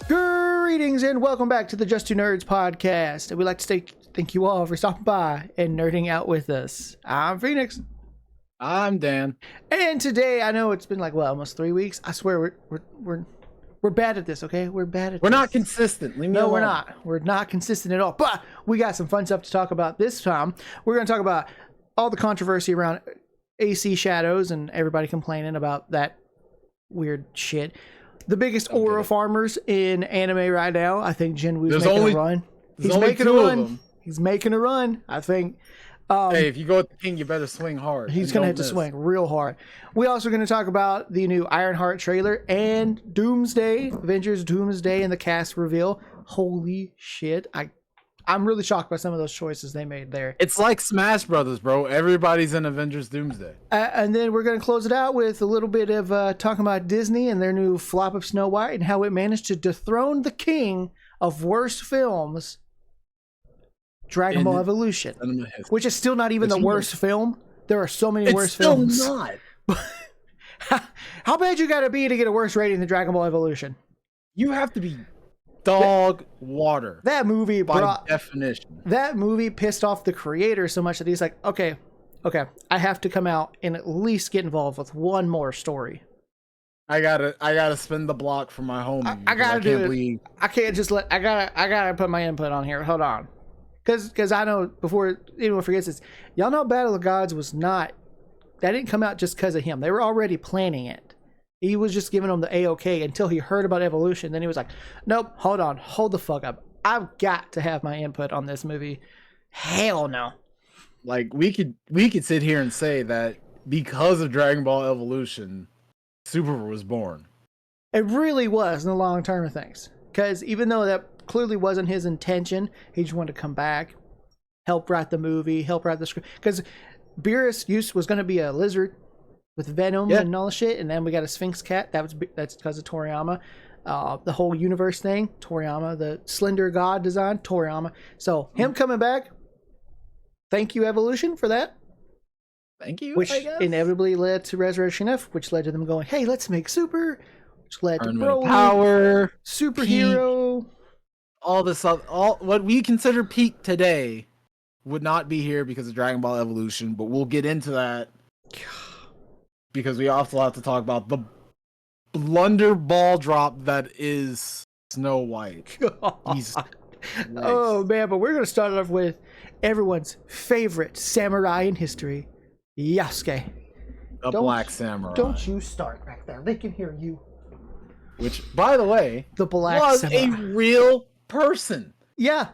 Greetings and welcome back to the Just Two Nerds podcast. And we'd like to thank you all for stopping by and nerding out with us. I'm Phoenix. I'm Dan. And today, I know it's been like, almost 3 weeks. I swear we're bad at this, okay? We're bad at We're this. not consistent. No, we're not. We're not consistent at all. But we got some fun stuff to talk about this time. We're going to talk about all the controversy around AC Shadows and everybody complaining about that weird shit. The biggest aura farmers in anime right now. I think Jinwoo's making a run. He's making a run. He's making a run, I think. Hey, if you go with the king, you better swing hard. He's going to have to swing real hard. We also going to talk about the new Ironheart trailer and Doomsday, Avengers Doomsday, and the cast reveal. Holy shit. I'm really shocked by some of those choices they made there. It's like Smash Brothers, bro. Everybody's in Avengers Doomsday. And then we're going to close it out with a little bit of talking about Disney and their new flop of Snow White and how it managed to dethrone the king of worst films, Dragon Ball Evolution, which is still not even the worst film. There are so many worse films. It's still not. How bad you got to be to get a worse rating than Dragon Ball Evolution? You have to be dog water. That movie by definition. That movie pissed off the creator so much that he's like, okay, I have to come out and at least get involved with one more story. I gotta spin the block for my homie. I gotta do it. I can't just I gotta put my input on here. Hold on. Because I know before anyone forgets this, y'all know Battle of Gods was not, that didn't come out just because of him. They were already planning it. He was just giving them the A-OK until he heard about Evolution. Then he was like, nope, hold the fuck up. I've got to have my input on this movie. Hell no. Like, we could sit here and say that because of Dragon Ball Evolution, Super was born. It really was in the long term of things. Because even though that clearly wasn't his intention, he just wanted to come back, help write the movie, help write the script. Because Beerus was going to be a lizard with venom and all the shit, and then we got a Sphinx cat. That's because of Toriyama. The whole universe thing, Toriyama, the Slender God design, Toriyama. So him coming back, thank you Evolution for that. Thank you. Which inevitably led to Resurrection F, which led to them going, hey, let's make Super, which led to Broly, Power, Superhero. Peak, all this, all what we consider peak today would not be here because of Dragon Ball Evolution, but we'll get into that. Because we also have to talk about the blunder ball drop that is Snow White. Oh man, but we're going to start off with everyone's favorite samurai in history, Yasuke. The Black Samurai. Don't you start back there. They can hear you. Which, by the way, the Black was Samurai. A real person. Yeah.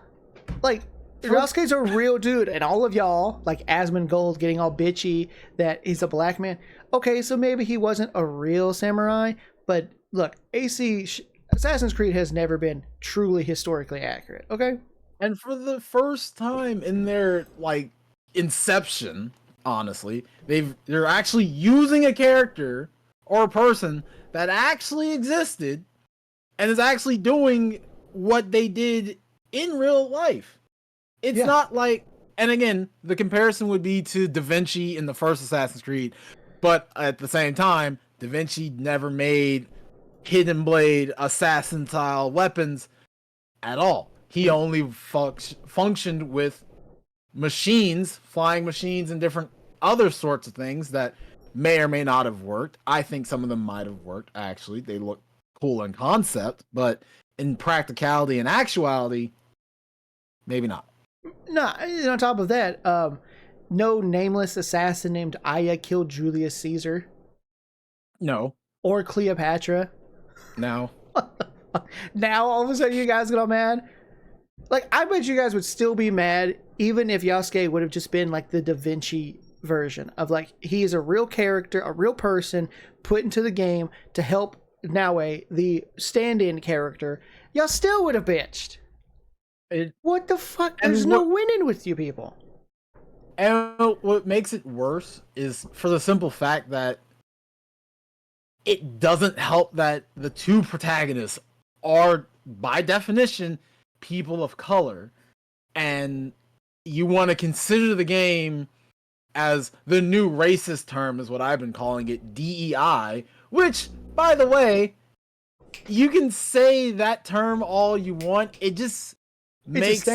Like, Yasuke's a real dude, and all of y'all, like Asmongold getting all bitchy that he's a black man. Okay, so maybe he wasn't a real samurai, but look, Assassin's Creed has never been truly historically accurate, okay? And for the first time in their, like, inception, honestly, they're actually using a character or a person that actually existed and is actually doing what they did in real life. It's not like, and again, the comparison would be to Da Vinci in the first Assassin's Creed, but at the same time, Da Vinci never made hidden blade assassin style weapons at all. He only functioned with machines, flying machines, and different other sorts of things that may or may not have worked. I think some of them might have worked, actually. They look cool in concept, but in practicality and actuality, maybe not. No, on top of that, no nameless assassin named Aya killed Julius Caesar. No. Or Cleopatra. No. Now all of a sudden you guys get all mad. Like, I bet you guys would still be mad even if Yasuke would have just been like the Da Vinci version of, like, he is a real character, a real person put into the game to help Naoe, the stand-in character. Y'all still would have bitched. What the fuck? There's no winning with you people. And what makes it worse is for the simple fact that it doesn't help that the two protagonists are, by definition, people of color. And you want to consider the game as the new racist term, is what I've been calling it, DEI, which, by the way, you can say that term all you want. It just makes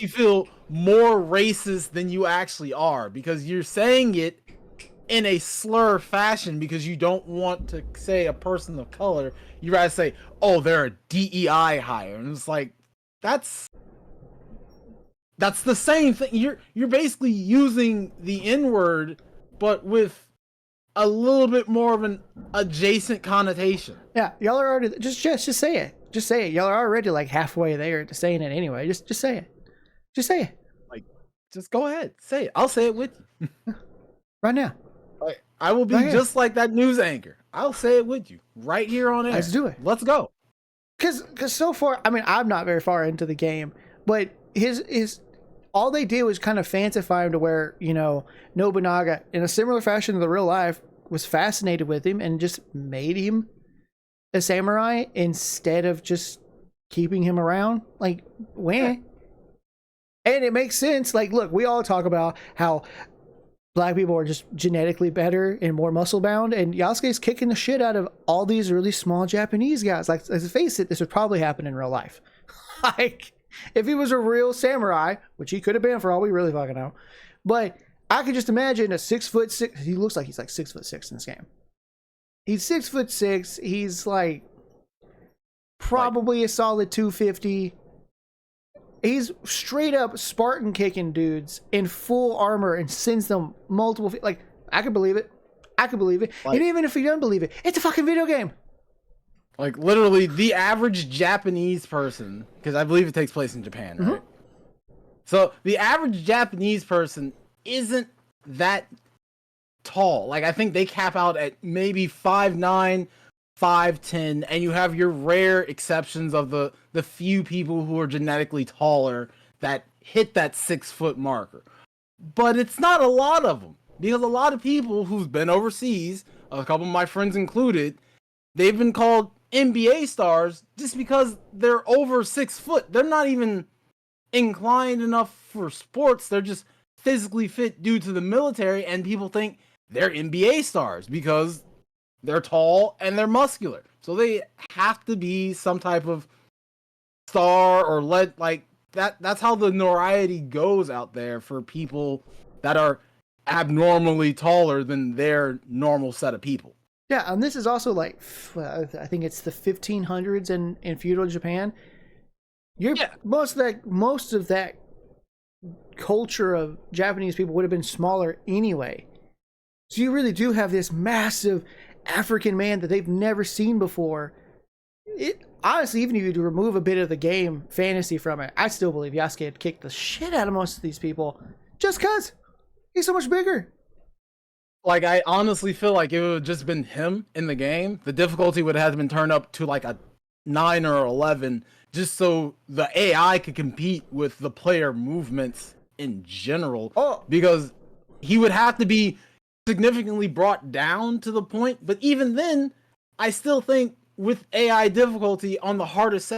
you feel more racist than you actually are, because you're saying it in a slur fashion because you don't want to say a person of color. You rather say, oh, they're a DEI hire. And it's like, that's the same thing. You're basically using the N-word, but with a little bit more of an adjacent connotation. Yeah, y'all are already just say it. Just say it. Y'all are already like halfway there to saying it anyway. Just say it. Just say it. Like, just go ahead, say it. I'll say it with you right now. Like, I will be just like that news anchor. I'll say it with you right here on air. Let's do it. Let's go. Because so far, I mean, I'm not very far into the game, but his all they did was kind of fancify him to where, you know, Nobunaga, in a similar fashion to the real life, was fascinated with him and just made him a samurai instead of just keeping him around. Like, when? And it makes sense. Like, look, we all talk about how black people are just genetically better and more muscle bound, and Yasuke's kicking the shit out of all these really small Japanese guys. Like, let's face it, this would probably happen in real life. Like, if he was a real samurai, which he could have been for all we really fucking know, but I could just imagine a 6'6". He looks like he's like 6'6" in this game. He's 6'6". He's like probably a solid 250. He's straight up Spartan kicking dudes in full armor and sends them multiple. Like, I could believe it. I could believe it. Like, and even if you don't believe it, it's a fucking video game. Like, literally, the average Japanese person, because I believe it takes place in Japan, right? Mm-hmm. So the average Japanese person isn't that tall. Like, I think they cap out at maybe 5'9", 5'10", and you have your rare exceptions of the few people who are genetically taller that hit that 6 foot marker. But it's not a lot of them, because a lot of people who've been overseas, a couple of my friends included, they've been called NBA stars just because they're over 6 foot. They're not even inclined enough for sports. They're just physically fit due to the military, and people think they're NBA stars because they're tall and they're muscular. So they have to be some type of star or like that. That's how the notoriety goes out there for people that are abnormally taller than their normal set of people. Yeah, and this is also like, I think it's the 1500s in feudal Japan. Most of that culture of Japanese people would have been smaller anyway. So you really do have this massive African man that they've never seen before. It honestly, even if you remove a bit of the game fantasy from it, I still believe Yasuke had kicked the shit out of most of these people just because he's so much bigger. Like, I honestly feel like if it would have just been him in the game, the difficulty would have been turned up to like a 9 or 11, just so the AI could compete with the player movements in general. Because he would have to be significantly brought down to the point. But even then, I still think with AI difficulty on the hardest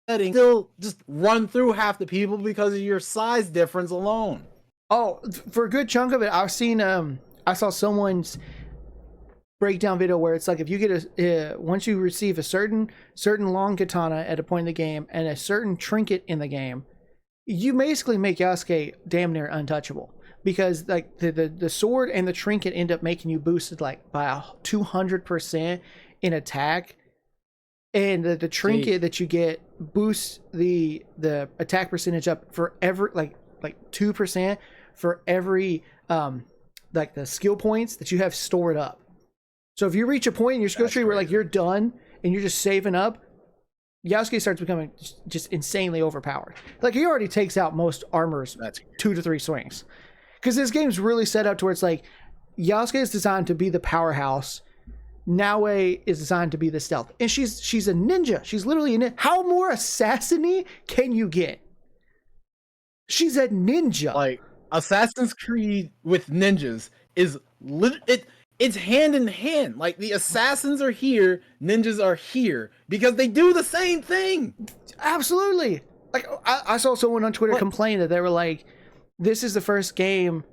setting, still just run through half the people because of your size difference alone. Oh, for a good chunk of it, I've seen I saw someone's breakdown video where it's like, if you get once you receive a certain long katana at a point in the game and a certain trinket in the game, you basically make Yasuke damn near untouchable, because like the sword and the trinket end up making you boosted like by 200% in attack, and the trinket that you get boosts the attack percentage up for every like 2% for every like the skill points that you have stored up. So if you reach a point in your skill tree where like you're done and you're just saving up, Yasuke starts becoming just insanely overpowered. Like, he already takes out most armors 2 to 3 swings, because this game's really set up to where it's like Yasuke is designed to be the powerhouse, Naue is designed to be the stealth, and she's a ninja. She's literally a ninja. How more assassin-y can you get? She's a ninja. Like, Assassin's Creed with ninjas is it's hand in hand. Like, the assassins are here, ninjas are here, because they do the same thing. Absolutely. Like, I saw someone on Twitter complain that they were like, this is the first game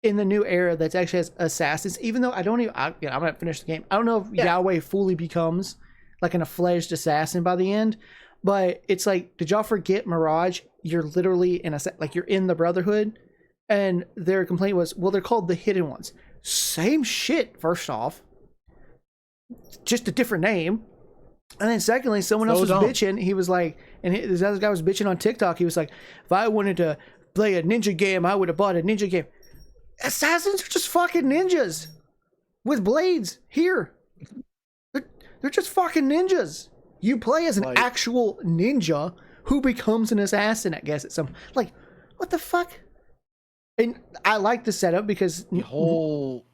in the new era that actually has assassins, even though I'm gonna finish the game. I don't know if Yahweh fully becomes like a fledged assassin by the end. But it's like, did y'all forget Mirage? You're literally like you're in the Brotherhood, and their complaint was, well, they're called the Hidden Ones. Same shit. First off, just a different name. And then secondly, someone else was bitching. He was like, and this other guy was bitching on TikTok. He was like, if I wanted to play a ninja game, I would have bought a ninja game. Assassins are just fucking ninjas with blades here. They're just fucking ninjas. You play as an actual ninja who becomes an assassin, I guess, at some... Like, what the fuck? And I like the setup because... The whole...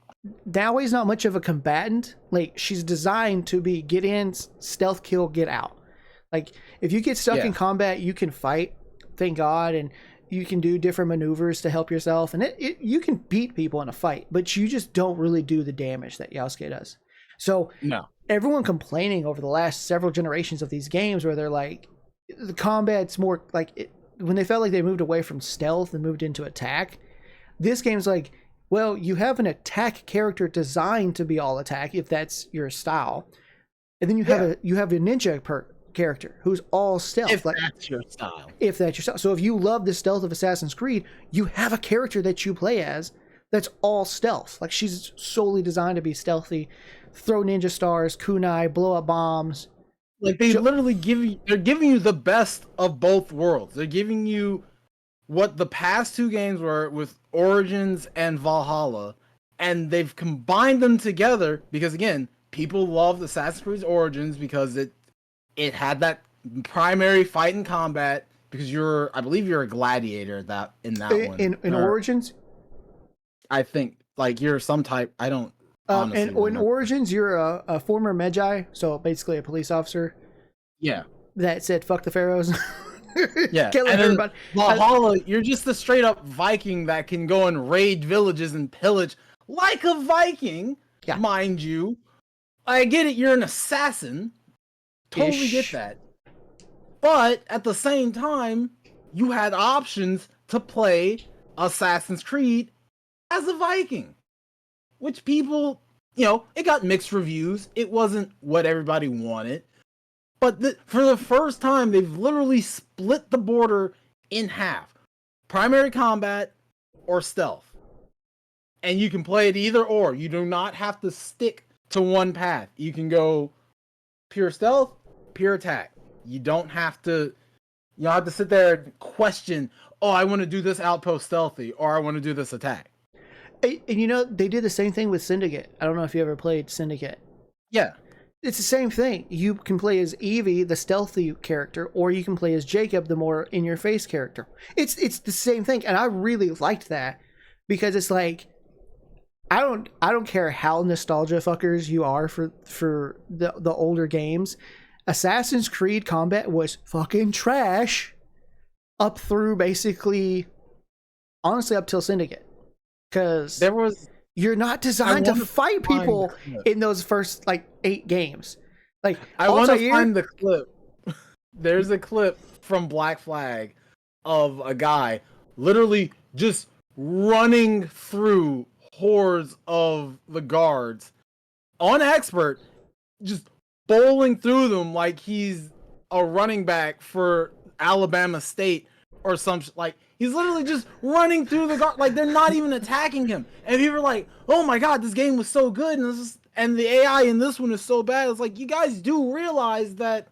Naoi's not much of a combatant. Like, she's designed to be get in, stealth kill, get out. Like, if you get stuck in combat, you can fight, thank God, and you can do different maneuvers to help yourself, and you can beat people in a fight, but you just don't really do the damage that Yasuke does. So, everyone complaining over the last several generations of these games where they're like, the combat's more like, when they felt like they moved away from stealth and moved into attack, this game's like, well, you have an attack character designed to be all attack if that's your style, and then you have a ninja character who's all stealth. If that's your style. If that's your style. So if you love the stealth of Assassin's Creed, you have a character that you play as that's all stealth. Like, she's solely designed to be stealthy, throw ninja stars, kunai, blow up bombs. Like, they literally they're giving you the best of both worlds. They're giving you what the past two games were with Origins and Valhalla, and they've combined them together because, again, people loved Assassin's Creed Origins because it had that primary fight and combat, because I believe you're a gladiator in that one. In Origins? I think, like, you're some type, I don't honestly and in Origins, you're a former Medjai, so basically a police officer. Yeah. That said, fuck the pharaohs. Yeah, killing and everybody. Valhalla, you're just a straight up Viking that can go and raid villages and pillage like a Viking, mind you. I get it, you're an assassin. Totally get that. But at the same time, you had options to play Assassin's Creed as a Viking, which people, it got mixed reviews. It wasn't what everybody wanted. But for the first time, they've literally split the border in half. Primary combat or stealth. And you can play it either or. You do not have to stick to one path. You can go pure stealth, pure attack. You don't have to sit there and question, oh, I want to do this outpost stealthy, or I want to do this attack. And they did the same thing with Syndicate. I don't know if you ever played Syndicate. Yeah. It's the same thing. You can play as Evie, the stealthy character, or you can play as Jacob, the more in-your-face character. It's the same thing, and I really liked that because it's like, I don't care how nostalgia fuckers you are for the older games. Assassin's Creed combat was fucking trash up through basically, honestly, up till Syndicate, because you're not designed to fight people in those first 8 games. Like, I want to find the clip. There's a clip from Black Flag of a guy literally just running through hordes of the guards on expert, just bowling through them like he's a running back for Alabama State or some he's literally just running through the guard, like they're not even attacking him. And people are like, "Oh my god, this game was so good," and the AI in this one is so bad. It's like, you guys do realize that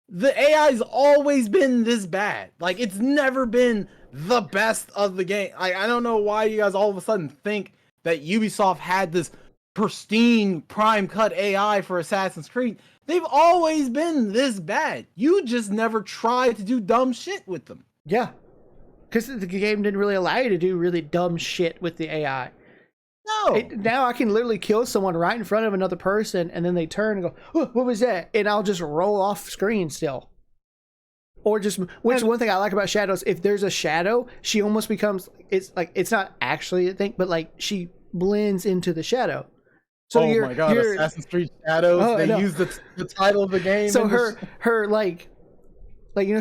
the AI's always been this bad. Like, it's never been the best of the game. I don't know why you guys all of a sudden think that Ubisoft had this pristine prime cut AI for Assassin's Creed. They've always been this bad. You just never tried to do dumb shit with them. Yeah. Because the game didn't really allow you to do really dumb shit with the AI. No. Now I can literally kill someone right in front of another person, and then they turn and go, oh, what was that? And I'll just roll off screen still. Or just, which one thing I like about Shadows, if there's a shadow, she almost becomes, it's not actually a thing, but she blends into the shadow. So my god, Assassin's Creed Shadows, they use the title of the game. So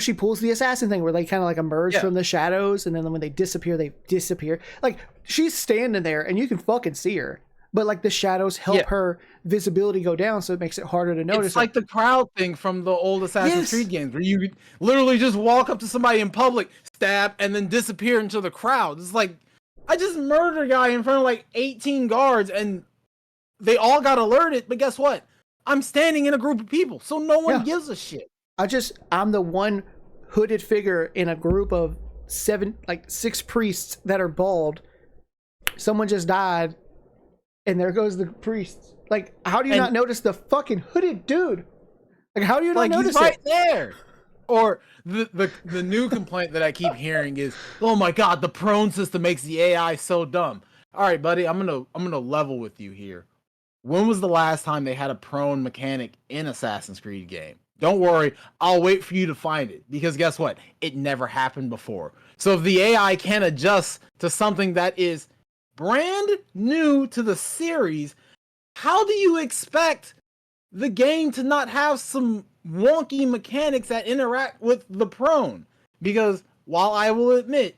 she pulls the assassin thing where they kind of emerge from the shadows, and then when they disappear, they disappear. Like, she's standing there and you can fucking see her, but like the shadows help her visibility go down, so it makes it harder to notice. It's like the crowd thing from the old Assassin's Creed games, where you literally just walk up to somebody in public, stab, and then disappear into the crowd. It's like, I just murdered a guy in front of like 18 guards, and they all got alerted, but guess what? I'm standing in a group of people, so no one gives a shit. I'm the one hooded figure in a group of 6 priests that are bald. Someone just died, and there goes the priests. Like, how do you not notice the fucking hooded dude? Like, how do you not notice he's right there? Or the new complaint that I keep hearing is, oh my god, the prone system makes the AI so dumb. All right, buddy, I'm gonna level with you here. When was the last time they had a prone mechanic in Assassin's Creed game? Don't worry, I'll wait for you to find it, because guess what? It never happened before. So if the AI can't adjust to something that is brand new to the series, how do you expect the game to not have some wonky mechanics that interact with the prone? Because while I will admit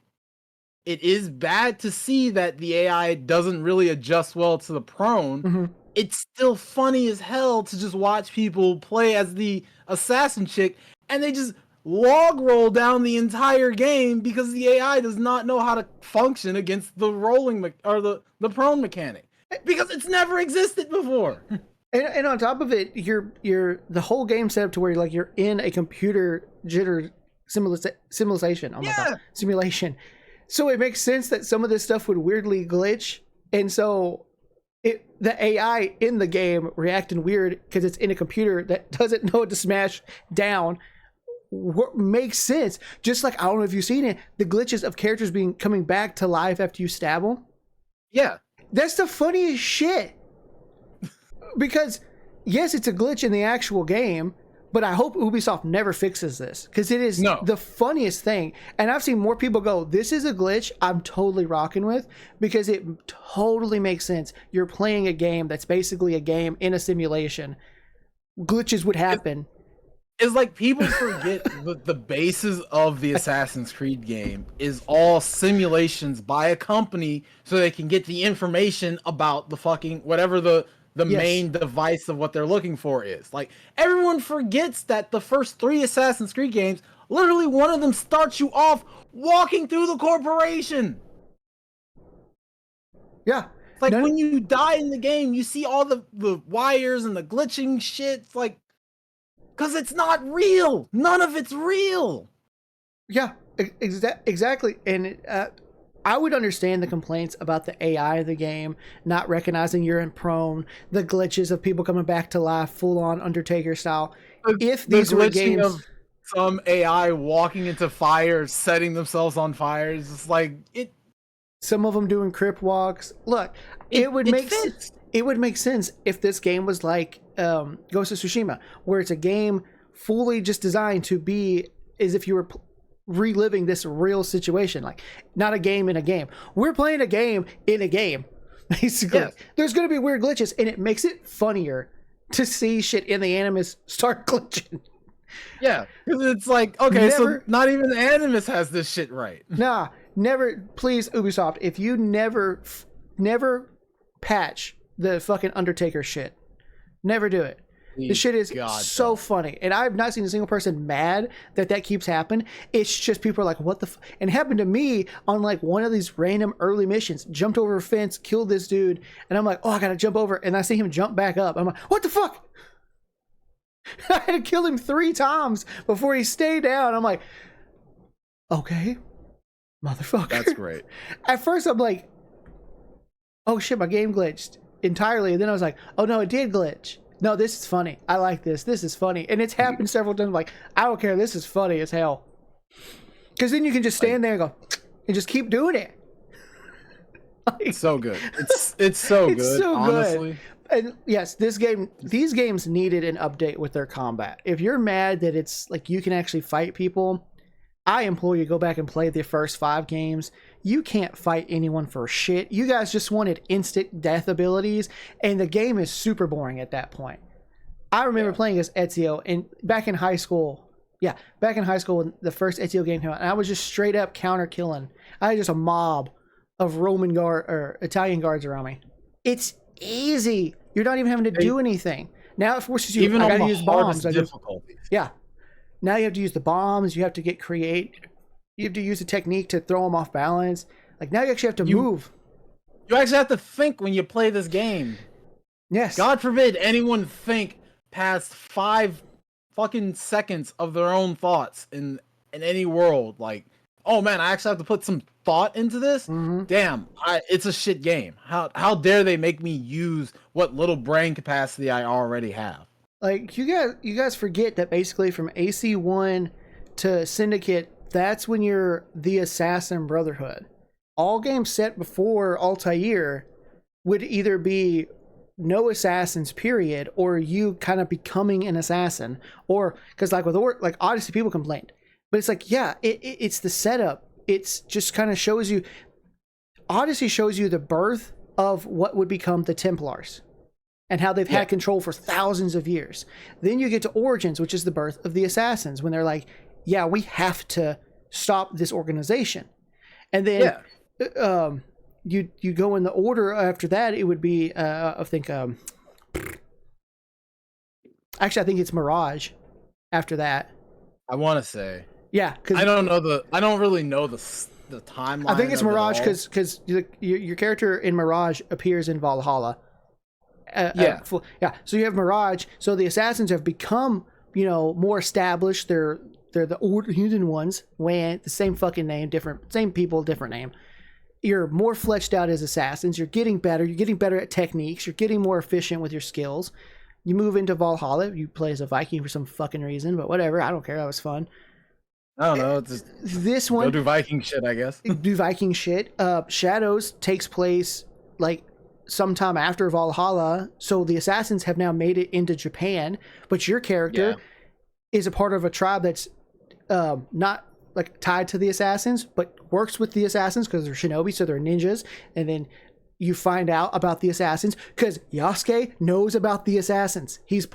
it is bad to see that the AI doesn't really adjust well to the prone, it's still funny as hell to just watch people play as the assassin chick, and they just log roll down the entire game because the AI does not know how to function against the rolling or the prone mechanic, because it's never existed before. And on top of it, you're the whole game set up to where like you're in a computer jitter simulation. Oh my god, simulation. So it makes sense that some of this stuff would weirdly glitch, and so the AI in the game reacting weird because it's in a computer that doesn't know what to smash down. What makes sense? Just like, I don't know if you've seen it, the glitches of characters coming back to life after you stab them. Yeah, that's the funniest shit. Because yes, it's a glitch in the actual game, but I hope Ubisoft never fixes this, because it is the funniest thing. And I've seen more people go, this is a glitch I'm totally rocking with, because it totally makes sense. You're playing a game that's basically a game in a simulation. Glitches would happen. It's like people forget the basis of the Assassin's Creed game is all simulations by a company so they can get the information about the fucking whatever the main device of what they're looking for is. Like, everyone forgets that the first 3 Assassin's Creed games, literally one of them starts you off walking through the corporation. Yeah. It's like when you die in the game, you see all the wires and the glitching shit. It's like, because it's not real. None of it's real. Yeah, exactly. And I would understand the complaints about the AI of the game not recognizing you're in prone, the glitches of people coming back to life, full-on Undertaker style. If these were games of some AI walking into fires, setting themselves on fire, it's just like it. Some of them doing crypt walks. Look, it would make sense if this game was like Ghost of Tsushima, where it's a game fully just designed to be as if you were reliving this real situation, like not a game in a game. We're playing a game in a game, basically. Yes. There's going to be weird glitches, and it makes it funnier to see shit in the Animus start glitching. Yeah, because it's like, okay, so not even the Animus has this shit right. Nah, never. Please, Ubisoft, if you never patch the fucking Undertaker shit, never do it. This shit is so funny. And I've not seen a single person mad that keeps happening. It's just people are like, what the f-? And it happened to me on like one of these random early missions. Jumped over a fence, killed this dude. And I'm like, oh, I gotta jump over. And I see him jump back up. I'm like, what the fuck? I had to kill him 3 times before he stayed down. I'm like, okay, motherfucker. That's great. At first I'm like, oh shit, my game glitched entirely. And then I was like, oh no, it did glitch. No, this is funny. I like this. This is funny. And it's happened several times. Like, I don't care. This is funny as hell. Because then you can just stand there and go, and just keep doing it. Like, so good. It's so good, so honestly. Good. And yes, these games needed an update with their combat. If you're mad that it's like you can actually fight people, I implore you to go back and play the first 5 games. You can't fight anyone for shit. You guys just wanted instant death abilities, and the game is super boring at that point. I remember playing as Ezio, and back in high school when the first Ezio game came out, and I was just straight up counter killing. I had just a mob of Roman guard or Italian guards around me. It's easy. You're not even having to do anything. Now it forces you. Even I on gotta the use bombs. hardest difficulties. Yeah. Now you have to use the bombs. You have to get create. You have to use a technique to throw them off balance. Like now you actually have to move. You actually have to think when you play this game. Yes. God forbid anyone think past 5 fucking seconds of their own thoughts in any world. Like, oh man, I actually have to put some thought into this. Damn, it's a shit game. How dare they make me use what little brain capacity I already have? Like you guys forget that basically from AC1 to Syndicate, that's when you're the Assassin Brotherhood. All games set before Altair would either be no assassins period, or you kind of becoming an assassin, or because like with like Odyssey, people complained, but it's like, yeah, it's the setup. It's just kind of shows you. Odyssey shows you the birth of what would become the Templars and how they've had control for thousands of years. Then you get to Origins, which is the birth of the Assassins, when they're like, yeah, we have to stop this organization. And then you go in the order after that, it would be, I think, actually, I think it's Mirage after that. I want to say. Yeah, because I don't really know the timeline. I think it's Mirage because your character in Mirage appears in Valhalla. So you have Mirage. So the assassins have become, more established. They're the hidden ones. The same fucking name, same people, different name. You're more fleshed out as assassins. You're getting better. You're getting better at techniques. You're getting more efficient with your skills. You move into Valhalla. You play as a Viking for some fucking reason, but whatever. I don't care. That was fun. I don't know. This one, go do Viking shit, I guess. Do Viking shit. Shadows takes place like sometime after Valhalla, so the assassins have now made it into Japan. But your character is a part of a tribe that's not like tied to the assassins, but works with the assassins because they're shinobi, so they're ninjas. And then you find out about the assassins because Yasuke knows about the assassins. He's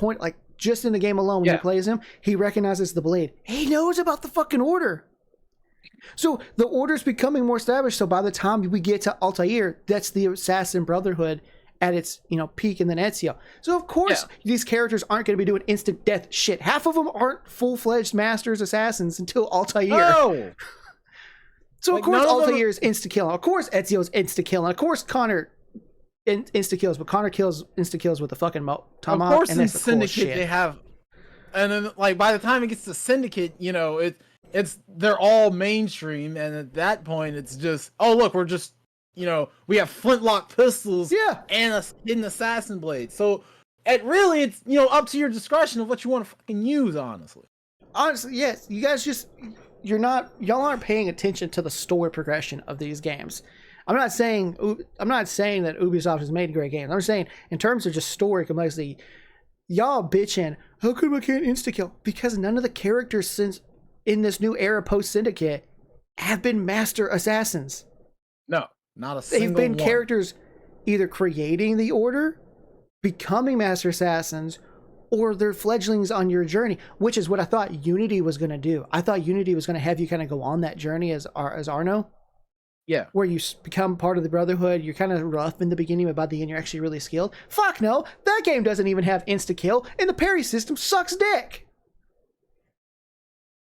just in the game alone when he plays him, he recognizes the blade. He knows about the fucking order. So the order's becoming more established. So by the time we get to Altair, that's the Assassin Brotherhood at its peak, and then Ezio. So of course these characters aren't going to be doing instant death shit. Half of them aren't full-fledged masters assassins until Altair. Oh! So of course Altair's insta-killing. Of course Ezio's insta-killing. Of course Connor insta-kills, but Connor insta-kills with a fucking tomahawk. Of course and in that's the Syndicate they have... And then by the time it gets to Syndicate, they're all mainstream, and at that point it's just, oh look, we're just, we have flintlock pistols and a hidden assassin blade. So it's up to your discretion of what you want to fucking use, honestly. Honestly, yes. You guys y'all aren't paying attention to the story progression of these games. I'm not saying that Ubisoft has made great games. I'm saying in terms of just story complexity, y'all bitching, how come I can't insta-kill? Because none of the characters since in this new era post-Syndicate have been master assassins. No, not a single They've been one. characters either creating the order, becoming master assassins, or they're fledglings on your journey, which is what I thought Unity was going to do. I thought Unity was going to have you kind of go on that journey as Arno. Yeah. Where you become part of the Brotherhood. You're kind of rough in the beginning, but by the end you're actually really skilled. Fuck no! That game doesn't even have insta-kill, and the parry system sucks dick!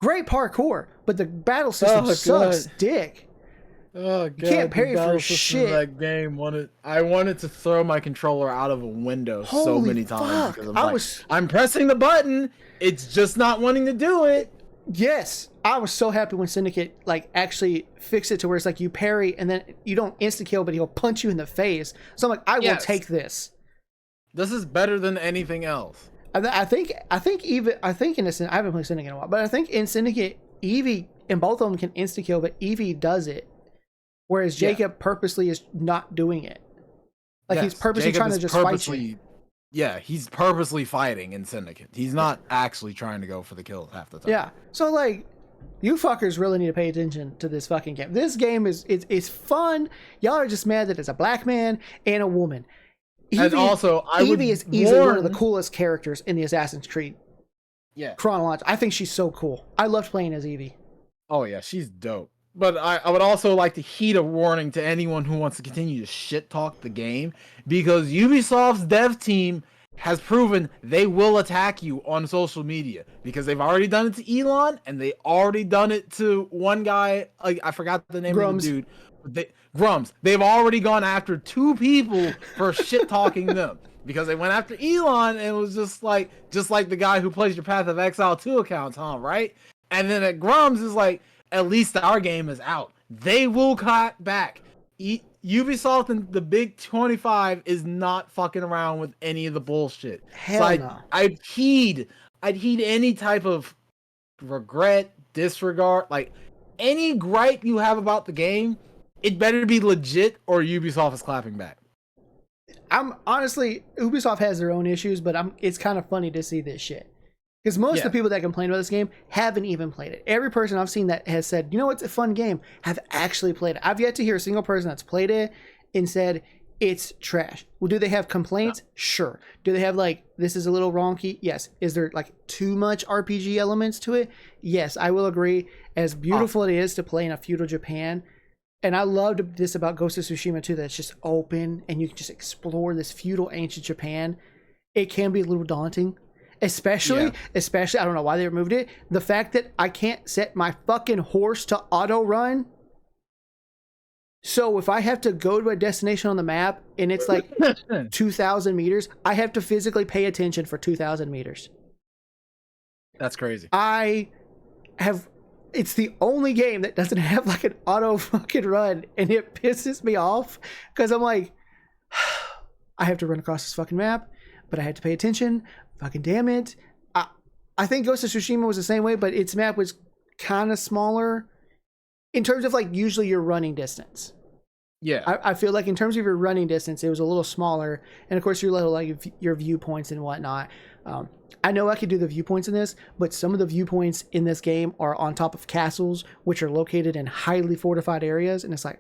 Great parkour, but the battle system sucks dick. Oh god, you can't parry for shit. That game I wanted to throw my controller out of a window so many times because I'm pressing the button, it's just not wanting to do it. Yes, I was so happy when Syndicate actually fixed it to where it's like you parry and then you don't insta kill, but he'll punch you in the face. So I'm like, I will take this. This is better than anything else. I think in a I haven't played Syndicate in a while, but I think in Syndicate, Evie and both of them can insta kill, but Evie does it, whereas Jacob purposely is not doing it. He's purposely trying to just fight you. Yeah, he's purposely fighting in Syndicate. He's not actually trying to go for the kill half the time. Yeah, so you fuckers really need to pay attention to this fucking game. This game is fun. Y'all are just mad that it's a black man and a woman. And also, Evie is easily one of the coolest characters in the Assassin's Creed. Yeah. Chronology. I think she's so cool. I loved playing as Evie. Oh yeah, she's dope. But I would also like to heed a warning to anyone who wants to continue to shit talk the game, because Ubisoft's dev team has proven they will attack you on social media, because they've already done it to Elon and they already done it to one guy. I forgot the name of the dude. Grums. They've already gone after 2 people for shit talking them, because they went after Elon and it was just like the guy who plays your Path of Exile 2 accounts, huh? Right? And then at Grums is like, at least our game is out. They will cut back. Ubisoft and the big 25 is not fucking around with any of the bullshit. Hell no. I'd heed any type of regret, disregard, like any gripe you have about the game. It better be legit, or Ubisoft is clapping back. I'm honestly, Ubisoft has their own issues, but it's kind of funny to see this shit. Because most of the people that complain about this game haven't even played it. Every person I've seen that has said, you know, it's a fun game, have actually played it. I've yet to hear a single person that's played it and said it's trash. Well, do they have complaints? No. Sure. Do they have like, this is a little wonky? Yes. Is there like too much RPG elements to it? Yes, I will agree. As beautiful it is to play in a feudal Japan, and I loved this about Ghost of Tsushima too, that it's just open and you can just explore this feudal ancient Japan. It can be a little daunting. Especially, I don't know why they removed it. The fact that I can't set my fucking horse to auto run. So if I have to go to a destination on the map and it's like 2,000 meters, I have to physically pay attention for 2,000 meters. That's crazy. It's the only game that doesn't have like an auto fucking run, and it pisses me off because I'm like, I have to run across this fucking map, but I had to pay attention. Fucking damn it. I think Ghost of Tsushima was the same way, but its map was kind of smaller in terms of like usually your running distance. Yeah. I feel like in terms of your running distance, it was a little smaller. And of course, your little like your viewpoints and whatnot. I know I could do the viewpoints in this, but some of the viewpoints in this game are on top of castles, which are located in highly fortified areas. And it's like,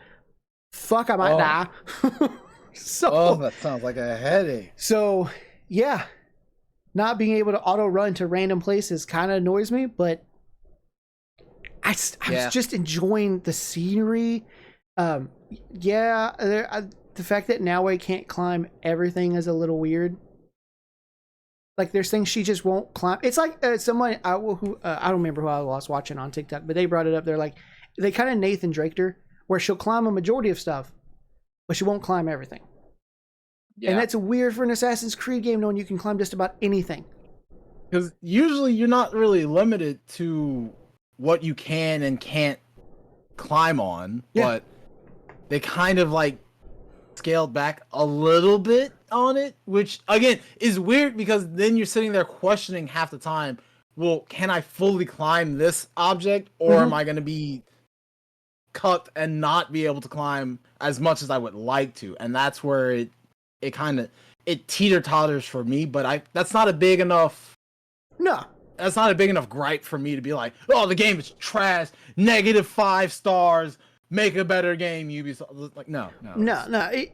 fuck, I might die. That sounds like a headache. So, yeah. Not being able to auto run to random places kind of annoys me, but I was just enjoying the scenery. The fact that now I can't climb everything is a little weird. Like there's things she just won't climb. It's like someone I don't remember who I was watching on TikTok, but they brought it up. They're like, they kind of Nathan Draked her, where she'll climb a majority of stuff, but she won't climb everything. Yeah. And that's weird for an Assassin's Creed game, knowing you can climb just about anything. Because usually you're not really limited to what you can and can't climb on, but they kind of like scaled back a little bit on it, which again is weird because then you're sitting there questioning half the time, well, can I fully climb this object, or am I going to be cut and not be able to climb as much as I would like to? And that's where it teeter-totters for me, but that's not a big enough gripe for me to be like, oh, the game is trash, -5 stars, make a better game, Ubisoft. Like, no.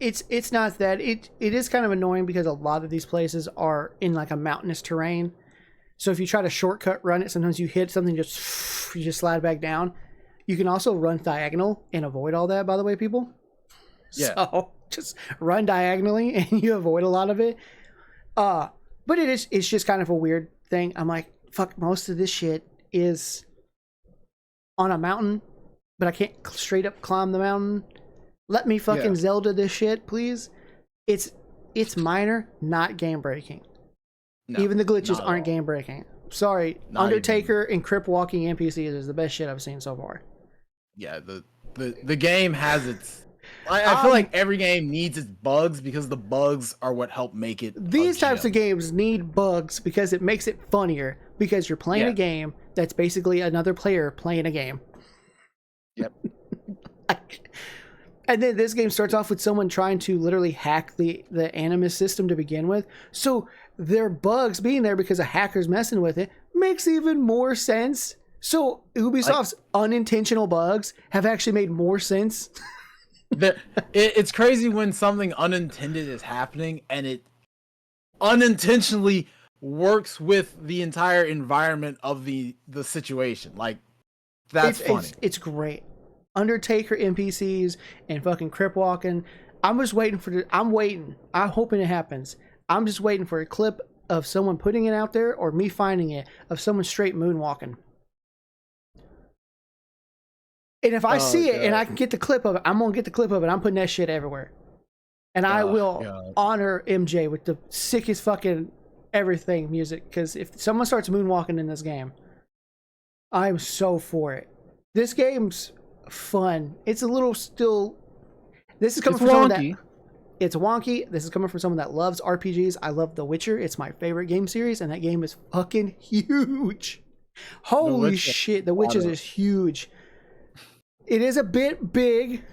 It's not that. It is kind of annoying because a lot of these places are in like a mountainous terrain. So if you try to shortcut run it, sometimes you hit something, you just slide back down. You can also run diagonal and avoid all that, by the way, people. Yeah. So just run diagonally and you avoid a lot of it. But it's just kind of a weird thing. I'm like, fuck, most of this shit is on a mountain, but I can't straight up climb the mountain. Let me fucking Zelda this shit, please. It's minor, not game breaking. No, even the glitches aren't game breaking. Sorry, not Undertaker and Crip walking NPCs is the best shit I've seen so far. Yeah, the game has its. I feel like every game needs its bugs because the bugs are what help make it. These types of games need bugs because it makes it funnier. Because you're playing a game that's basically another player playing a game. Yep. And then this game starts off with someone trying to literally hack the Animus system to begin with. So their bugs being there because a hacker's messing with it makes even more sense. So Ubisoft's unintentional bugs have actually made more sense. It's crazy when something unintended is happening and it unintentionally works with the entire environment of the situation. Like, that's funny. It's great. Undertaker NPCs and fucking crip walking. I'm just waiting for I'm waiting. I'm hoping it happens. I'm just waiting for a clip of someone putting it out there or me finding it of someone straight moonwalking. And if I see it and I can get the clip of it, I'm gonna get the clip of it. I'm putting that shit everywhere. And I will honor MJ with the sickest fucking everything music. Because if someone starts moonwalking in this game, I'm so for it. This game's fun. It's a little still. This is coming from someone that. It's wonky. This is coming from someone that loves RPGs. I love The Witcher. It's my favorite game series, and that game is fucking huge. Holy shit, The Witcher is huge. It is a bit big.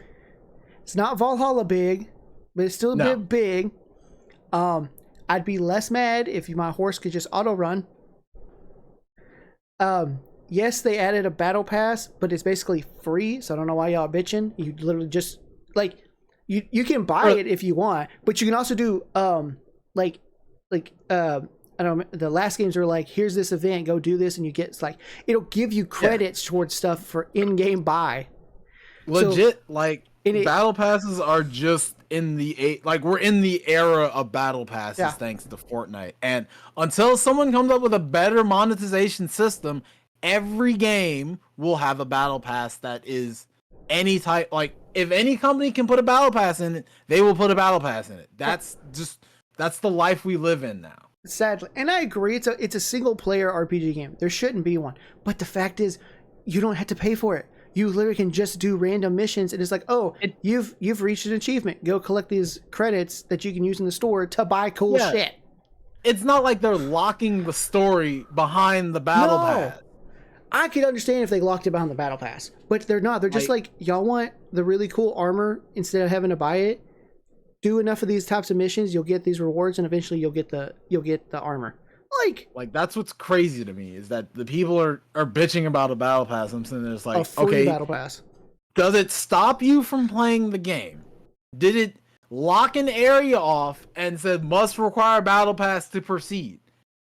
It's not Valhalla big, but it's still a bit big. I'd be less mad if my horse could just auto run. Yes, they added a battle pass, but it's basically free, so I don't know why y'all bitching. You literally just like you can buy it if you want, but you can also do I don't know, the last games are like, here's this event, go do this, and you get, it's like it'll give you credits towards stuff for in-game buy. Legit, so, battle passes are just in the we're in the era of battle passes thanks to Fortnite. And until someone comes up with a better monetization system, every game will have a battle pass that is any type. Like, if any company can put a battle pass in it, they will put a battle pass in it. That's the life we live in now. Sadly, and I agree, it's a single player RPG game. There shouldn't be one, but the fact is, you don't have to pay for it. You literally can just do random missions, and it's like, oh, you've reached an achievement. Go collect these credits that you can use in the store to buy cool shit. It's not like they're locking the story behind the battle pass. I could understand if they locked it behind the battle pass, but they're not. They're just like, y'all want the really cool armor instead of having to buy it. Do enough of these types of missions, you'll get these rewards, and eventually you'll get the armor. Like that's what's crazy to me, is that the people are bitching about a battle pass. I'm sitting there just like, a free battle pass. Does it stop you from playing the game? Did it lock an area off and said must require battle pass to proceed?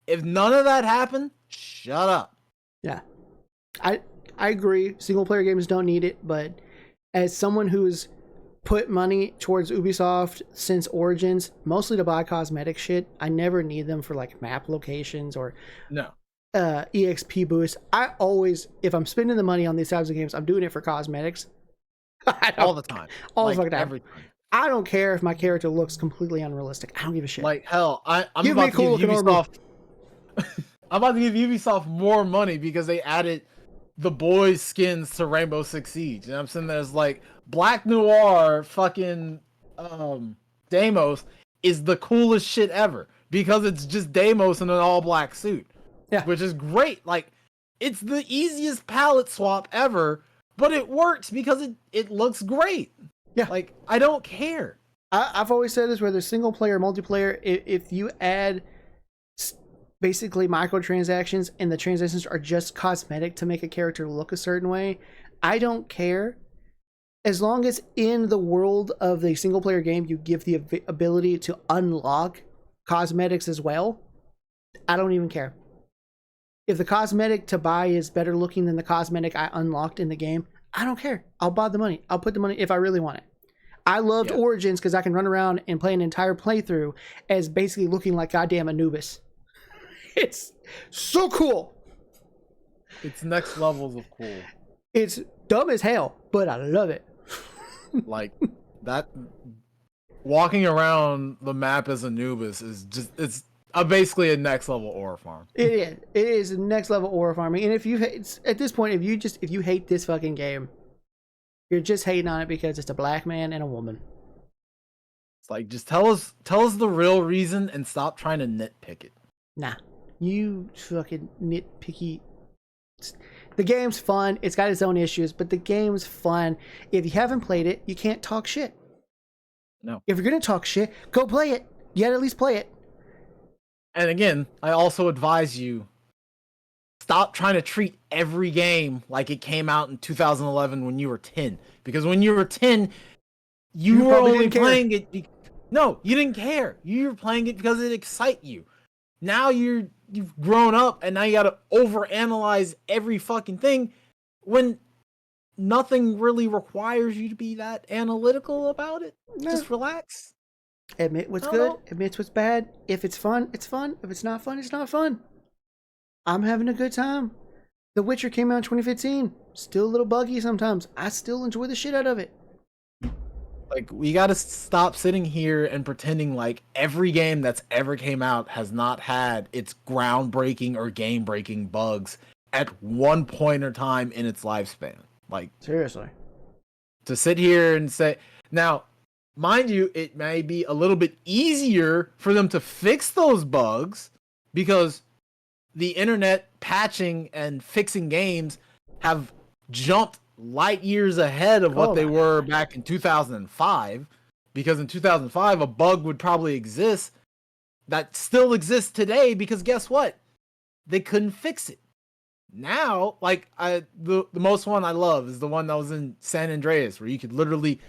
If none of that happened, shut up. Yeah, I agree. Single player games don't need it, but as someone who's put money towards Ubisoft since Origins, mostly to buy cosmetic shit, I never need them for like map locations or EXP boosts. I always, if I'm spending the money on these types of games, I'm doing it for cosmetics. All the time. All the fucking time. Every time. I don't care if my character looks completely unrealistic. I don't give a shit. Like, hell, I'm about to give Ubisoft I'm about to give Ubisoft more money because they added the boys skins to Rainbow Six Siege. And I'm sitting there, like, Black Noir fucking Deimos is the coolest shit ever because it's just Deimos in an all black suit. Yeah. Which is great. Like, it's the easiest palette swap ever, but it works because it looks great. Yeah. Like, I don't care. I've always said this, whether single player or multiplayer, if you add basically microtransactions and the transactions are just cosmetic to make a character look a certain way, I don't care. As long as in the world of the single player game you give the ability to unlock cosmetics as well, I don't even care. If the cosmetic to buy is better looking than the cosmetic I unlocked in the game, I don't care. I'll buy the money. I'll put the money if I really want it. I loved Origins because I can run around and play an entire playthrough as basically looking like goddamn Anubis. It's so cool. It's next levels of cool. It's dumb as hell, but I love it. Like, that walking around the map as Anubis is just, it's basically a next level ore farm. It is a next level ore farming. And if you at this point, if you hate this fucking game, you're just hating on it because it's a black man and a woman. It's like, just tell us the real reason and stop trying to nitpick it. Nah, you fucking nitpicky. The game's fun. It's got its own issues, but the game's fun. If you haven't played it, you can't talk shit. No. If you're gonna talk shit, go play it. You gotta at least play it. And again, I also advise you, stop trying to treat every game like it came out in 2011 when you were 10. Because when you were 10, you were only playing it. No, you didn't care. You were playing it because it excites you. Now you've grown up and now you gotta overanalyze every fucking thing when nothing really requires you to be that analytical about it. No. Just relax. Admit what's good, admit what's bad. If it's fun, it's fun. If it's not fun, it's not fun. I'm having a good time. The Witcher came out in 2015. Still a little buggy sometimes. I still enjoy the shit out of it. Like, we gotta stop sitting here and pretending like every game that's ever came out has not had its groundbreaking or game-breaking bugs at one point or time in its lifespan. Like, seriously. To sit here and say... Now, mind you, it may be a little bit easier for them to fix those bugs because the internet patching and fixing games have jumped light years ahead of what they were back in 2005, because in 2005 a bug would probably exist that still exists today, because guess what, they couldn't fix it. Now, like, the most one I love is the one that was in San Andreas, where you could literally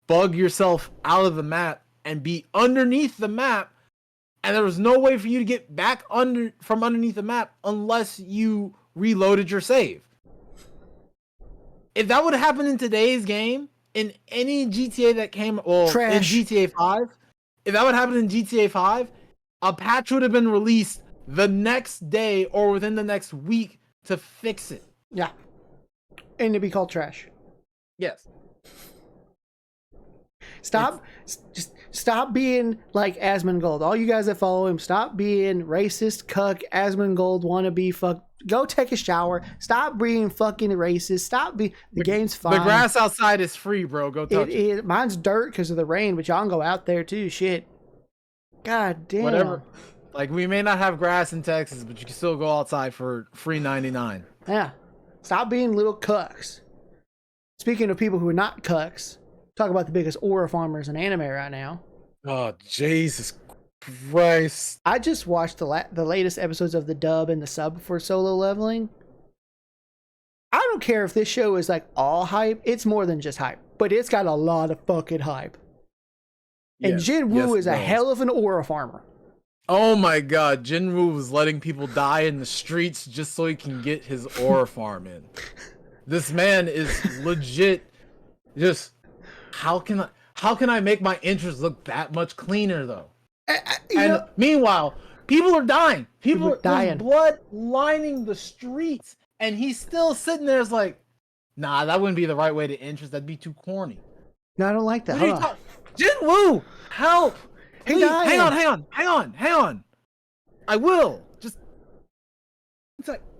bug yourself out of the map and be underneath the map, and there was no way for you to get back from underneath the map unless you reloaded your save. If that would have happened in today's game, in any GTA that came, in GTA 5, if that would happen in GTA 5, a patch would have been released the next day or within the next week to fix it. Yeah. And it'd be called trash. Yes. Just stop being like Asmongold. All you guys that follow him, stop being racist, cuck, Asmongold wannabe, fuck. Go take a shower. Stop being fucking racist. Stop being... The game's fine. The grass outside is free, bro. Go touch it. Mine's dirt because of the rain, but y'all can go out there too. Shit. God damn. Whatever. Like, we may not have grass in Texas, but you can still go outside for free 99. Yeah. Stop being little cucks. Speaking of people who are not cucks, talk about the biggest aura farmers in anime right now. Oh, Jesus Christ. I just watched the latest episodes of the dub and the sub for Solo Leveling. I don't care if this show is like all hype. It's more than just hype, but it's got a lot of fucking hype. And Jinwoo is a hell of an aura farmer. Oh my god, Jinwoo was letting people die in the streets just so he can get his aura farm in. This man is legit just... How can I make my interest look that much cleaner, though? And meanwhile, people are dying. People are dying. Blood lining the streets, and he's still sitting there. It's like, nah, that wouldn't be the right way to interest. That'd be too corny. No, I don't like that. Jinwoo, help! Please, hang on. I will. Just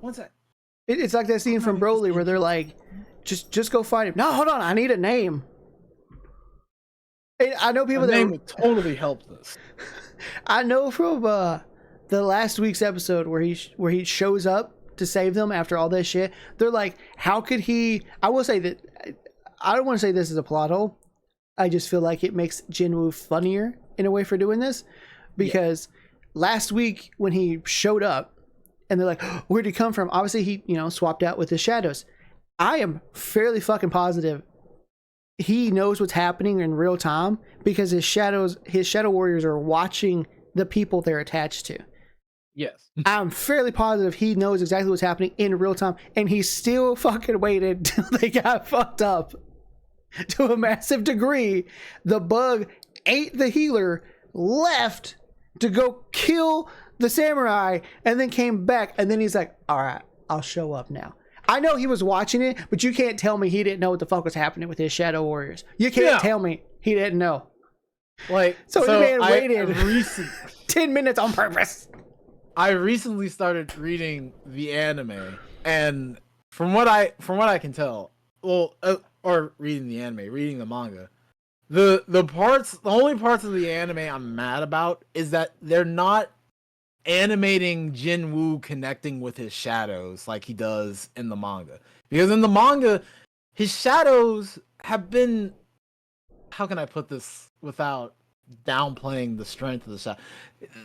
one sec. It's like that scene from Broly where they're like, just go fight him. No, hold on, I need a name. I know people that would totally help this. I know from the last week's episode where he shows up to save them after all this shit. They're like, how could he? I will say that I don't want to say this is a plot hole. I just feel like it makes Jinwoo funnier in a way for doing this, because last week when he showed up and they're like, where'd he come from? Obviously he swapped out with his shadows. I am fairly fucking positive he knows what's happening in real time, because his shadow warriors are watching the people they're attached to. Yes. I'm fairly positive he knows exactly what's happening in real time, and he still fucking waited till they got fucked up to a massive degree. The bug ate the healer, left to go kill the samurai, and then came back, and then he's like, all right, I'll show up now. I know he was watching it, but you can't tell me he didn't know what the fuck was happening with his shadow warriors. You can't tell me he didn't know. Like, so the man waited 10 minutes on purpose. I recently started reading the anime, and from what I can tell, or reading the manga, the only parts of the anime I'm mad about is that they're not animating Jinwoo connecting with his shadows like he does in the manga. Because in the manga, his shadows have been... How can I put this without downplaying the strength of the shadow?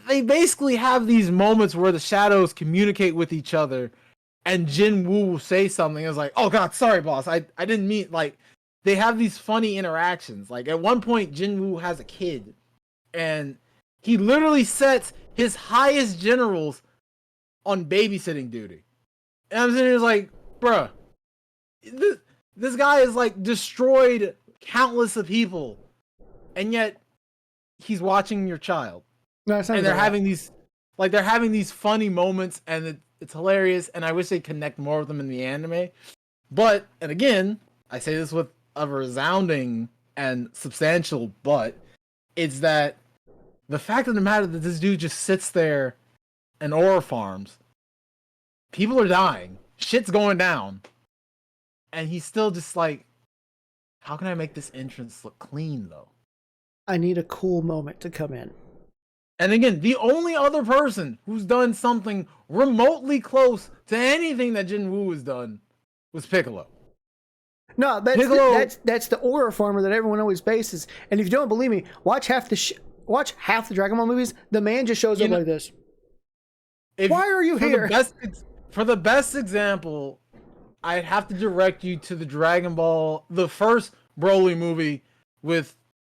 They basically have these moments where the shadows communicate with each other, and Jinwoo will say something. It's like, oh god, sorry boss, I didn't mean... Like, they have these funny interactions. Like, at one point, Jinwoo has a kid, and he literally sets his highest generals on babysitting duty. And I'm sitting here like, bruh, This guy has like destroyed countless of people, and yet he's watching your child. No, and they're having these funny moments, and it's hilarious. And I wish they'd connect more with them in the anime. But, and again, I say this with a resounding and substantial but, it's that the fact of the matter that this dude just sits there and ore farms, people are dying, shit's going down, and he's still just like, how can I make this entrance look clean though? I need a cool moment to come in. And again, the only other person who's done something remotely close to anything that Jinwoo has done was Piccolo. No, that's the aura farmer that everyone always bases. And if you don't believe me, watch half the Dragon Ball movies. The man just shows up like this. Why are you here? For the best example, I'd have to direct you to the Dragon Ball, the first Broly movie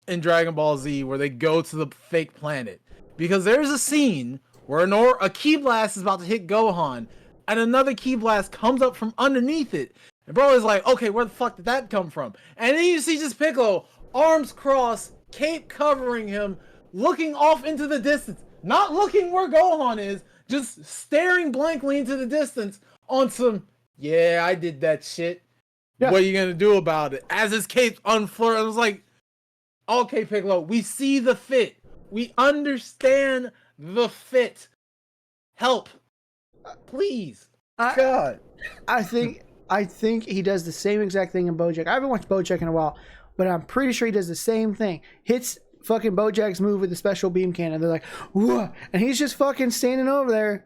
in Dragon Ball Z, where they go to the fake planet. Because there's a scene where a ki blast is about to hit Gohan, and another ki blast comes up from underneath it. And Broly's like, okay, where the fuck did that come from? And then you see just Piccolo, arms crossed, cape covering him, looking off into the distance. Not looking where Gohan is, just staring blankly into the distance on some, yeah, I did that shit. Yeah. What are you gonna do about it? As his cape unfurled, I was like, okay, Piccolo, we see the fit. We understand the fit. Help. Please. God. I think he does the same exact thing in BoJack. I haven't watched BoJack in a while, but I'm pretty sure he does the same thing. Hits fucking BoJack's move with the special beam cannon. They're like, whoa, and he's just fucking standing over there.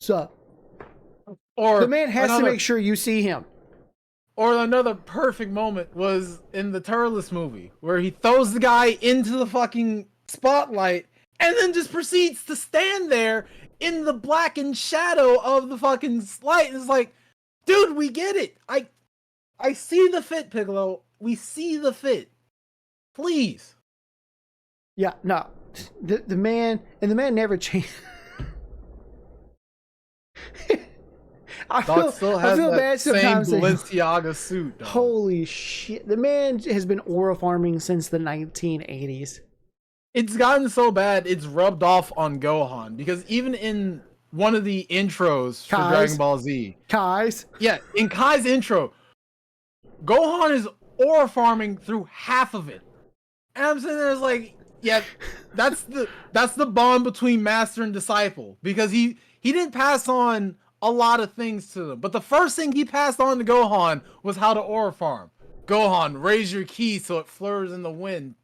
Sup? Or the man has to make sure you see him. Or another perfect moment was in the Turles movie, where he throws the guy into the fucking spotlight and then just proceeds to stand there in the blackened shadow of the fucking light. And it's like, dude, we get it. I see the fit, Piccolo. We see the fit. Please. Yeah, no. The man never changed. I feel bad sometimes. Same Balenciaga suit. Dog. Holy shit. The man has been aura farming since the 1980s. It's gotten so bad, it's rubbed off on Gohan. Because even in one of the intros for Dragon Ball Z. Yeah, in Kai's intro, Gohan is aura farming through half of it. And I'm sitting there like, yeah, that's the bond between master and disciple. Because he didn't pass on a lot of things to them. But the first thing he passed on to Gohan was how to aura farm. Gohan, raise your ki so it flirs in the wind.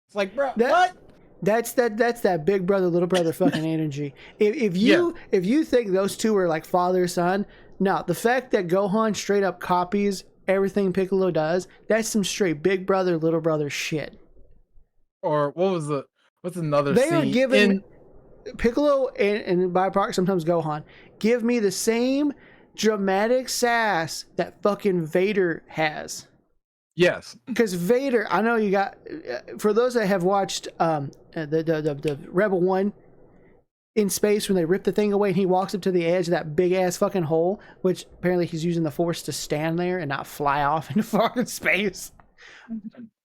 It's like, bro, what? That's that big brother, little brother fucking energy. If you think those two are like father, son, no. The fact that Gohan straight up copies everything Piccolo does, that's some straight big brother, little brother shit. Or what's another scene? They are giving Piccolo and by proxy sometimes Gohan give me the same dramatic sass that fucking Vader has. Yes, because Vader, I know you got. For those that have watched the Rebel One in space when they rip the thing away and he walks up to the edge of that big ass fucking hole, which apparently he's using the Force to stand there and not fly off into fucking space.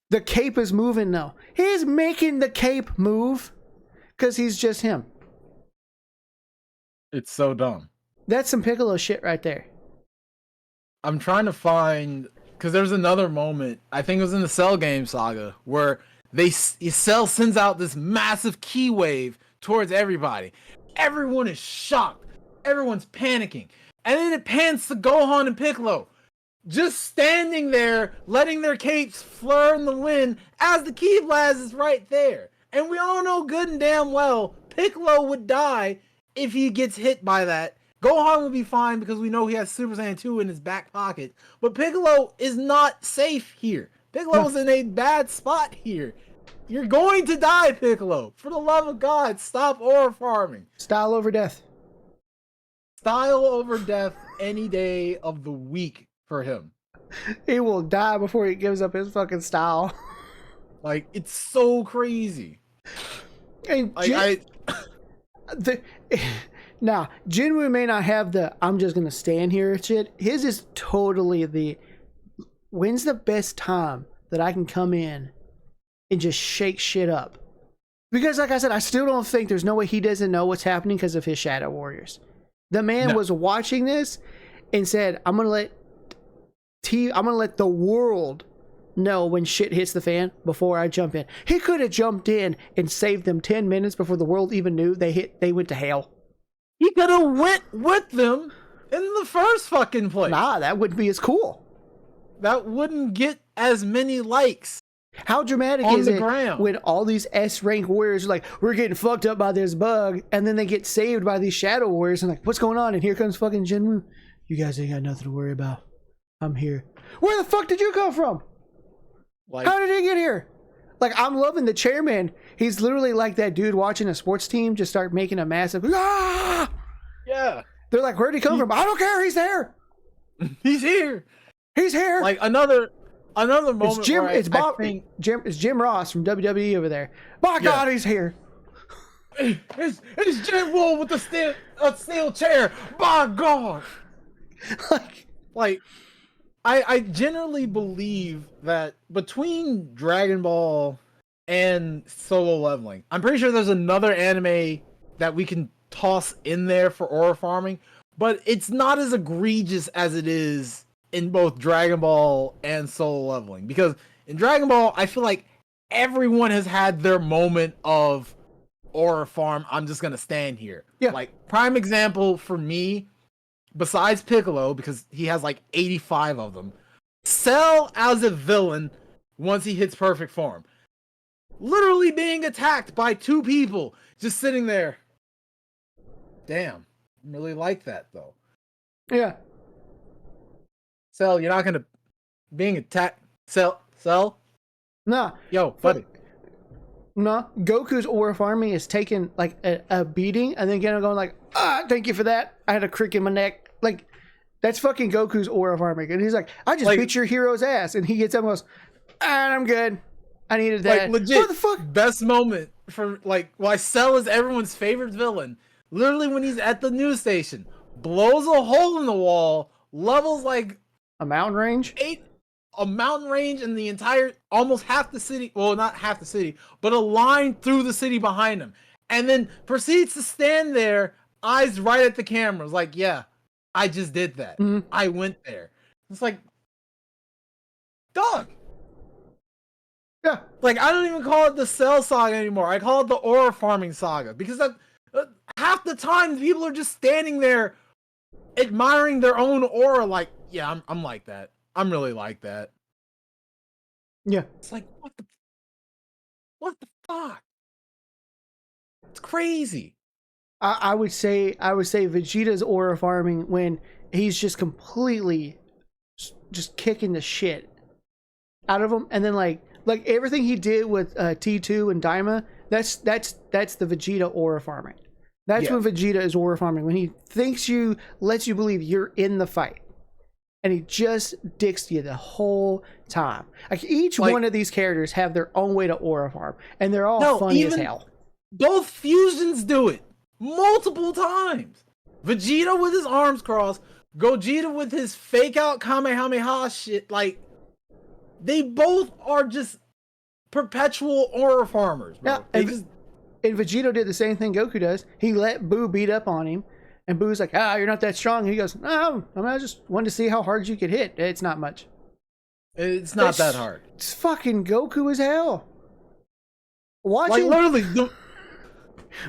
The cape is moving though. He's making the cape move because he's just him. It's so dumb. That's some Piccolo shit right there. I'm trying to find. Because there's another moment, I think it was in the Cell game saga, where Cell sends out this massive ki wave towards everybody. Everyone is shocked. Everyone's panicking. And then it pans to Gohan and Piccolo, just standing there, letting their capes flare in the wind as the ki blast is right there. And we all know good and damn well Piccolo would die if he gets hit by that. Gohan will be fine because we know he has Super Saiyan 2 in his back pocket. But Piccolo is not safe here. Piccolo's in a bad spot here. You're going to die, Piccolo. For the love of God, stop aura farming. Style over death. Style over death any day of the week for him. He will die before he gives up his fucking style. Like, it's so crazy. And now, Jinwoo may not have the I'm just gonna stand here shit. His is totally the when's the best time that I can come in and just shake shit up? Because like I said, I still don't think there's no way he doesn't know what's happening because of his Shadow Warriors. The man was watching this and said, I'm gonna let the world know when shit hits the fan before I jump in. He could have jumped in and saved them 10 minutes before the world even knew they went to hell. He could have went with them in the first fucking place. Nah, that wouldn't be as cool. That wouldn't get as many likes. How dramatic is it when all these S-rank warriors are like, we're getting fucked up by this bug, and then they get saved by these Shadow Warriors and like, what's going on? And here comes fucking Jinwoo. You guys ain't got nothing to worry about. I'm here. Where the fuck did you come from? Like, how did he get here? Like, I'm loving the chairman. He's literally like that dude watching a sports team just start making a massive, ah! Yeah. They're like, where'd he come from? I don't care. He's there. He's here. He's here. Like another moment. It's Jim. It's Jim Ross from WWE over there. My God, he's here. It's Jim Wool with a steel chair. My God. Like, I generally believe that between Dragon Ball and Solo Leveling, I'm pretty sure there's another anime that we can toss in there for aura farming, but it's not as egregious as it is in both Dragon Ball and Solo Leveling. Because in Dragon Ball, I feel like everyone has had their moment of aura farm. I'm just gonna stand here. Yeah. Like, prime example for me, besides Piccolo, because he has like 85 of them, Cell as a villain once he hits perfect form. Literally being attacked by two people, just sitting there. Damn. I really like that though. Yeah. Cell, you're not gonna being attacked. Cell? Nah. Yo, buddy. Nah. Goku's aura farming is taking like a beating and then going like, thank you for that. I had a crick in my neck. Like, that's fucking Goku's aura farming. And he's like, I just beat your hero's ass. And he gets up and goes, I'm good. I needed that. Like, legit, what the fuck? Best moment for, like, why Cell is everyone's favorite villain. Literally when he's at the news station, blows a hole in the wall, levels like a mountain range? A mountain range in the entire, almost half the city, well, not half the city, but a line through the city behind him. And then proceeds to stand there, eyes right at the cameras, like, yeah, I just did that. Mm-hmm. I went there. It's like, dog. Yeah. Like, I don't even call it the Cell Saga anymore. I call it the aura farming saga. Because that half the time, people are just standing there admiring their own aura, like, yeah, I'm like that. I'm really like that. Yeah. It's like, what the fuck? It's crazy. I would say Vegeta's aura farming when he's just completely just kicking the shit out of him, and then like everything he did with T2 and Daima, that's the Vegeta aura farming. That's when Vegeta is aura farming, when he lets you believe you're in the fight. And he just dicks you the whole time. Like, each one of these characters have their own way to aura farm, and they're all funny as hell. Both fusions do it multiple times. Vegeta with his arms crossed, Gogeta with his fake out Kamehameha shit. Like, they both are just perpetual aura farmers, bro. Yeah, and Vegeta did the same thing Goku does. He let Boo beat up on him. And Boo's like, you're not that strong. And he goes, no, I just wanted to see how hard you could hit. It's not much. It's not that hard. It's fucking Goku as hell. Watching, like, literally,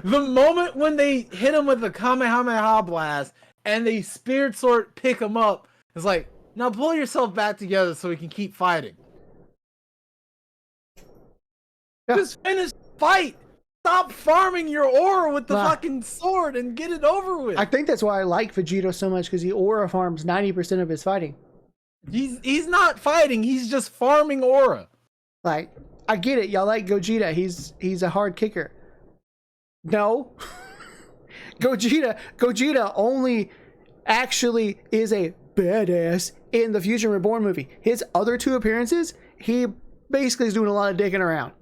the moment when they hit him with the Kamehameha blast and they Spirit Sword pick him up, it's like, now pull yourself back together so we can keep fighting. Yeah. Just finish the fight. Stop farming your aura with the fucking sword and get it over with. I think that's why I like Vegeta so much, because he aura farms 90% of his fighting. He's not fighting, he's just farming aura. Like, I get it, y'all like Gogeta, he's a hard kicker. No. Gogeta only actually is a badass in the Fusion Reborn movie. His other two appearances, he basically is doing a lot of dicking around.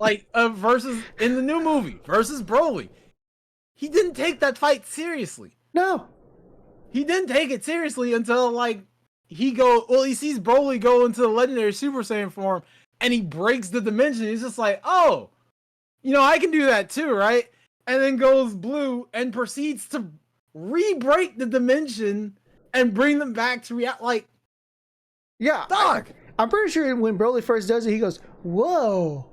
Like, versus in the new movie versus Broly, he didn't take that fight seriously. No, he didn't take it seriously until like he sees Broly go into the legendary Super Saiyan form and he breaks the dimension. He's just like, oh, I can do that too, right? And then goes blue and proceeds to re-break the dimension and bring them back to reality. Like, yeah, dog. I'm pretty sure when Broly first does it, he goes, whoa.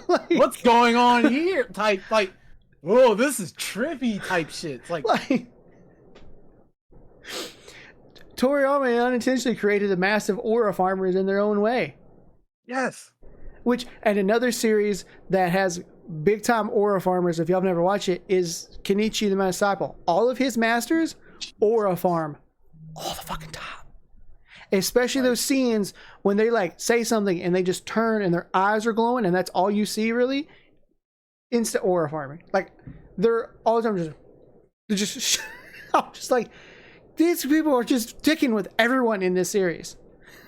Like, what's going on here? Type, like, whoa, this is trippy type shit. It's like Toriyama unintentionally created the massive aura farmers in their own way. Yes. And another series that has big time aura farmers, if y'all have never watched it, is Kenichi the Master Disciple. All of his masters aura farm all the fucking time. Especially those scenes when they like say something and they just turn and their eyes are glowing and that's all you see really. Instant aura farming. Like they're all the time I'm just like, these people are just dicking with everyone in this series.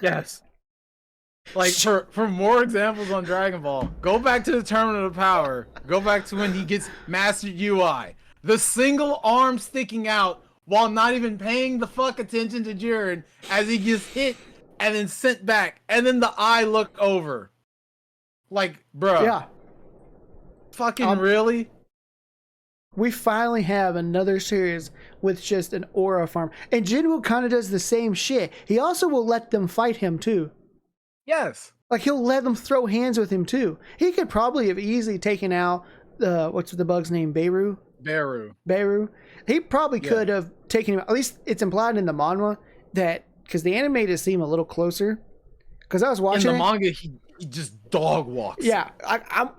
Yes. Like for more examples on Dragon Ball, go back to the Tournament of Power. Go back to when he gets mastered UI. The single arm sticking out while not even paying the fuck attention to Jiren as he gets hit and then sent back. And then the eye look over. Like, bro. Yeah. Fucking really? We finally have another series with just an aura farm. And Jinwoo kind of does the same shit. He also will let them fight him too. Yes. Like he'll let them throw hands with him too. He could probably have easily taken out what's the bug's name? Beru. He probably could have taken him. At least it's implied in the manga that because the animators seem a little closer. Because I was watching in the manga, he just dog walks. Yeah,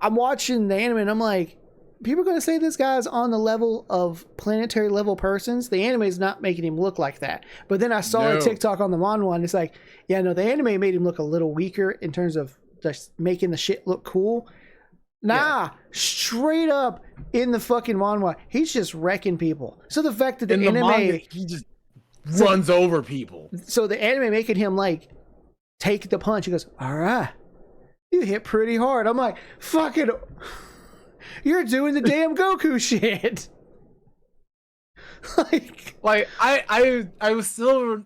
I'm watching the anime and I'm like, people are going to say this guy's on the level of planetary level persons. The anime is not making him look like that. But then I saw a TikTok on the manga and it's like, yeah, no, the anime made him look a little weaker in terms of just making the shit look cool. Nah, straight up in the fucking manhwa, he's just wrecking people. So the fact that the anime, manga, he just runs over people. So the anime making him like take the punch. He goes, all right, you hit pretty hard. I'm like, fucking, you're doing the damn Goku shit. like I was still,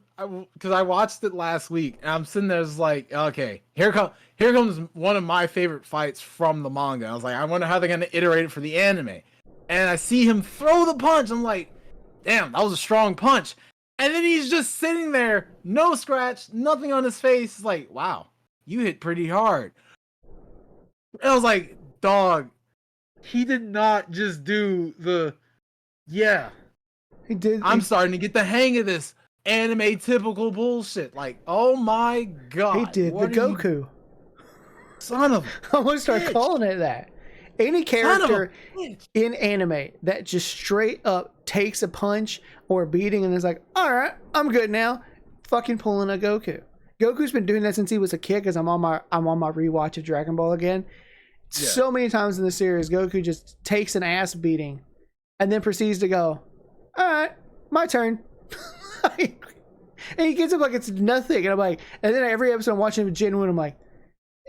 because I watched it last week and I'm sitting there just like, okay, here comes one of my favorite fights from the manga. I was like, I wonder how they're gonna iterate it for the anime. And I see him throw the punch. I'm like, damn, that was a strong punch. And then he's just sitting there, no scratch, nothing on his face. It's like, wow, you hit pretty hard. And I was like, dog, he did not just do the, yeah. He did. I'm starting to get the hang of this anime typical bullshit. Like, oh my god. He did the Goku. Son of a I'm gonna start calling it that. Any character in anime that just straight up takes a punch or a beating and is like, all right, I'm good now, fucking pulling a Goku. Goku's been doing that since he was a kid because I'm on my rewatch of Dragon Ball again. Yeah. So many times in the series, Goku just takes an ass beating and then proceeds to go, all right, my turn. And he gets up like it's nothing. And I'm like, and then every episode I'm watching with Jinwoo, I'm like,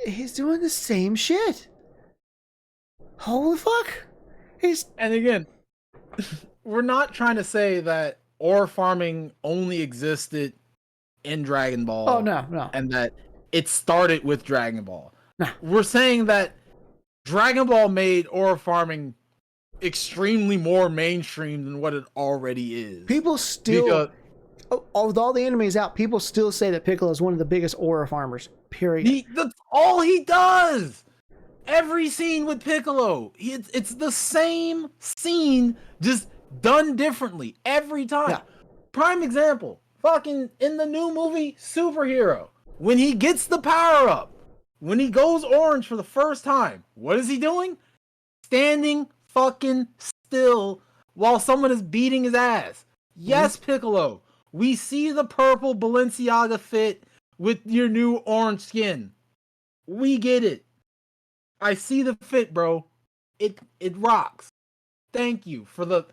he's doing the same shit. Holy fuck. And again, we're not trying to say that ore farming only existed in Dragon Ball. Oh, no. And that it started with Dragon Ball. No. We're saying that Dragon Ball made ore farming extremely more mainstream than what it already is. People still, with all the animes out, people still say that Piccolo is one of the biggest aura farmers, period. That's all he does. Every scene with Piccolo, it's the same scene, just done differently every time. Yeah. Prime example, fucking in the new movie Superhero, when he gets the power up, when he goes orange for the first time, what is he doing? Standing fucking still while someone is beating his ass. Yes, Piccolo, we see the purple Balenciaga fit with your new orange skin. We get it. I see the fit, bro. It rocks. Thank you for the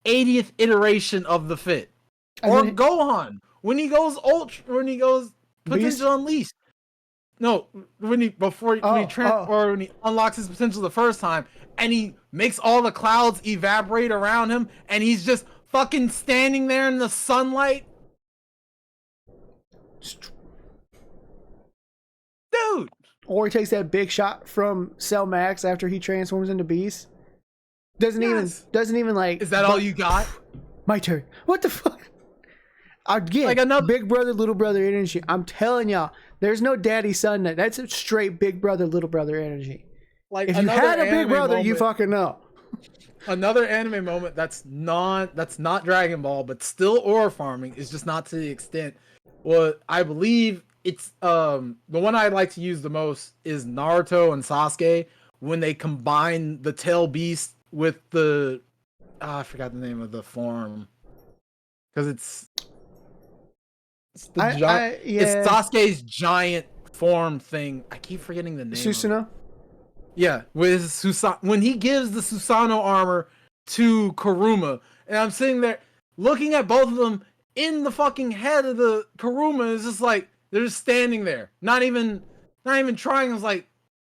80th iteration of the fit. Or Gohan, when he goes potential unleashed. No, when he unlocks his potential the first time, and he makes all the clouds evaporate around him, and he's just fucking standing there in the sunlight. Dude. Or he takes that big shot from Cell Max after he transforms into Beast. Doesn't even like. Is that all you got? My turn. What the fuck? Again, like another big brother, little brother energy. I'm telling y'all, there's no daddy son. That's a straight big brother, little brother energy. Like if you had a big brother, you fucking know. Another anime moment that's not Dragon Ball, but still aura farming is just not to the extent. Well, I believe it's the one I like to use the most is Naruto and Sasuke when they combine the tail beast with the I forgot the name of the form because it's Sasuke's giant form thing. I keep forgetting the name. Susanoo? Yeah, when he gives the Susanoo armor to Kuruma, and I'm sitting there looking at both of them in the fucking head of the Kuruma, is just like they're just standing there, not even trying. I was like,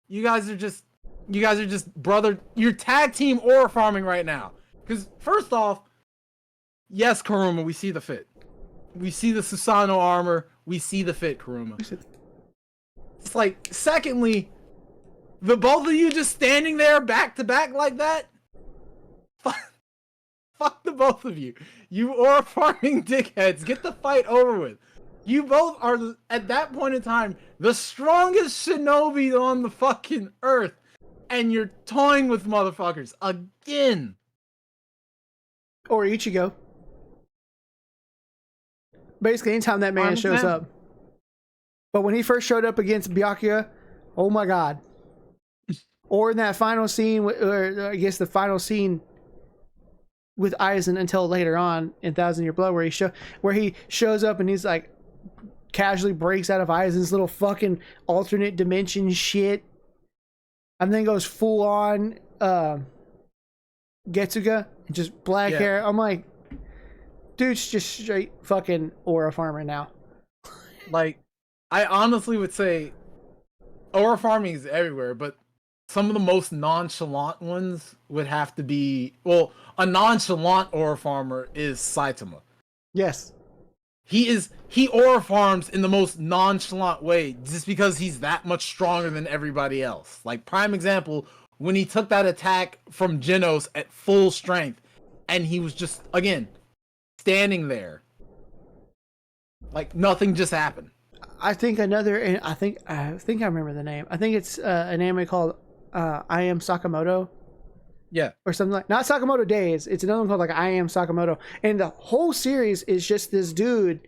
you guys are just brother. You're tag team aura farming right now. Because first off, yes, Kuruma, we see the fit. We see the Susanoo armor. We see the fit, Kuruma. It's like, secondly, the both of you just standing there back to back like that? Fuck the both of you. You aura farming dickheads. Get the fight over with. You both are, at that point in time, the strongest shinobi on the fucking earth. And you're toying with motherfuckers. Again. Or Ichigo. Basically, anytime that man shows up. But when he first showed up against Byakuya, oh my god. Or in that final scene, or I guess the final scene with Aizen until later on in Thousand Year Blood, where he shows up and he's like casually breaks out of Aizen's little fucking alternate dimension shit, and then goes full on Getsuga and just black hair. I'm like, dude's just straight fucking aura farmer now. Like, I honestly would say aura farming is everywhere, but some of the most nonchalant ones would have to be, well, a nonchalant aura farmer is Saitama. Yes. He aura farms in the most nonchalant way just because he's that much stronger than everybody else. Like, prime example, when he took that attack from Genos at full strength and he was just, again, standing there. Like, nothing just happened. I think I remember the name. I think it's an anime called I Am Sakamoto. Yeah. Or something like, not Sakamoto Days. It's another one called like I Am Sakamoto. And the whole series is just this dude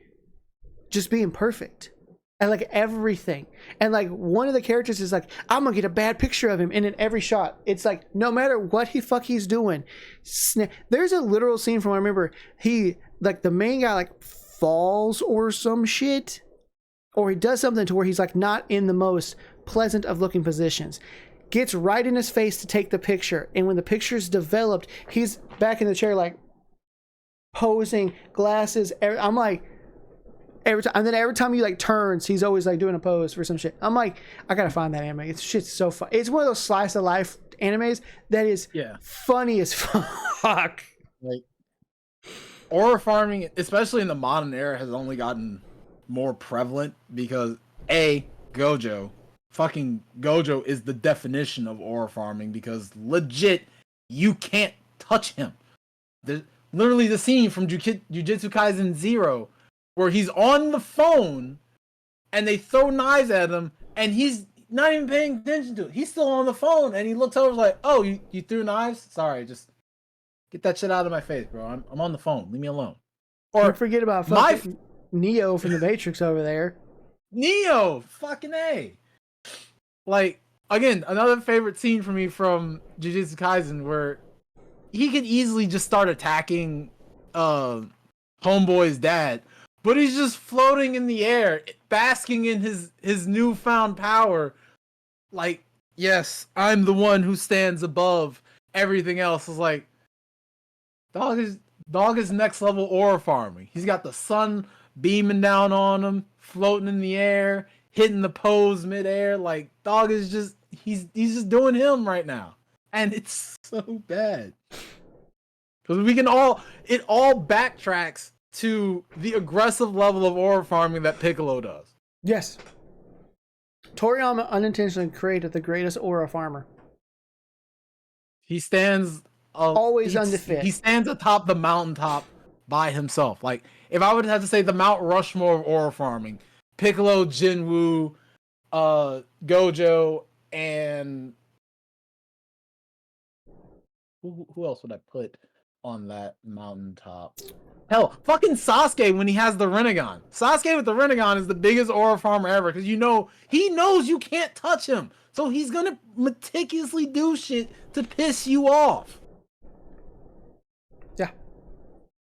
just being perfect at like everything. And like one of the characters is like, I'm gonna get a bad picture of him. And in every shot, it's like, no matter what he's doing. There's a literal scene from, I remember, he, like the main guy like falls or some shit. Or he does something to where he's like not in the most pleasant of looking positions. Gets right in his face to take the picture. And when the picture's developed, he's back in the chair like posing, glasses. I'm like, every time. And then every time he like turns, he's always like doing a pose for some shit. I'm like, I gotta find that anime. It's shit's so fun. It's one of those slice of life animes that is funny as fuck. Like, aura farming, especially in the modern era, has only gotten more prevalent because fucking Gojo is the definition of aura farming because legit you can't touch him. There's literally the scene from Jujutsu Kaisen 0 where he's on the phone and they throw knives at him and he's not even paying attention to it. He's still on the phone and he looks over like, oh, you threw knives? Sorry, just get that shit out of my face, bro. I'm on the phone. Leave me alone. Or don't forget about fucking Neo from the Matrix over there. Neo! Fucking A! Like, again, another favorite scene for me from Jujutsu Kaisen where he could easily just start attacking Homeboy's dad, but he's just floating in the air, basking in his newfound power. Like, yes, I'm the one who stands above everything else. It's like, dog is next level aura farming. He's got the sun beaming down on him, floating in the air, hitting the pose midair. Like, dog is just he's just doing him right now, and it's so bad because it all backtracks to the aggressive level of aura farming that Piccolo does. Yes. Toriyama unintentionally created the greatest aura farmer. He stands always undefeated. He stands atop the mountaintop by himself. Like, if I would have to say the Mount Rushmore of aura farming, Piccolo, Jinwoo, Gojo, and who else would I put on that mountaintop? Hell, fucking Sasuke when he has the Rinnegan. Sasuke with the Rinnegan is the biggest aura farmer ever, because he knows you can't touch him. So he's gonna meticulously do shit to piss you off. Yeah.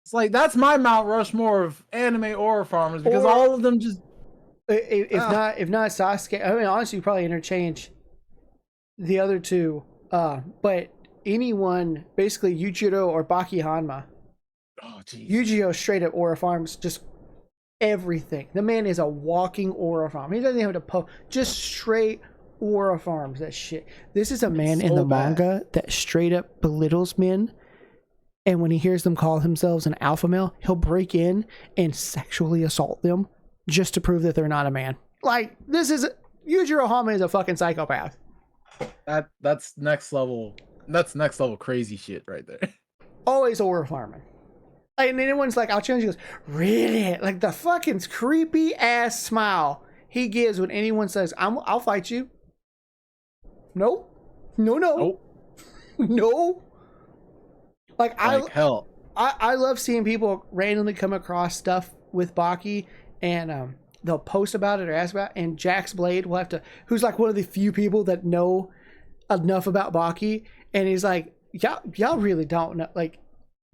It's like, that's my Mount Rushmore of anime aura farmers, because all of them just... If not Sasuke, I mean, honestly, you probably interchange the other two. But anyone, basically Yujiro or Baki Hanma. Oh, jeez. Yu-Gi-Oh! Straight up aura farms just everything. The man is a walking aura farm. He doesn't even have to just straight aura farms that shit. This is a man in the manga that straight up belittles men, and when he hears them call themselves an alpha male, he'll break in and sexually assault them just to prove that they're not a man. Like, this is Yujiro Hanma is a fucking psychopath. That's next level. That's next level crazy shit right there. Always aura farming. And anyone's like, I'll challenge you. He goes, really? Like, the fucking creepy ass smile he gives when anyone says, I'll fight you. No. No. Like hell. I love seeing people randomly come across stuff with Baki, and they'll post about it or ask about it, and Jax Blade will have to, who's like one of the few people that know enough about Baki, and he's like, y'all really don't know. Like,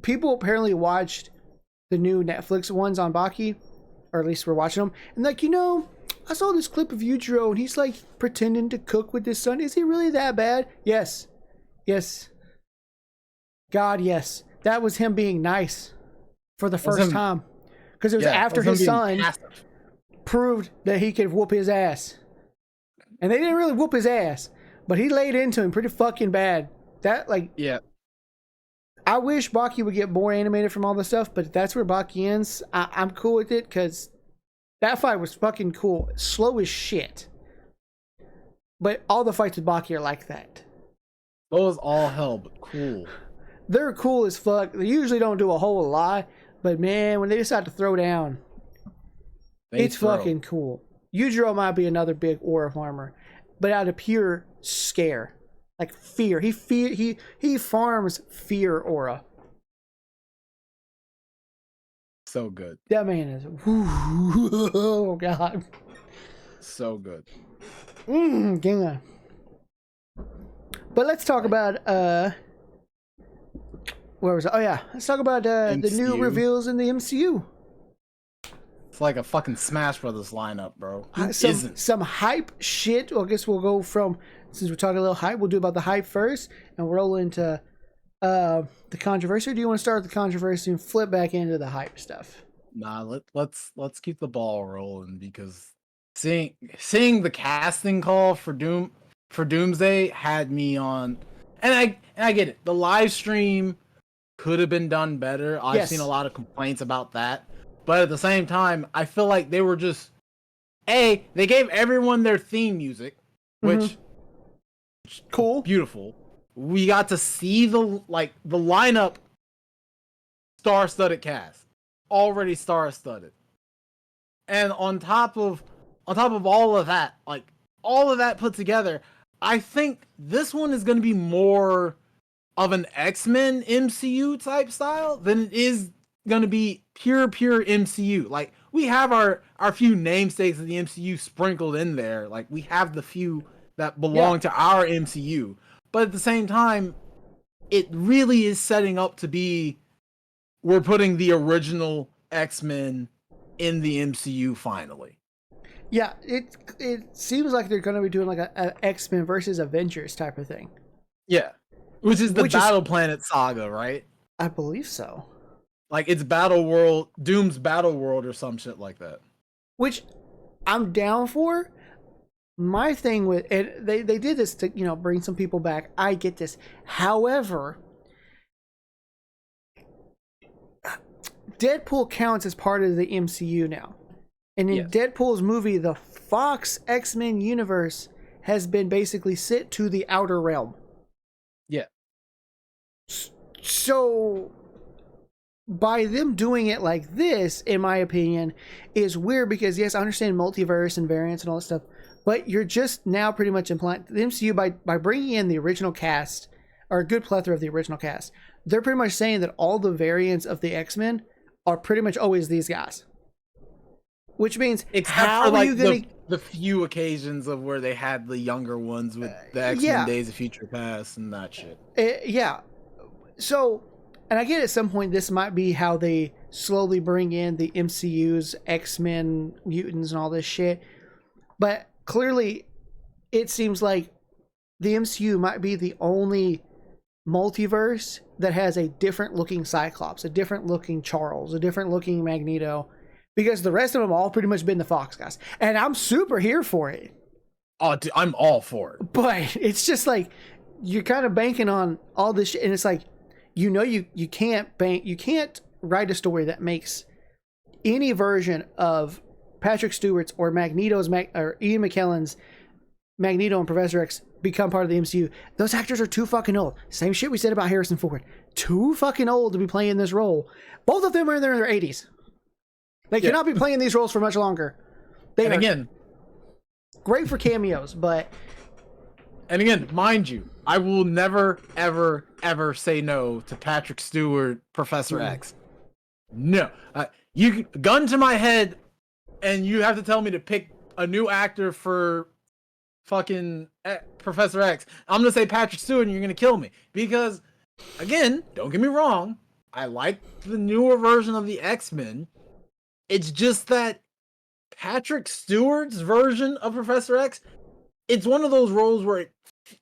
people apparently watched the new Netflix ones on Baki, or at least we're watching them, and like, I saw this clip of Yujiro, and he's like pretending to cook with his son. Is he really that bad? Yes. God, yes. That was him being nice for the first time. Because it was after his son proved that he could whoop his ass. And they didn't really whoop his ass, but he laid into him pretty fucking bad. That, like... Yeah. I wish Baki would get more animated from all this stuff, but that's where Baki ends. I'm cool with it, because that fight was fucking cool. Slow as shit. But all the fights with Baki are like that. Those all hell, but cool. They're cool as fuck. They usually don't do a whole lot, but man, when they decide to throw down, it's fucking cool. Yujiro might be another big aura farmer, but out of pure scare. Like fear. He farms fear aura. So good. That man is, oh god. So good. Yeah. But let's talk about where was it? Oh yeah, let's talk about the new reveals in the MCU. It's like a fucking Smash Brothers lineup, bro. Some hype shit. Well, I guess we'll go from, since we're talking a little hype, we'll do about the hype first and roll into the controversy. Or do you want to start with the controversy and flip back into the hype stuff? Nah, let's keep the ball rolling, because seeing the casting call for Doomsday had me on, and I get it. The live stream could have been done better. I've seen a lot of complaints about that, but at the same time, I feel like they were just they gave everyone their theme music, which cool, beautiful. We got to see the lineup, star-studded cast, already star-studded, and on top of all of that, like all of that put together, I think this one is going to be more of an X-Men MCU type style than it is going to be pure MCU. Like, we have our few namesakes of the MCU sprinkled in there. Like, we have the few that belong to our MCU. But at the same time, it really is setting up to be, we're putting the original X-Men in the MCU finally. Yeah, it seems like they're going to be doing like a X-Men versus Avengers type of thing. Yeah. Which is the Battle Planet saga, right? I believe so. Like, it's Battle World, Doom's Battle World or some shit like that. Which I'm down for. My thing with it, they did this to, bring some people back. I get this. However, Deadpool counts as part of the MCU now. And in Deadpool's movie, the Fox X-Men universe has been basically sent to the outer realm. Yeah. So by them doing it like this, in my opinion, is weird because, yes, I understand multiverse and variants and all that stuff, but you're just now pretty much implying the MCU by bringing in the original cast, or a good plethora of the original cast. They're pretty much saying that all the variants of the X-Men are pretty much always these guys. Which means, except how for like are you going to... the few occasions of where they had the younger ones with the X-Men Days of Future Past and that shit. Yeah. So, and I get at some point this might be how they slowly bring in the MCU's X-Men, mutants, and all this shit. But clearly, it seems like the MCU might be the only multiverse that has a different looking Cyclops, a different looking Charles, a different looking Magneto, because the rest of them all pretty much been the Fox guys, and I'm super here for it. Oh, dude, I'm all for it. But it's just like you're kind of banking on all this shit, and it's like, you know, you can't write a story that makes any version of Patrick Stewart's or Magneto's or Ian McKellen's Magneto and Professor X become part of the MCU. Those actors are too fucking old. Same shit we said about Harrison Ford. Too fucking old to be playing this role. Both of them are in their 80s. They cannot be playing these roles for much longer. And again, great for cameos, but... And again, mind you, I will never, ever, ever say no to Patrick Stewart, Professor X. No. You gun to my head, and you have to tell me to pick a new actor for fucking Professor X. I'm going to say Patrick Stewart, and you're going to kill me. Because, again, don't get me wrong, I like the newer version of the X-Men. It's just that Patrick Stewart's version of Professor X, it's one of those roles where it,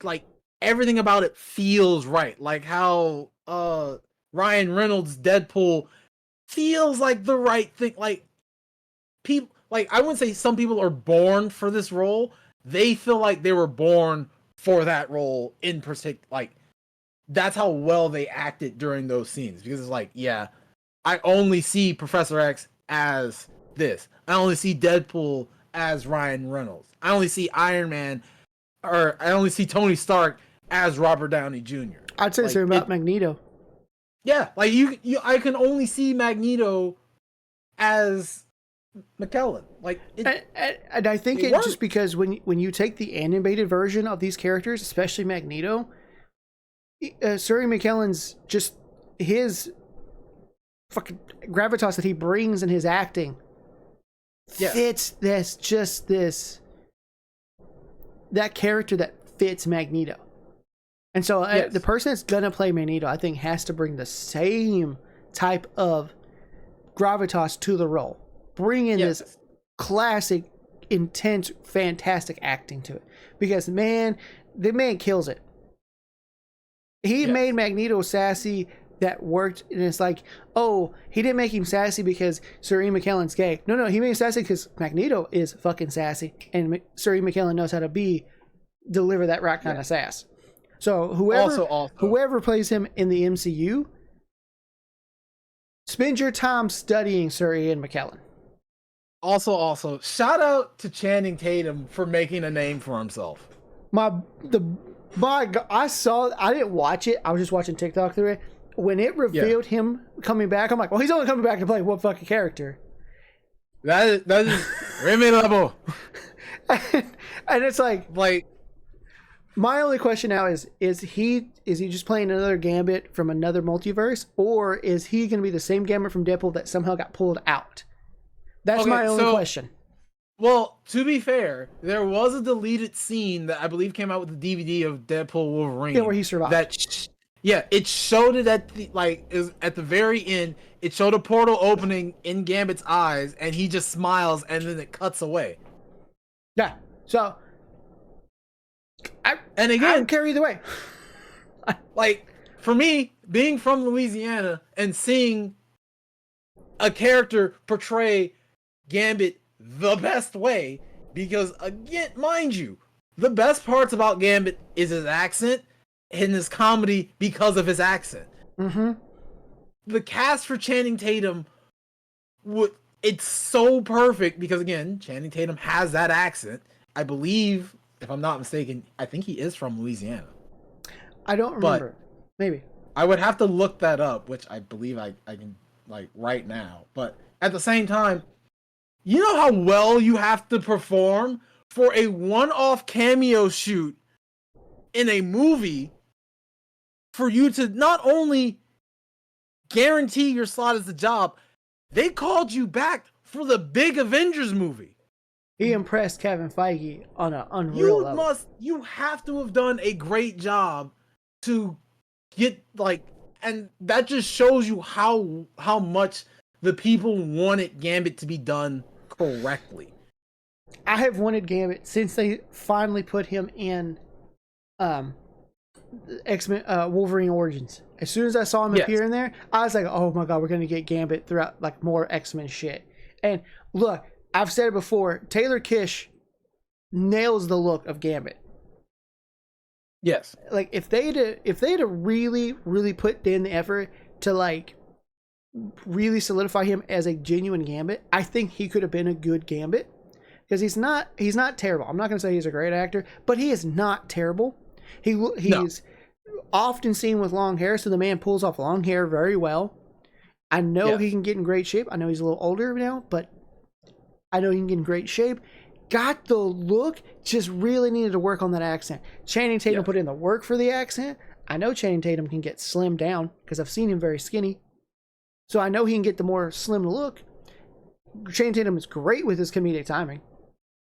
like, everything about it feels right. Like how Ryan Reynolds' Deadpool feels like the right thing. Like, people, like, I wouldn't say some people are born for this role. They feel like they were born for that role in particular. Like, that's how well they acted during those scenes. Because it's like, yeah, I only see Professor X as this. I only see Deadpool as Ryan Reynolds. I only see Iron Man, or I only see Tony Stark as Robert Downey Jr. I'd say the same about Magneto. Yeah, like I can only see Magneto as McKellen. Like, and I think it's just because when you take the animated version of these characters, especially Magneto, Sir Ian McKellen's just his fucking gravitas that he brings in his acting fits that character that fits Magneto. And so the person that's gonna play Magneto, I think, has to bring the same type of gravitas to the role. Bring in this classic, intense, fantastic acting to it. Because, man, the man kills it. He made Magneto sassy that worked, and it's like, oh, he didn't make him sassy because Sir Ian McKellen's gay. No, he made him sassy because Magneto is fucking sassy, and Sir Ian McKellen knows how to deliver that right kind of sass. So whoever plays him in the MCU, spend your time studying Sir Ian McKellen. Also, shout out to Channing Tatum for making a name for himself. I didn't watch it. I was just watching TikTok through it. When it revealed him coming back, I'm like, well, he's only coming back to play one fucking character. That is Remy level. And it's like, my only question now is he just playing another Gambit from another multiverse, or is he going to be the same Gambit from Deadpool that somehow got pulled out? That's my only question. Well, to be fair, there was a deleted scene that I believe came out with the DVD of Deadpool Wolverine. Yeah, where he survived. It showed it at the very end. It showed a portal opening in Gambit's eyes, and he just smiles, and then it cuts away. Yeah. So, I don't care either way. Like, for me, being from Louisiana and seeing a character portray Gambit the best way, because, again, mind you, the best parts about Gambit is his accent and his comedy because of his accent. Mm-hmm. The cast for Channing Tatum it's so perfect because again, Channing Tatum has that accent. I believe, if I'm not mistaken, I think he is from Louisiana. I don't remember. Maybe. I would have to look that up, which I believe I can like right now. But at the same time, you know how well you have to perform for a one-off cameo shoot in a movie for you to not only guarantee your slot as the job, they called you back for the big Avengers movie. He impressed Kevin Feige on an unreal level. You have to have done a great job to get like, and that just shows you how much the people wanted Gambit to be done correctly. I have wanted Gambit since they finally put him in X-Men Wolverine Origins. As soon as I saw him appear in there, I was like, oh my god, we're gonna get Gambit throughout like more X-Men shit. And look, I've said it before, Taylor Kish nails the look of Gambit. Yes. Like if they'd really put in the effort to like really solidify him as a genuine Gambit, I think he could have been a good Gambit. Because he's not terrible. I'm not gonna say he's a great actor, but he is not terrible. He's often seen with long hair, so the man pulls off long hair very well. I know he can get in great shape. I know he's a little older now, but I know he can get in great shape. Got the look, just really needed to work on that accent. Channing Tatum put in the work for the accent. I know Channing Tatum can get slimmed down because I've seen him very skinny. So I know he can get the more slim look. Channing Tatum is great with his comedic timing.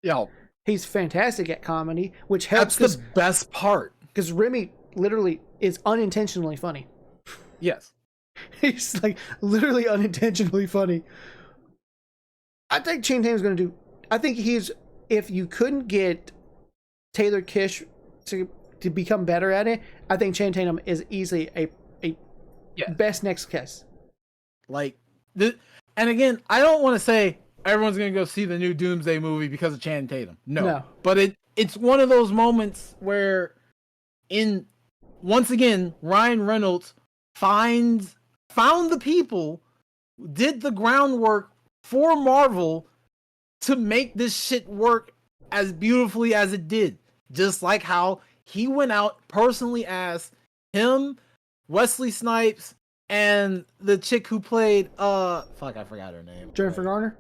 Yeah. He's fantastic at comedy, which helps. That's the best part. Because Remy literally is unintentionally funny. Yes. He's like literally unintentionally funny. I think Channing Tatum's going to do... I think if you couldn't get Taylor Kish to become better at it, I think Channing Tatum is easily a best next kiss. Like, and again, I don't want to say everyone's going to go see the new Doomsday movie because of Channing Tatum. No. But it's one of those moments where once again, Ryan Reynolds found the people, did the groundwork for Marvel to make this shit work as beautifully as it did. Just like how he went out, personally asked him, Wesley Snipes, and the chick who played I forgot her name. Jennifer Garner?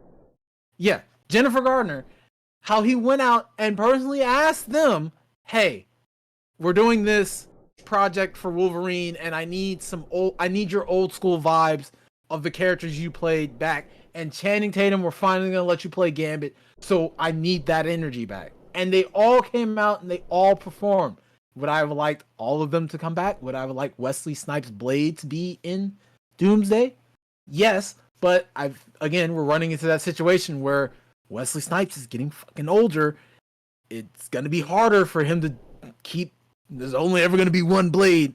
Yeah, Jennifer Garner. How he went out and personally asked them, hey, we're doing this project for Wolverine and I need your old school vibes of the characters you played back. And Channing Tatum, we're finally going to let you play Gambit, so I need that energy back. And they all came out and they all performed. Would I have liked all of them to come back? Would I have liked Wesley Snipes' Blade to be in Doomsday? Yes, but we're running into that situation where Wesley Snipes is getting fucking older. It's going to be harder for him to keep... There's only ever going to be one Blade.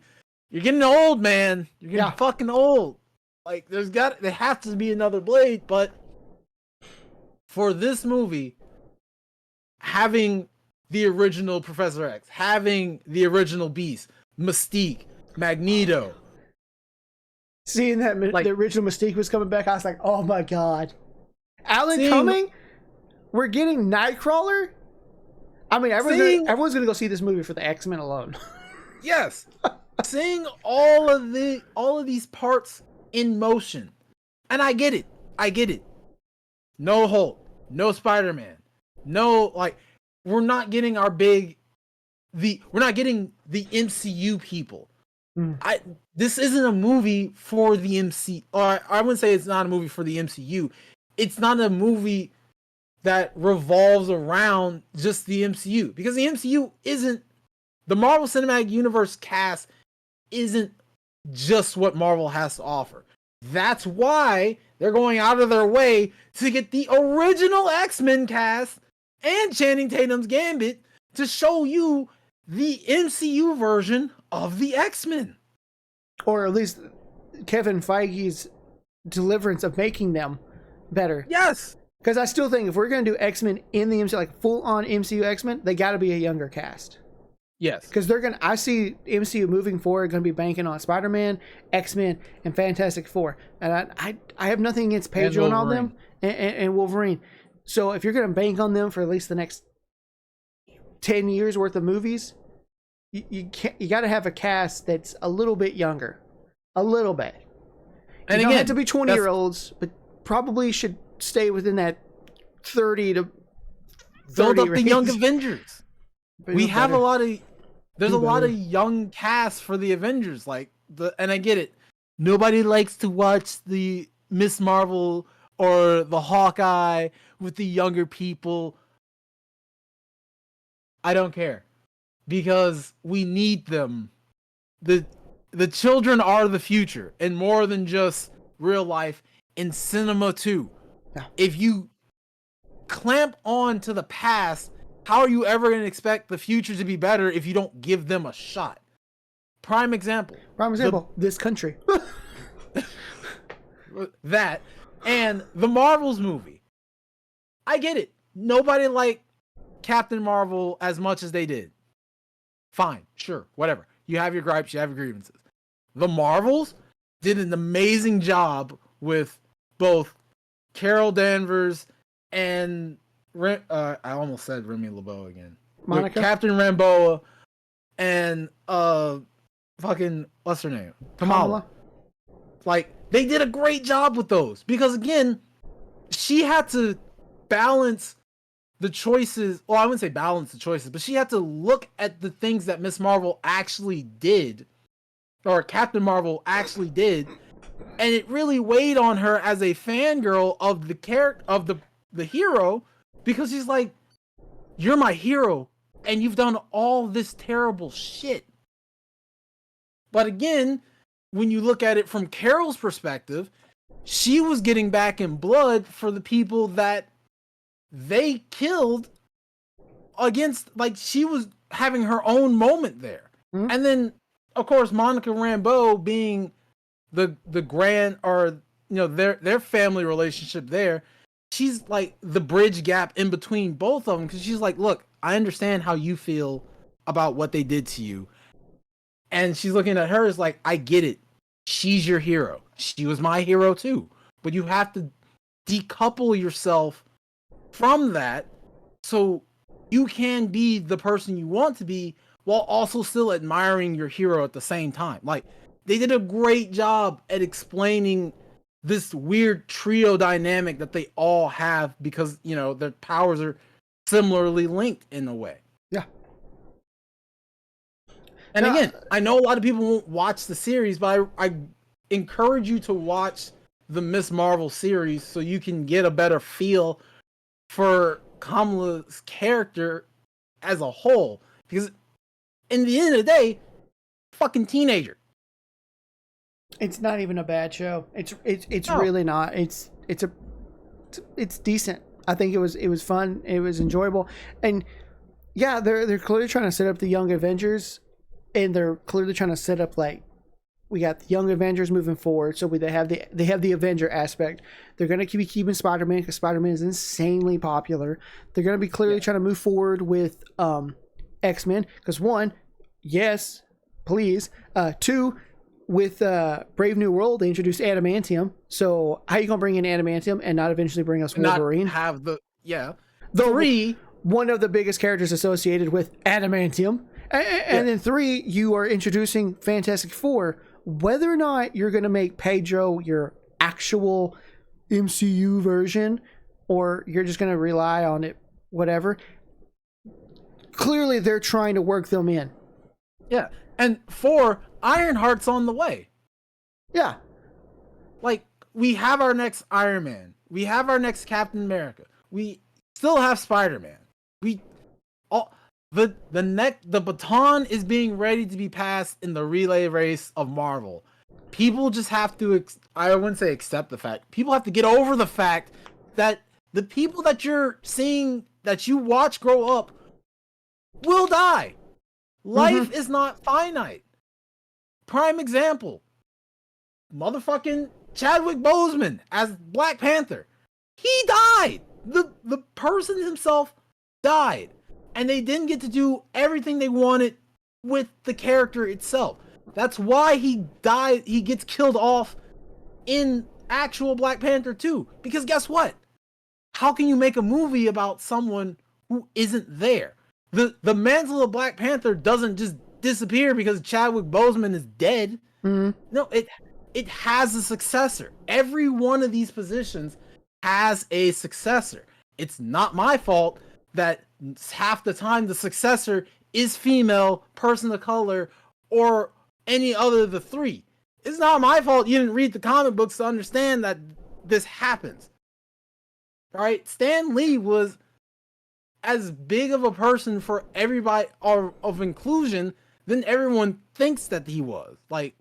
You're getting old, man. You're getting fucking old. Like, there has to be another Blade, but for this movie, having the original Professor X, having the original Beast, Mystique, Magneto. Seeing that the original Mystique was coming back, I was like, oh my god. Alan Cumming? We're getting Nightcrawler? I mean, everyone's going to go see this movie for the X-Men alone. Yes. Seeing all of these parts in motion. And I get it. No Hulk, no Spider-Man, no, we're not getting we're not getting the MCU people. This isn't a movie for the MCU, or I wouldn't say it's not a movie for the MCU. It's not a movie that revolves around just the MCU, because the MCU isn't, the Marvel Cinematic Universe cast isn't just what Marvel has to offer. That's why they're going out of their way to get the original X-Men cast and Channing Tatum's Gambit to show you the MCU version of the X-Men. Or at least Kevin Feige's deliverance of making them better. Yes. Because I still think if we're going to do X-Men in the MCU, like full-on MCU X-Men, they got to be a younger cast. Yes. Because I see MCU moving forward going to be banking on Spider-Man, X-Men, and Fantastic Four, and I have nothing against Pedro and all them and Wolverine. So if you're going to bank on them for at least the next 10 years worth of movies, you got to have a cast that's a little bit younger, a little bit. And you don't have to be 20-year-olds, but probably should stay within that 30 to 30 build up range. the Young Avengers. We have a lot of lot of young casts for the Avengers, and I get it. Nobody likes to watch the Miss Marvel or the Hawkeye with the younger people. I don't care, because we need them. The children are the future, and more than just real life, in cinema too. Yeah. If you clamp on to the past, how are you ever going to expect the future to be better if you don't give them a shot? Prime example. This country. That, and the Marvels movie. I get it. Nobody liked Captain Marvel as much as they did. Fine, sure, whatever. You have your gripes, you have your grievances. The Marvels did an amazing job with both Carol Danvers and I almost said Remy LeBeau again. Monica? Captain Ramboa and fucking what's her name? Kamala. They did a great job with those, because again, she had to balance the choices. Well, I wouldn't say balance the choices, but she had to look at the things that Miss Marvel actually did, or Captain Marvel actually did, and it really weighed on her as a fangirl of the character of the hero, because she's like, you're my hero and you've done all this terrible shit. But again, when you look at it from Carol's perspective, she was getting back in blood for the people that they killed against. She was having her own moment there. Mm-hmm. And then of course Monica Rambeau being the grand, or their family relationship there, she's like the bridge gap in between both of them, because she's like, look, I understand how you feel about what they did to you. And she's looking at her as like, I get it. She's your hero. She was my hero too. But you have to decouple yourself from that so you can be the person you want to be, while also still admiring your hero at the same time. They did a great job at explaining this weird trio dynamic that they all have, because their powers are similarly linked in a way. Yeah. And again, I know a lot of people won't watch the series, but I encourage you to watch the Miss Marvel series so you can get a better feel for Kamala's character as a whole. Because in the end of the day, fucking teenager. It's not even a bad show. It's really not. It's decent. I think it was fun. It was enjoyable, and yeah, they're clearly trying to set up the Young Avengers, and they're clearly trying to set up we got the Young Avengers moving forward. So they have the Avenger aspect. They're gonna be keeping Spider-Man, because Spider-Man is insanely popular. They're gonna be clearly trying to move forward with X-Men, because one, yes, please. Two, with Brave New World, they introduced adamantium. So how you gonna bring in adamantium and not eventually bring us Wolverine? Not have Three, one of the biggest characters associated with adamantium, and then three, you are introducing Fantastic Four. Whether or not you're gonna make Pedro your actual MCU version, or you're just gonna rely on it, whatever. Clearly, they're trying to work them in. Yeah, and 4, Ironheart's on the way. Yeah. We have our next Iron Man. We have our next Captain America. We still have Spider-Man. The baton is being ready to be passed in the relay race of Marvel. People just have to, I wouldn't say accept the fact. People have to get over the fact that the people that you're seeing, that you watch grow up, will die. Life is not finite. Prime example, motherfucking Chadwick Boseman as Black Panther. He died. The person himself died. And they didn't get to do everything they wanted with the character itself. That's why he gets killed off in actual Black Panther 2. Because guess what? How can you make a movie about someone who isn't there? The mantle of Black Panther doesn't just disappear because Chadwick Boseman is dead. Mm-hmm. No, it has a successor. Every one of these positions has a successor. It's not my fault that half the time the successor is female, person of color, or any other of the three. It's not my fault you didn't read the comic books to understand that this happens. All right? Stan Lee was as big of a person for everybody of inclusion than everyone thinks that he was. Like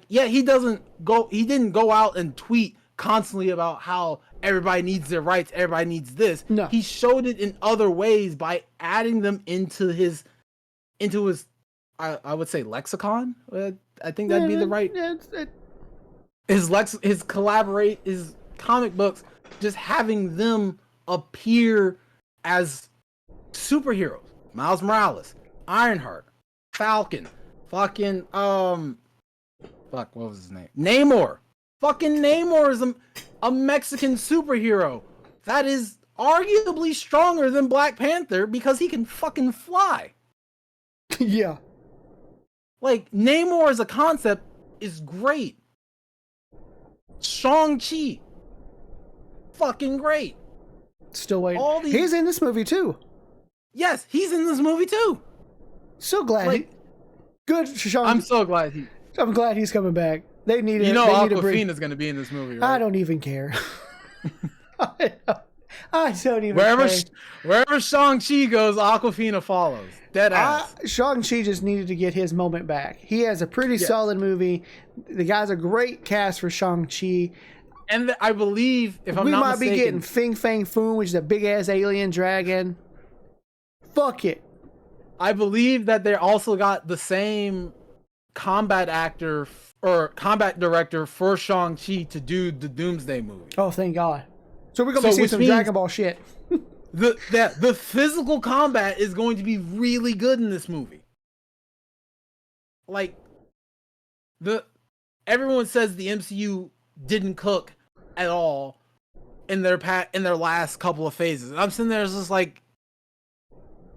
yeah, he didn't go out and tweet constantly about how everybody needs their rights, everybody needs this. No. He showed it in other ways by adding them into his I would say lexicon. I think that'd be the right. His comic books, just having them appear as superheroes. Miles Morales, Ironheart, Falcon, fucking what was his name? Namor. Fucking Namor is a Mexican superhero that is arguably stronger than Black Panther because he can fucking fly. Yeah. Like, Namor as a concept is great. Shang-Chi. Fucking great. Still waiting. He's in this movie too. Yes, he's in this movie too. So glad. Good Shang. I'm glad he's coming back. They need it. Awkwafina's going to be in this movie, right? I don't even care. I don't even care. Wherever Shang-Chi goes, Awkwafina follows. Dead ass. Shang-Chi just needed to get his moment back. He has a pretty solid movie. The guy's a great cast for Shang-Chi. And I believe, if I'm not mistaken... We might be getting Fing Fang Foom, which is a big-ass alien dragon. Fuck it. I believe that they also got the same combat actor or combat director for Shang-Chi to do the Doomsday movie. Oh, thank God. So we're going to see some Dragon Ball shit. The physical combat is going to be really good in this movie. Like, everyone says the MCU didn't cook at all in their last couple of phases. And I'm sitting there just like,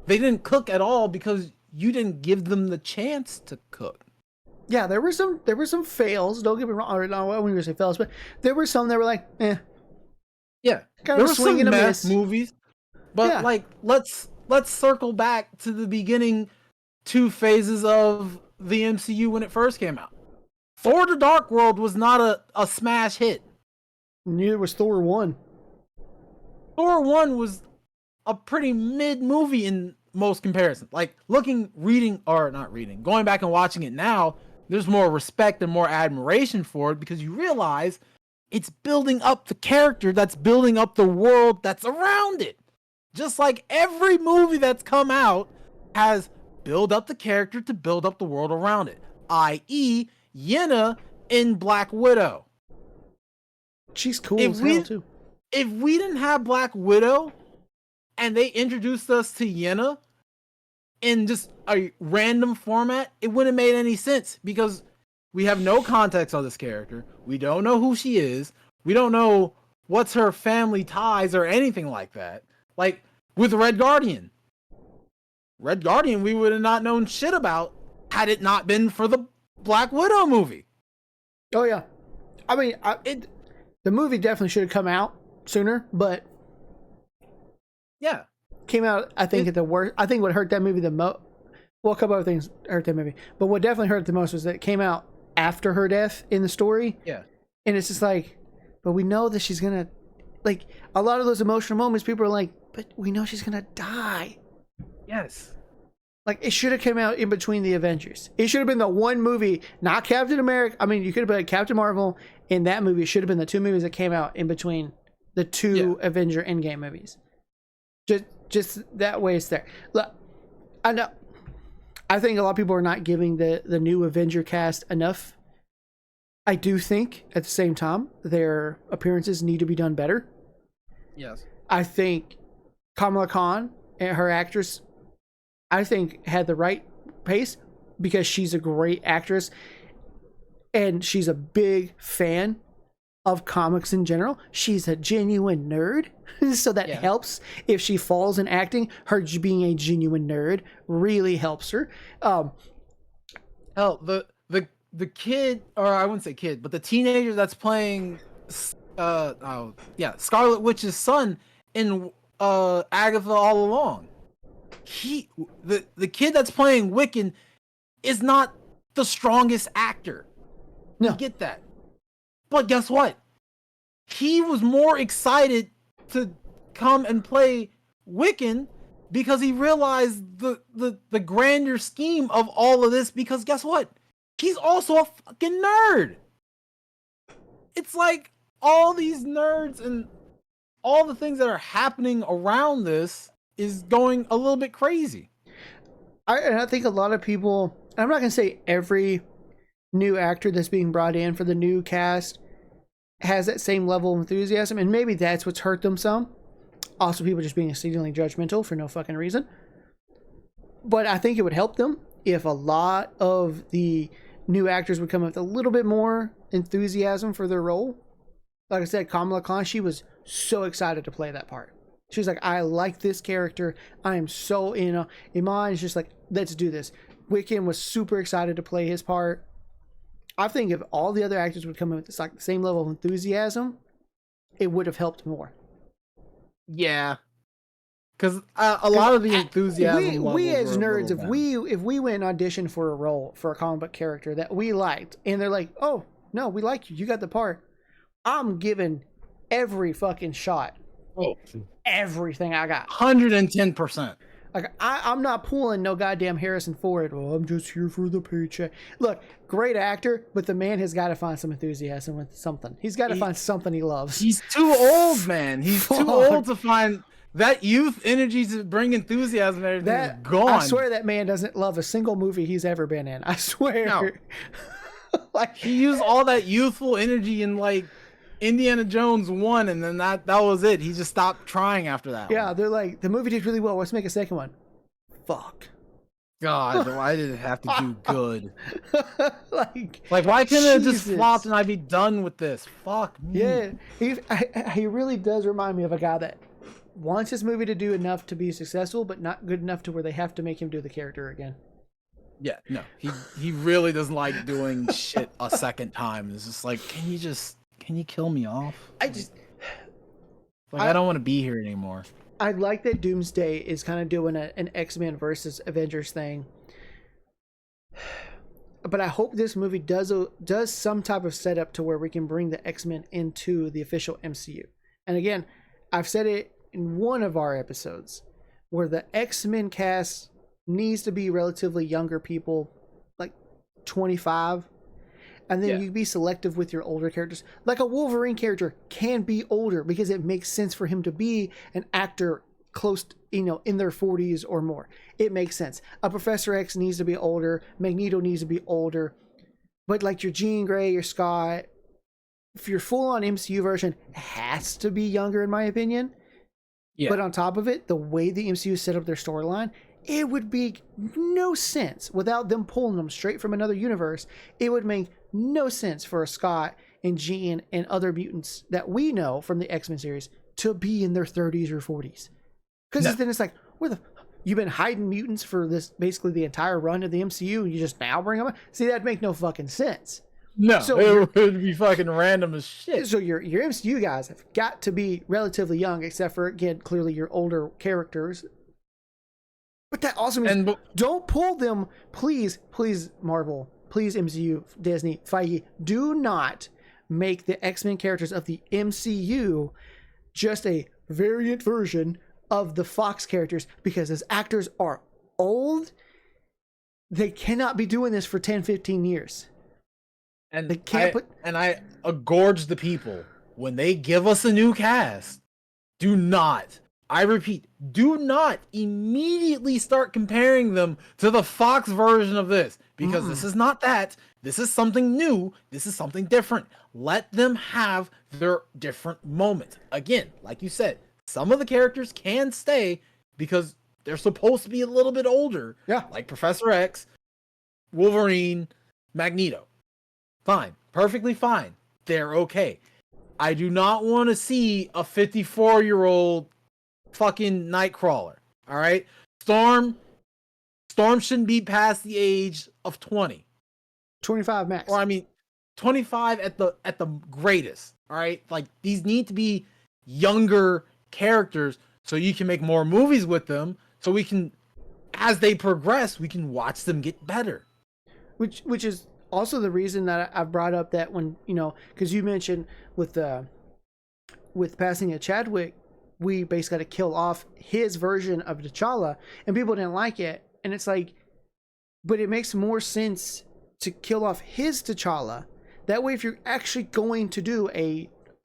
they didn't cook at all because you didn't give them the chance to cook. Yeah, there were some fails. Don't get me wrong. Or no, I wouldn't even say fails, but there were some that were like, eh. Yeah, kind of swing and a miss movies. But like, let's circle back to the beginning 2 phases of the MCU when it first came out. Thor: The Dark World was not a smash hit. Neither was Thor 1. Thor 1 was a pretty mid movie in most comparisons. Like, going back and watching it now, there's more respect and more admiration for it because you realize it's building up the character that's building up the world that's around it. Just like every movie that's come out has built up the character to build up the world around it. I.e., Yena in Black Widow. She's cool as hell, too. If we didn't have Black Widow and they introduced us to Yena in just a random format, it wouldn't have made any sense because we have no context on this character. We don't know who she is. We don't know what's her family ties or anything like that. Like with Red Guardian. We would have not known shit about had it not been for the Black Widow movie. Oh, yeah. I mean, the movie definitely should have come out sooner, but... Yeah. Came out, I think, at the worst. I think what hurt that movie the most... Well, a couple other things hurt that movie. But what definitely hurt the most was that it came out after her death in the story. Yeah. And it's just like, but we know that she's going to... Like, a lot of those emotional moments, people are like, but we know she's going to die. Yes. Like, it should have come out in between the Avengers. It should have been the one movie, not Captain America. I mean, you could have put Captain Marvel in that movie. It should have been the 2 movies that came out in between the 2 Avenger Endgame movies. Just that way it's there. Look, I know. I think a lot of people are not giving the new Avenger cast enough. I do think, at the same time, their appearances need to be done better. Yes. I think Kamala Khan and her actress, I think, had the right pace because she's a great actress and she's a big fan of comics in general. She's a genuine nerd, so that helps. If she falls in acting, her being a genuine nerd really helps her. Hell, the kid, or I wouldn't say kid, but the teenager that's playing Scarlet Witch's son in Agatha All Along. The kid that's playing Wiccan is not the strongest actor. No. You get that. But guess what? He was more excited to come and play Wiccan because he realized the grander scheme of all of this, because guess what? He's also a fucking nerd. It's like all these nerds and all the things that are happening around this is going a little bit crazy. I think a lot of people, I'm not going to say every new actor that's being brought in for the new cast has that same level of enthusiasm, and maybe that's what's hurt them some. Also, people just being exceedingly judgmental for no fucking reason. But I think it would help them if a lot of the new actors would come with a little bit more enthusiasm for their role. Like I said, Kamala Khan, she was so excited to play that part. She was like, I like this character. I am so in. Iman is just like, let's do this. Wiccan was super excited to play his part. I think if all the other actors would come in with this, like the same level of enthusiasm, it would have helped more. Yeah, because a lot of the enthusiasm. We as nerds, if we went and auditioned for a role for a comic book character that we liked, and they're like, "Oh no, we like you. You got the part." I'm giving every fucking shot. Oh, everything I got. 110%. Like I'm not pulling no goddamn Harrison Ford. Oh, I'm just here for the paycheck. Look, great actor, but the man has got to find some enthusiasm with something. He's got to find something he loves. He's too old, man. He's too old to find that youth energy to bring enthusiasm. And everything is gone. I swear that man doesn't love a single movie he's ever been in. I swear. No. Like he used all that youthful energy in like Indiana Jones 1, and then that was it. He just stopped trying after that. Yeah, they're like, the movie did really well. Let's make a second one. Fuck. God, why did it have to do good? like why couldn't it just flopped and I'd be done with this? Fuck me. Yeah, he really does remind me of a guy that wants his movie to do enough to be successful, but not good enough to where they have to make him do the character again. Yeah, no, he really doesn't like doing shit a second time. It's just like, can you kill me off? I don't want to be here anymore. I like that Doomsday is kind of doing an X-Men versus Avengers thing. But I hope this movie does some type of setup to where we can bring the X-Men into the official MCU. And again, I've said it in one of our episodes, where the X-Men cast needs to be relatively younger people, like 25. And then you be selective with your older characters. Like a Wolverine character can be older because it makes sense for him to be an actor close, in their 40s or more. It makes sense. A Professor X needs to be older. Magneto needs to be older. But like your Jean Grey, your Scott, if you're full on MCU version, has to be younger in my opinion. Yeah. But on top of it, the way the MCU set up their storyline, it would make no sense without them pulling them straight from another universe. It would make no sense for a Scott and Jean and other mutants that we know from the X-Men series to be in their 30s or 40s. Because then it's like, you've been hiding mutants for this basically the entire run of the MCU, and you just now bring them up? See, that'd make no fucking sense. No, so it would be fucking random as shit. So your MCU guys have got to be relatively young, except for, again, clearly your older characters. But that also means don't pull them, please, Marvel, please, MCU, Disney, Feige, do not make the X-Men characters of the MCU just a variant version of the Fox characters, because as actors are old, they cannot be doing this for 10, 15 years. And they can't I gorge the people when they give us a new cast. Do not, I repeat, do not immediately start comparing them to the Fox version of this, because this is not that. This is something new. This is something different. Let them have their different moments. Again, like you said, some of the characters can stay because they're supposed to be a little bit older. Yeah. Like Professor X, Wolverine, Magneto. Fine. Perfectly fine. They're okay. I do not want to see a 54-year-old fucking Nightcrawler. All right? Storm shouldn't be past the age of 20. 25 max. Or I mean 25 at the greatest. All right? Like, these need to be younger characters so you can make more movies with them, so we can, as they progress, we can watch them get better. Which is also the reason that I've brought up that when, you know, because you mentioned with passing of Chadwick, we basically got to kill off his version of T'Challa, and people didn't like it. And it's like, but it makes more sense to kill off his T'Challa. That way, if you're actually going to do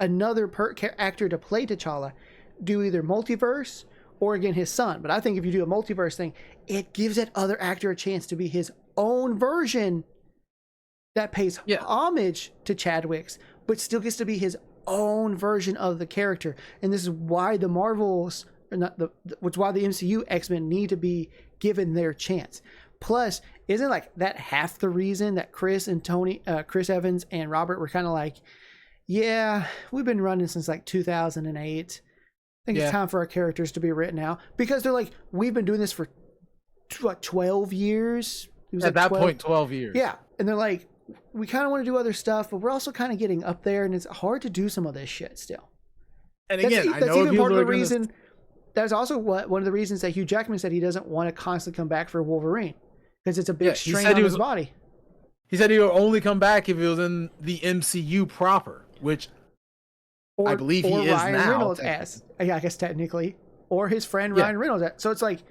another actor to play T'Challa, do either multiverse or again his son. But I think if you do a multiverse thing, it gives that other actor a chance to be his own version that pays homage to Chadwick's, but still gets to be his own version of the character. And this is why the Marvels, or not which why the MCU X-Men need to be given their chance. Plus, isn't like that half the reason that Chris Evans and Robert were kind of like, yeah, we've been running since like 2008. I think it's time for our characters to be written out, because they're like, we've been doing this for 12 years. It was at that point 12 years. Yeah, and they're like, we kind of want to do other stuff, but we're also kind of getting up there, and it's hard to do some of this shit still. And again, that's even part of the reason. That's also one of the reasons that Hugh Jackman said he doesn't want to constantly come back for Wolverine, because it's a big strain on his body. He said he would only come back if he was in the MCU proper, which I believe he is Ryan now. Reynolds as, I guess technically, or his friend Ryan Reynolds. So it's like,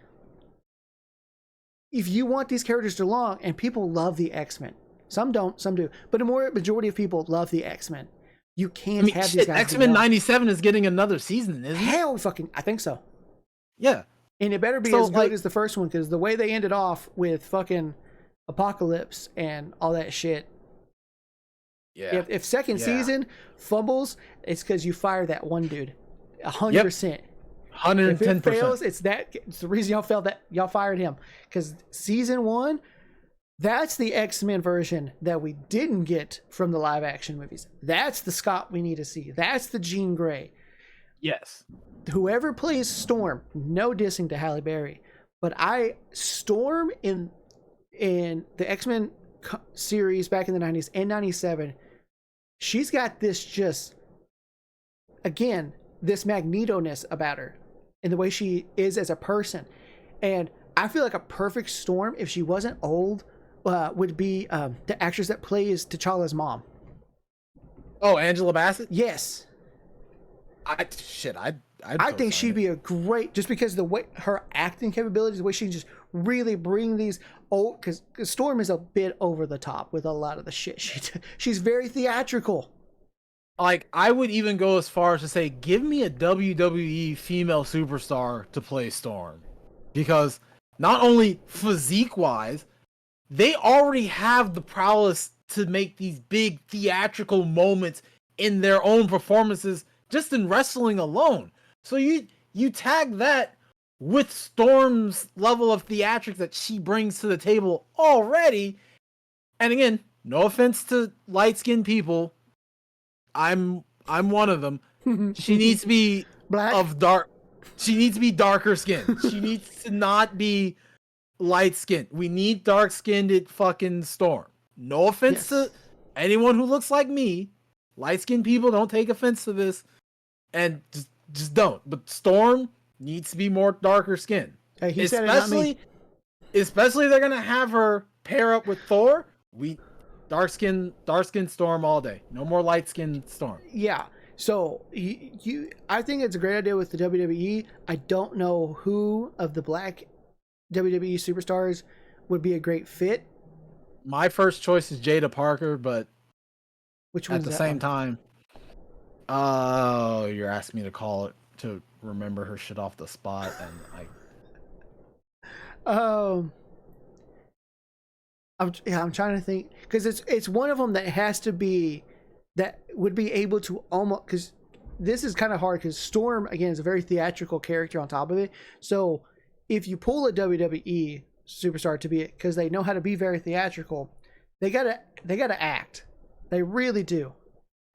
if you want these characters to belong, and people love the X-Men, some don't, some do, but the majority of people love the X-Men. You can't have these guys. X-Men 97 is getting another season, isn't it? Hell, I think so. Yeah, and it better be as good as the first one, because the way they ended off with fucking Apocalypse and all that shit. Yeah. If second season fumbles, it's because you fired that one dude. 100%. 110%. If it fails, it's the reason y'all fired him. Because season 1, that's the X-Men version that we didn't get from the live action movies. That's the Scott we need to see. That's the Jean Grey. Yes. Whoever plays Storm, no dissing to Halle Berry, but Storm in the X-Men series back in the 90s and 97, she's got this this Magneto-ness about her and the way she is as a person. And I feel like a perfect Storm, if she wasn't old, would be the actress that plays T'Challa's mom. Oh, Angela Bassett? Yes. I think she'd be a great, just because the way her acting capabilities, the way she can just really bring these because Storm is a bit over the top with a lot of the shit she's very theatrical. Like, I would even go as far as to say, give me a WWE female superstar to play Storm, because not only physique wise, they already have the prowess to make these big theatrical moments in their own performances just in wrestling alone. So you tag that with Storm's level of theatrics that she brings to the table already. And again, no offense to light-skinned people, I'm one of them. She needs to be black. She needs to be darker skinned. She needs to not be light skinned. We need dark skinned fucking Storm. No offense to anyone who looks like me. Light skinned people, don't take offense to this. And just don't. But Storm needs to be more darker skinned. Hey, he said it, not me. Especially if they're gonna have her pair up with Thor. Dark skin Storm all day. No more light skin Storm. Yeah. So I think it's a great idea with the WWE. I don't know who of the black WWE superstars would be a great fit. My first choice is Jada Parker, but which at the same time, oh, you're asking me to remember her shit off the spot, and I'm trying to think, because it's one of them that has to be, that would be able to almost, because this is kind of hard, because Storm again is a very theatrical character on top of it. So if you pull a WWE superstar to be it because they know how to be very theatrical. They gotta act. They really do.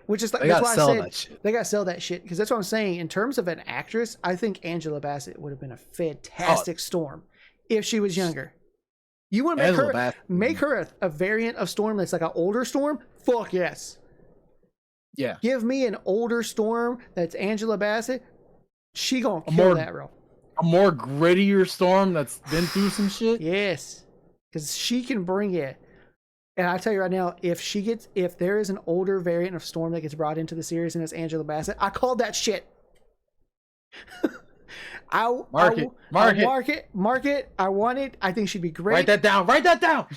Which is like that's why I said they gotta sell that shit because that's what I'm saying. In terms of an actress, I think Angela Bassett would have been a fantastic Storm if she was younger. You want to make her a variant of Storm that's like an older Storm? Fuck yes. Yeah. Give me an older Storm that's Angela Bassett. She gonna kill that role. A more grittier Storm that's been through some shit? Yes. Because she can bring it. And I tell you right now, if there is an older variant of Storm that gets brought into the series and it's Angela Bassett, I called that shit. Mark it. I want it. I think she'd be great. Write that down.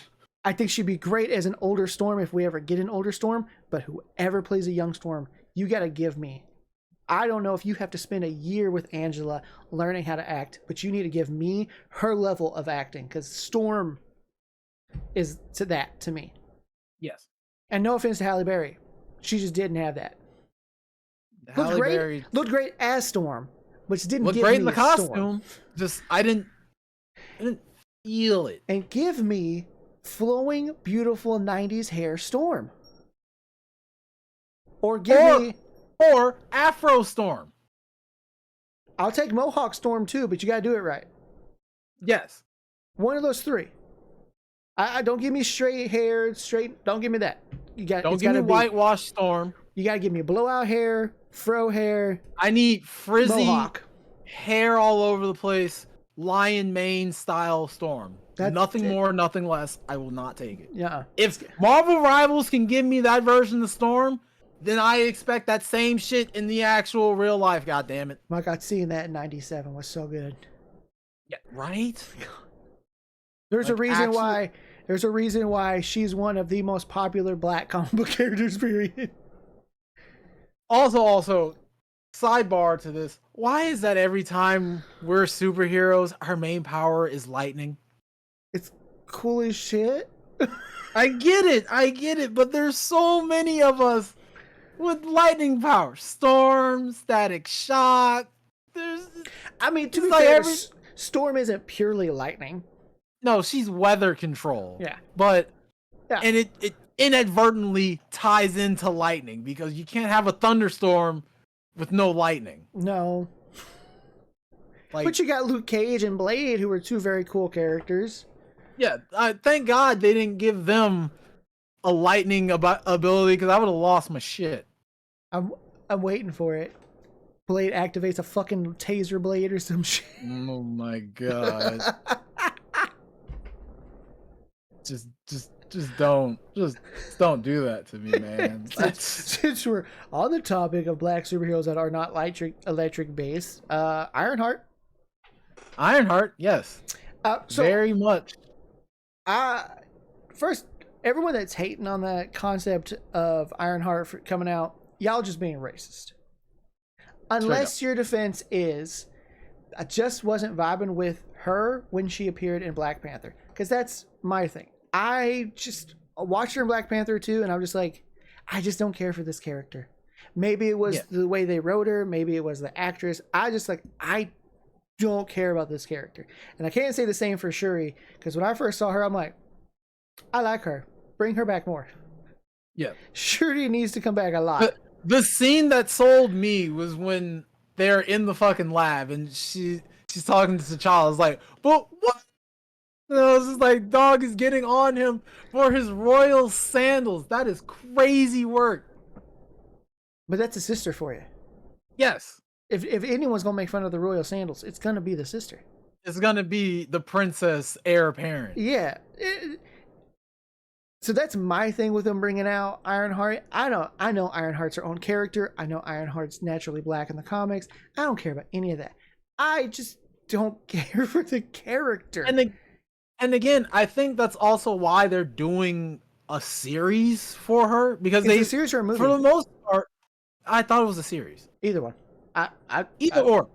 I think she'd be great as an older Storm if we ever get an older Storm. But whoever plays a young Storm, you got to give me. I don't know if you have to spend a year with Angela learning how to act, but you need to give me her level of acting because Storm is to me. Yes. And no offense to Halle Berry. She just didn't have that. Looked great as Storm, which didn't look give great me in the costume. Storm. Just I didn't feel it. And give me flowing, beautiful 90s hair Storm. Or Afro Storm. I'll take Mohawk Storm too, but you gotta do it right. Yes. One of those three. I don't give me straight hair, don't give me that. Don't give me whitewash Storm. You gotta give me blowout hair, fro hair. I need frizzy Mohawk. Hair all over the place, lion mane style Storm. Nothing more, nothing less. I will not take it. Yeah. If Marvel Rivals can give me that version of Storm, then I expect that same shit in the actual real life. God damn it! My God, seeing that in '97 was so good. Yeah, right. There's a reason why she's one of the most popular Black comic book characters. Period. Also, sidebar to this: why is that every time we're superheroes, our main power is lightning? It's cool as shit. I get it, but there's so many of us with lightning power. Storm, static shock. To be fair, Storm isn't purely lightning. No, she's weather control. Yeah. And it inadvertently ties into lightning because you can't have a thunderstorm with no lightning. No. But you got Luke Cage and Blade, who are two very cool characters. Yeah, thank God they didn't give them a lightning ability because I would have lost my shit. I'm waiting for it. Blade activates a fucking taser blade or some shit. Oh my God. just don't do that to me, man. Since we're on the topic of Black superheroes that are not electric based, Ironheart, yes, very much. First, everyone that's hating on that concept of Ironheart coming out, y'all just being racist. Unless your defense is, I just wasn't vibing with her when she appeared in Black Panther, because that's my thing. I just watched her in Black Panther 2, and I'm just like, I just don't care for this character. Maybe it was the way they wrote her. Maybe it was the actress. I don't care about this character. And I can't say the same for Shuri, because when I first saw her, I'm like, I like her. Bring her back more. Yeah. Shuri needs to come back a lot. The scene that sold me was when they're in the fucking lab, and she's talking to T'Challa. I was like, but what? And I was just like, dog is getting on him for his royal sandals. That is crazy work. But that's a sister for you. Yes. If anyone's gonna make fun of the royal sandals, it's gonna be the sister. It's gonna be the princess heir apparent. Yeah. So that's my thing with them bringing out Ironheart. I know Ironheart's her own character. I know Ironheart's naturally black in the comics. I don't care about any of that. I just don't care for the character. And again, I think that's also why they're doing a series for her, because a series or a movie? For the most part, I thought it was a series. Either one. Or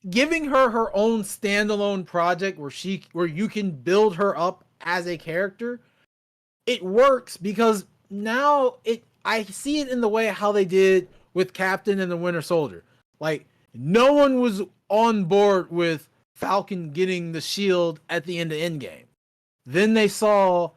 giving her own standalone project where you can build her up as a character. It works because now I see it in the way how they did with Captain and the Winter Soldier. Like, no one was on board with Falcon getting the shield at the end of Endgame. Then they saw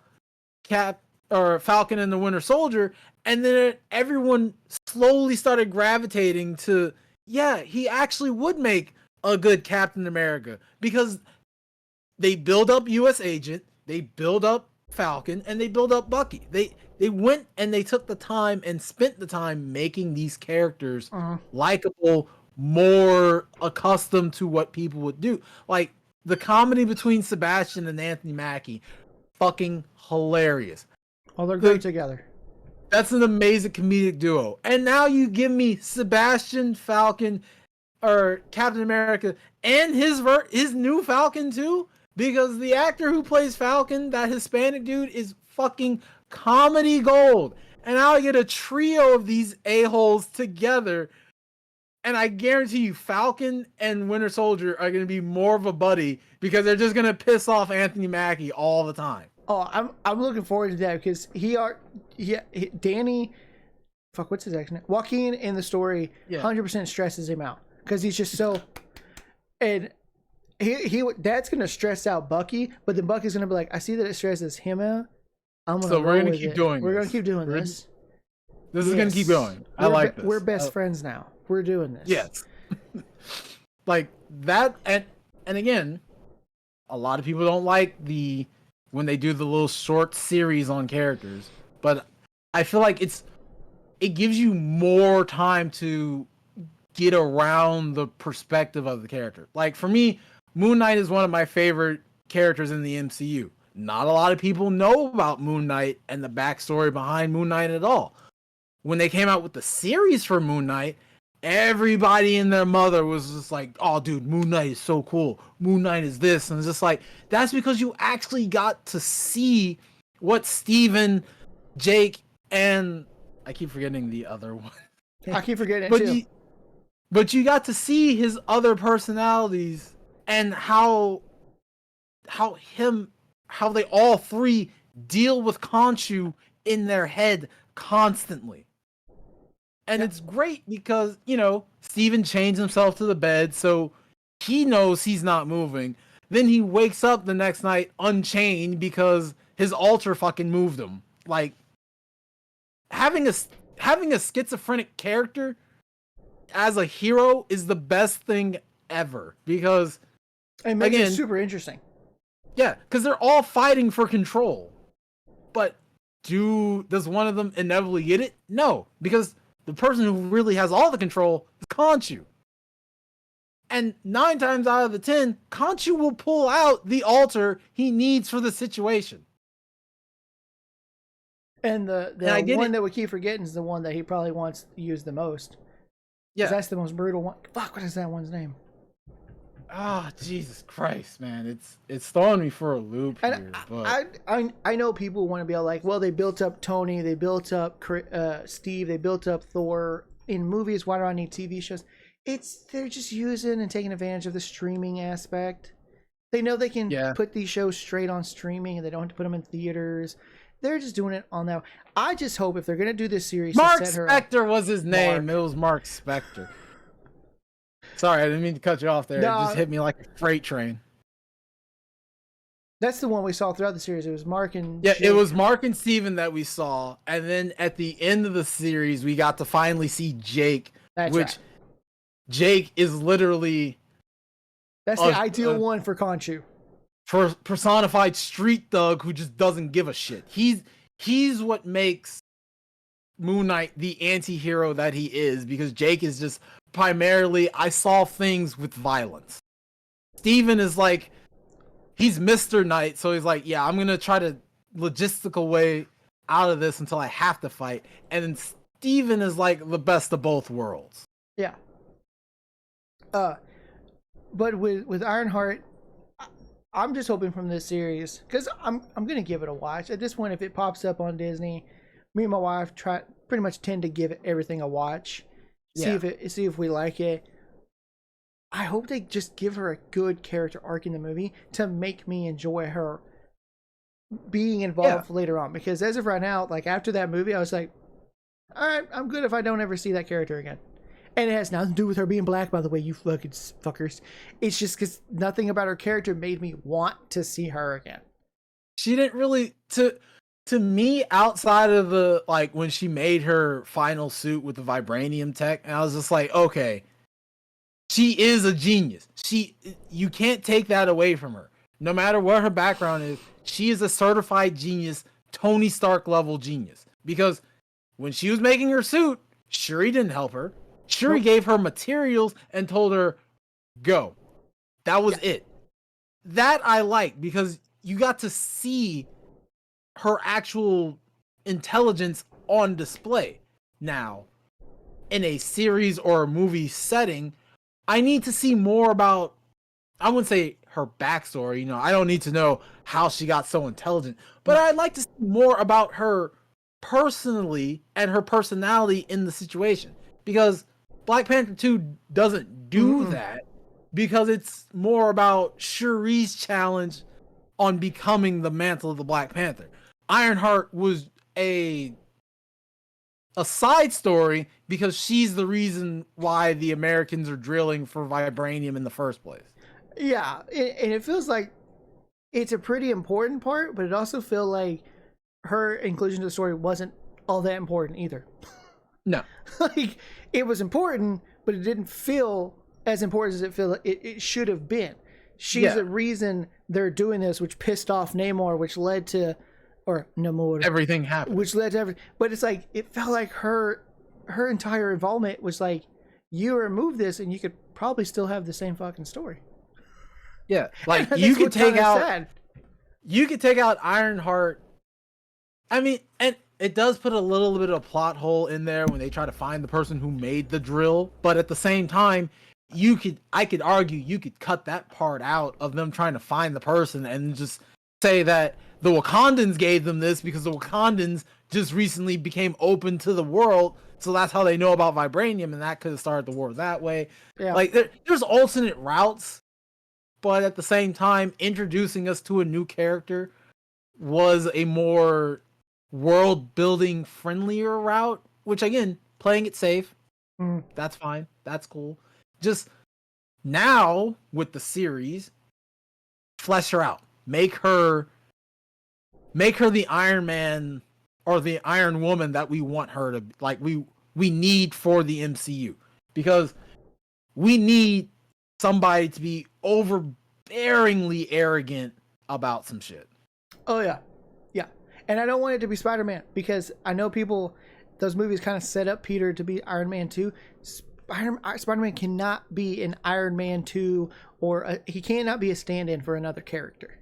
Falcon and the Winter Soldier, and then everyone slowly started gravitating to, yeah, he actually would make a good Captain America, because they build up US Agent, they build up Falcon, and they build up Bucky. They went and they took the time and spent the time making these characters likable, more accustomed to what people would do. Like the comedy between Sebastian and Anthony Mackie, fucking hilarious. Oh, they're great together. That's an amazing comedic duo. And now you give me Sebastian, Falcon, or Captain America, and his new Falcon too, because the actor who plays Falcon, that Hispanic dude, is fucking comedy gold. And now I get a trio of these a-holes together, and I guarantee you Falcon and Winter Soldier are going to be more of a buddy, because they're just going to piss off Anthony Mackie all the time. Oh, I'm looking forward to that, because Danny, fuck, what's his accent? Joaquin in the story 100% stresses him out, because he's just so, and that's gonna stress out Bucky, but then Bucky's gonna be like, I see that it stresses him out. So we're gonna keep doing. We're gonna keep doing this. This is gonna keep going. I like this. We're best friends now. We're doing this. Yes. Like that, and again, a lot of people don't like when they do the little short series on characters, but I feel like it gives you more time to get around the perspective of the character. Like for me, Moon Knight is one of my favorite characters in the MCU. Not a lot of people know about Moon Knight and the backstory behind Moon Knight at all. When they came out with the series for Moon Knight, everybody and their mother was just like, oh dude, Moon Knight is so cool. Moon Knight is this. And it's just like, that's because you actually got to see what Steven, Jake, and I keep forgetting the other one. I keep forgetting it too. But you got to see his other personalities and how they all three deal with Khonshu in their head constantly. And it's great because, Steven chains himself to the bed, so he knows he's not moving. Then he wakes up the next night unchained because his alter fucking moved him. Like, having a schizophrenic character as a hero is the best thing ever, because it makes it super interesting. Yeah, because they're all fighting for control. But does one of them inevitably get it? No, because the person who really has all the control is Khonshu. And 9 times out of the 10, Khonshu will pull out the alter he needs for the situation. And the one that we keep forgetting is the one that he probably wants to use the most. Yeah, that's the most brutal one. Fuck, what is that one's name? Ah, oh, Jesus Christ, man! It's throwing me for a loop here. But I know people want to be all like, well, they built up Tony, they built up Steve, they built up Thor in movies. Why do I need TV shows? They're just using and taking advantage of the streaming aspect. They know they can put these shows straight on streaming, and they don't have to put them in theaters. They're just doing it on that. I just hope if they're gonna do this series, Mark Spector was his name. It was Mark Spector. Sorry, I didn't mean to cut you off there. No, it just hit me like a freight train. That's the one we saw throughout the series. It was Mark and Jake. It was Mark and Steven that we saw, and then at the end of the series, we got to finally see Jake. That's right. Jake is literally the ideal one for Khonshu. For personified street thug who just doesn't give a shit. He's what makes Moon Knight the anti-hero that he is, because Jake is just primarily, I solve things with violence. Steven is like, he's Mr. Knight, so he's like, yeah, I'm gonna try to logistical way out of this until I have to fight. And then Steven is like the best of both worlds. Yeah. But with Ironheart, I'm just hoping from this series, because I'm gonna give it a watch. At this point, if it pops up on Disney, me and my wife pretty much tend to give everything a watch. See if we like it. I hope they just give her a good character arc in the movie to make me enjoy her being involved later on. Because as of right now, like after that movie, I was like, all right, I'm good if I don't ever see that character again. And it has nothing to do with her being black, by the way, you fucking fuckers. It's just because nothing about her character made me want to see her again. she didn't really to me, outside of the like when she made her final suit with the vibranium tech, and I was just like, okay, she is a genius. You can't take that away from her. No matter what her background is, she is a certified genius, Tony Stark level genius. Because when she was making her suit, Shuri didn't help her. Shuri gave her materials and told her, go. That was it. That I like because you got to see her actual intelligence on display. Now, in a series or a movie setting, I need to see more about, I wouldn't say her backstory, you know, I don't need to know how she got so intelligent, but I'd like to see more about her personally and her personality in the situation. Because Black Panther 2 doesn't do that, because it's more about Shuri's challenge on becoming the mantle of the Black Panther. Ironheart was a side story because she's the reason why the Americans are drilling for vibranium in the first place. Yeah, and it feels like it's a pretty important part, but it also feels like her inclusion to the story wasn't all that important either. No. Like, it was important, but it didn't feel as important as it should have been. She's the reason they're doing this, which pissed off Namor, which led to, or Namor, everything happened, which led to everything. But it's like, it felt like her entire involvement was like, you remove this and you could probably still have the same fucking story. Yeah, like you could take out Ironheart. I mean, and it does put a little bit of a plot hole in there when they try to find the person who made the drill, but at the same time, I could argue you could cut that part out of them trying to find the person and just say that the Wakandans gave them this because the Wakandans just recently became open to the world, so that's how they know about vibranium, and that could have started the war that way. Yeah. Like there's alternate routes, but at the same time, introducing us to a new character was a more world building friendlier route, which again, playing it safe, that's fine, that's cool. Just now with the series, flesh her out, make her the Iron Man or the Iron Woman that we want her to, like we need for the MCU, because we need somebody to be overbearingly arrogant about some shit. Oh yeah. And I don't want it to be Spider-Man, because I know those movies kind of set up Peter to be Iron Man 2. Spider-Man cannot be an Iron Man 2, or he cannot be a stand-in for another character.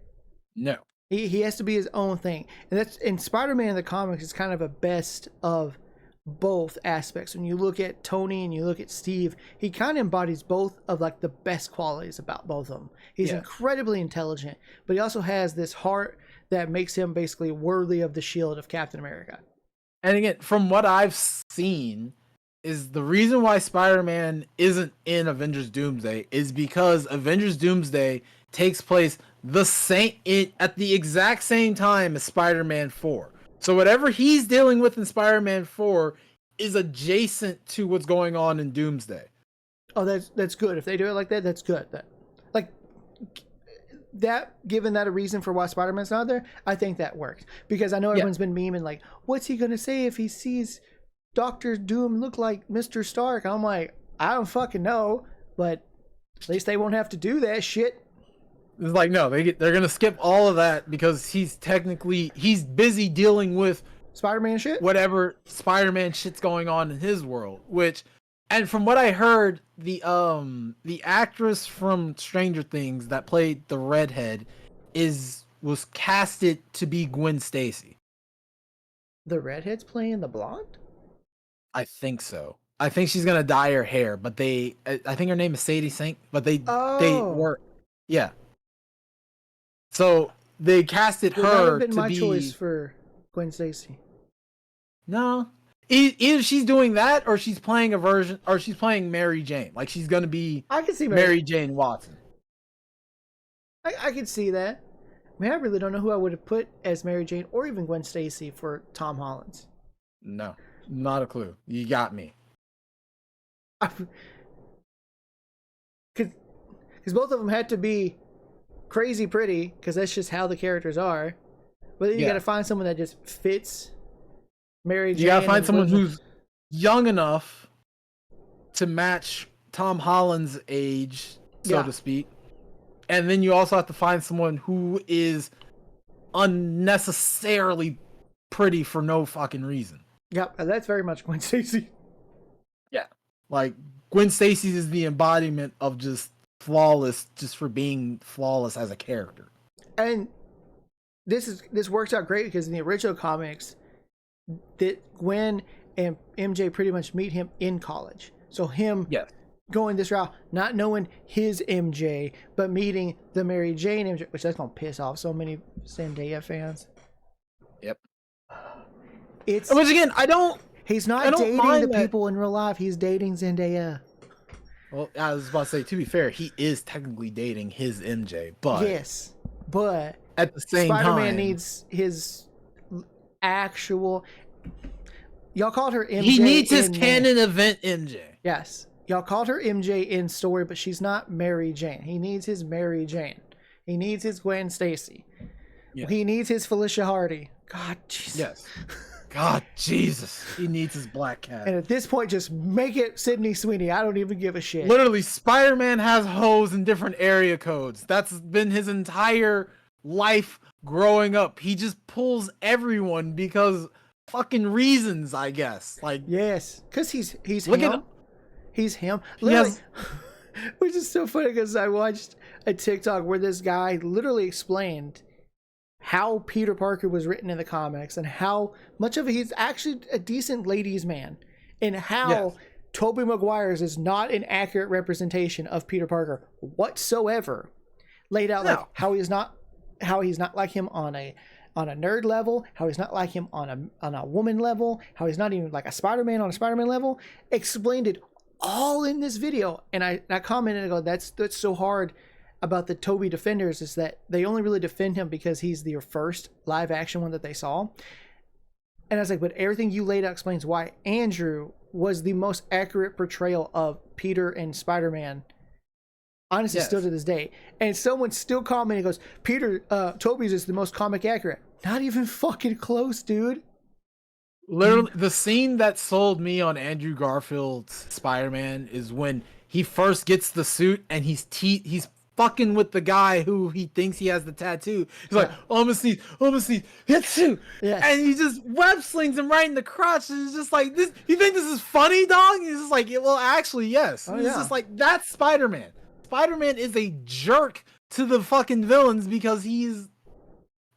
No. He has to be his own thing. And Spider-Man in the comics is kind of a best of both aspects. When you look at Tony and you look at Steve, he kind of embodies both of like the best qualities about both of them. He's incredibly intelligent, but he also has this heart that makes him basically worthy of the shield of Captain America. And again, from what I've seen, is the reason why Spider-Man isn't in Avengers Doomsday is because Avengers Doomsday takes place at the exact same time as Spider-Man 4. So whatever he's dealing with in Spider-Man 4 is adjacent to what's going on in Doomsday. Oh, that's good. If they do it like that, that's good. Given that a reason for why Spider-Man's not there, I think that works. Because I know everyone's been memeing like, what's he gonna say if he sees Dr. Doom look like Mr. Stark? I'm like, I don't fucking know, but at least they won't have to do that shit. It's like, no, they're gonna skip all of that because he's busy dealing with Spider-Man shit, whatever Spider-Man shit's going on in his world. And from what I heard, the actress from Stranger Things that played the redhead was casted to be Gwen Stacy. The redhead's playing the blonde? I think so. I think she's gonna dye her hair, but I think her name is Sadie Sink, but they were, yeah. So they casted her that would have been to my be choice for Gwen Stacy. No. Either she's doing that or she's playing a version, or she's playing Mary Jane. Like she's gonna be I can see Mary Jane Watson. I could see that. I mean, I really don't know who I would have put as Mary Jane or even Gwen Stacy for Tom Holland's. No, not a clue. You got me. Because both of them had to be crazy pretty, because that's just how the characters are. But then you Yeah. got to find someone that just fits Mary Jane. You gotta find and someone Elizabeth. who's young enough to match Tom Holland's age, so Yeah. to speak. And then you also have to find someone who is unnecessarily pretty for no fucking reason. Yep, and that's very much Gwen Stacy. Yeah. Like Gwen Stacy is the embodiment of just flawless, just for being flawless as a character. And this works out great because in the original comics, that Gwen and MJ pretty much meet him in college. So him Yes. going this route, not knowing his MJ, but meeting the Mary Jane MJ, which that's gonna piss off so many Zendaya fans. Yep. It's Which again, he's I not don't dating the mind that- people in real life. He's dating Zendaya. Well, I was about to say, to be fair, he is technically dating his MJ, but Yes, but at the same Spider-Man time, needs his actual. Y'all called her MJ. he needs his in- canon event MJ. Yes, y'all called her MJ in story, but she's not Mary Jane. He needs his Mary Jane. He needs his Gwen Stacy. Yeah. He needs his Felicia Hardy. God, Jesus. Yes. God, Jesus. He needs his Black Cat. And at this point, just make it Sydney Sweeney. I don't even give a shit. Literally, Spider-Man has hoes in different area codes. That's been his entire life growing up. He just pulls everyone because fucking reasons, I guess. Like, Yes, because he's Look him. at- He's him. He Literally, has- which is so funny because I watched a TikTok where this guy literally explained how Peter Parker was written in the comics and how much of it he's actually a decent ladies' man, and how Yes. Tobey Maguire's is not an accurate representation of Peter Parker whatsoever. Laid out like No. how he's not like him on a nerd level, how he's not like him on a woman level, how he's not even like a Spider-Man on a Spider-Man level. Explained it all in this video, and I commented and I go, that's so hard about the Toby Defenders, is that they only really defend him because he's their first live action one that they saw. And I was like, but everything you laid out explains why Andrew was the most accurate portrayal of Peter and Spider-Man, honestly, Yes. still to this day. And someone still commenting goes, Toby's is the most comic accurate. Not even fucking close, dude. literally, the scene that sold me on Andrew Garfield's Spider-Man is when he first gets the suit and he's fucking with the guy who he thinks he has the tattoo. He's like, almost see, hits you. Yeah. And he just web slings him right in the crotch. And it's just like, this, you think this is funny, dog? He's just like, well, actually, yes. Oh, He's yeah. just like, that's Spider-Man. Spider-Man is a jerk to the fucking villains because